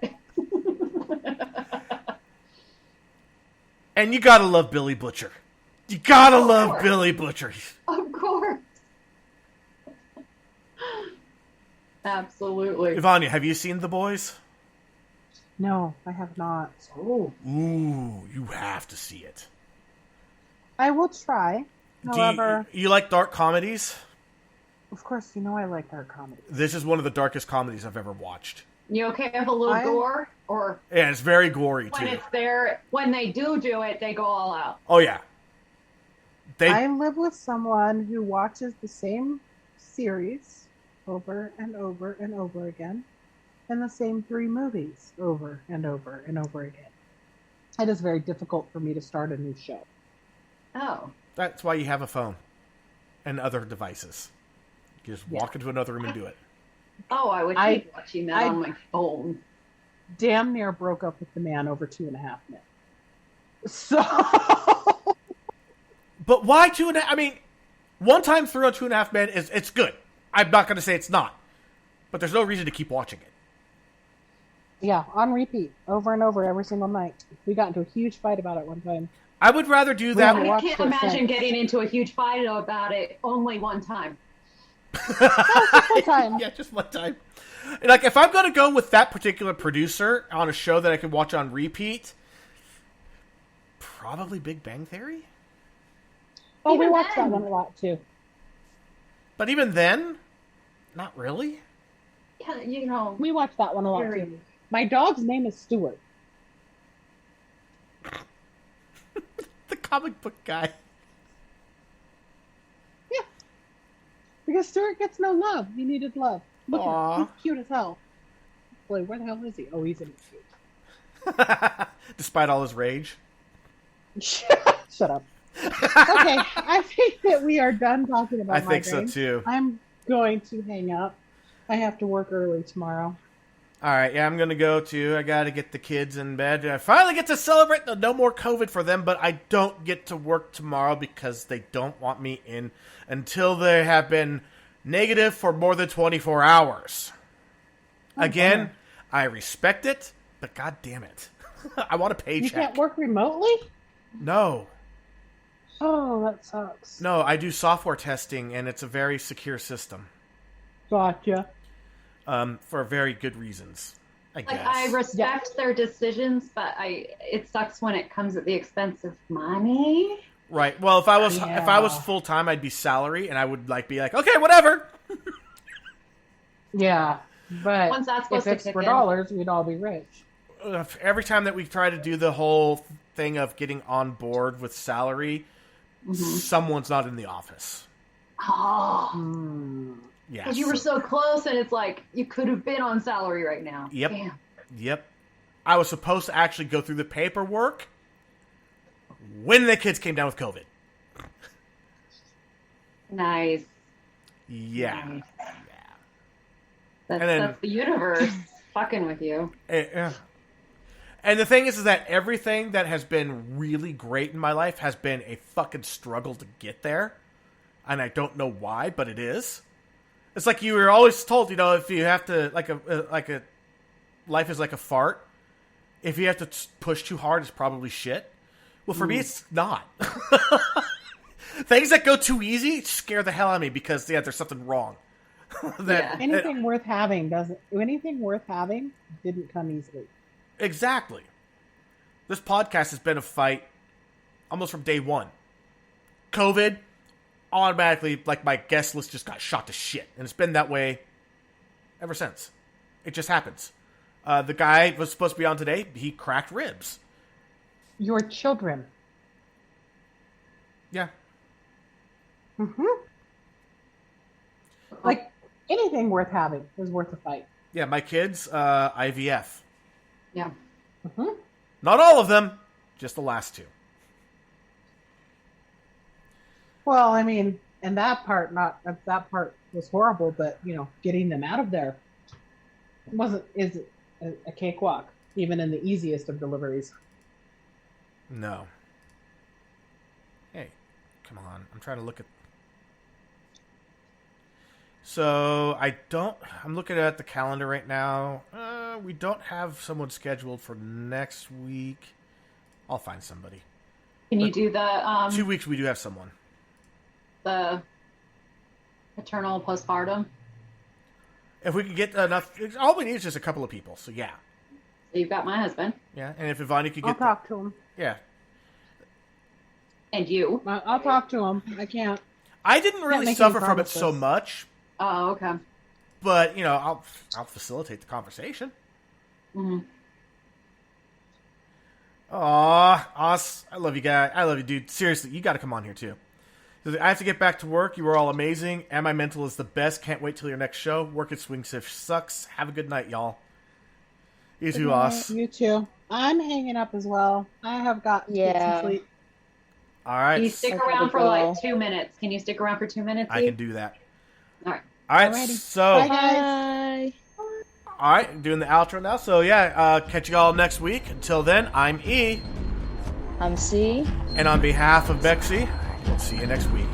And you gotta love Billy Butcher. You gotta love Billy Butcher. Of course. Absolutely. Ivania, have you seen The Boys? No, I have not. Oh. Ooh, you have to see it. I will try. However, You like dark comedies? of course, you know I like dark comedy. This is one of the darkest comedies I've ever watched. You okay with a little gore? Or Yeah, it's very gory, when too. it's there, when they do it, they go all out. Oh, yeah. I live with someone who watches the same series over and over and over again, and the same 3 movies over and over and over again. It is very difficult for me to start a new show. Oh. That's why you have a phone and other devices. You just walk into another room and do it. Oh, I would hate watching that on my phone. Damn near broke up with the man over 2.5 Men. So... But why 2.5? I mean, one time through on 2.5 Men it's good. I'm not going to say it's not. But there's no reason to keep watching it. Yeah, on repeat, over and over every single night. We got into a huge fight about it one time. I would rather do that. I can't imagine getting into a huge fight about it only one time. Just one time. Yeah, just one time. Like, if I'm going to go with that particular producer on a show that I can watch on repeat, probably Big Bang Theory? Oh, Even we watched then. that one a lot, too. But even then, not really. Yeah, you know. We watched that one a lot, Very. too. My dog's name is Stuart. The comic book guy. Yeah. Because Stuart gets no love. He needed love. Look Aw. at him. He's cute as hell. Boy, where the hell is he? Oh, he's in cute. Despite all his rage. Shut up. Okay, I think that we are done talking about I think so, migraines. too. I'm going to hang up. I have to work early tomorrow. All right, yeah, I'm going to go too. I got to get the kids in bed. I finally get to celebrate no more COVID for them, but I don't get to work tomorrow because they don't want me in until they have been negative for more than 24 hours. Again, bummer. I respect it, but god damn it. I want a paycheck. You can't work remotely? No. Oh, that sucks. No, I do software testing, and it's a very secure system. Gotcha. For very good reasons, I guess. Like, I respect their decisions, but it sucks when it comes at the expense of money. Right. Well, if I was full time, I'd be salary, and I would be like, okay, whatever. Yeah, but Once that's supposed if to it's kick for in. dollars, we'd all be rich. Every time that we try to do the whole thing of getting on board with salary, someone's not in the office. Oh, Yeah. because you were so close, and it's like you could have been on salary right now. Yep. Damn. Yep. I was supposed to actually go through the paperwork when the kids came down with COVID. Nice. Yeah. Nice. And then- That's the universe fucking with you. Yeah. And the thing is that everything that has been really great in my life has been a fucking struggle to get there. And I don't know why, but it is. It's like you were always told, if you have to, life is like a fart. If you have to push too hard, it's probably shit. Well, for me, it's not. Things that go too easy scare the hell out of me because, there's something wrong. Anything worth having didn't come easily. Exactly. This podcast has been a fight almost from day one. COVID, automatically, my guest list just got shot to shit. And it's been that way ever since. It just happens. The guy was supposed to be on today. He cracked ribs. Your children. Yeah. Mm-hmm. Like, anything worth having is worth a fight. Yeah, my kids, IVF. Yeah. Mm-hmm. Not all of them, just the last 2. Well, I mean, and that part was horrible, but getting them out of there is a cakewalk, even in the easiest of deliveries. No. Hey, come on. I'm trying to look at... So, I'm looking at the calendar right now. We don't have someone scheduled for next week. I'll find somebody. Can you do the 2 weeks we do have someone. the paternal postpartum? If we could get enough, all we need is just a couple of people. So yeah, So you've got my husband yeah. And if Ivani could I'll get, talk to him. yeah, and you. I'll talk to him. I can't. I didn't really make suffer any from it so promises. much, Oh, okay. but you know, I'll facilitate the conversation. Mm-hmm. Aw, Oz, I love you, guy. I love you, dude. Seriously, you got to come on here too. I have to get back to work. You were all amazing, and my mental is the best. Can't wait till your next show. Work at Swing Shift sucks. Have a good night, y'all. You too, Oz. You too. I'm hanging up as well. I have got to get Yeah. some sleep. All right, Can you stick I gotta around for go. like 2 minutes? Can you stick around for 2 minutes? I Eve? can do that. All right. All right, Alrighty. so Bye, guys. Bye. all right, doing the outro now. So yeah, catch you all next week. Until then, I'm E, I'm C. and on behalf of Bexy, we'll see you next week.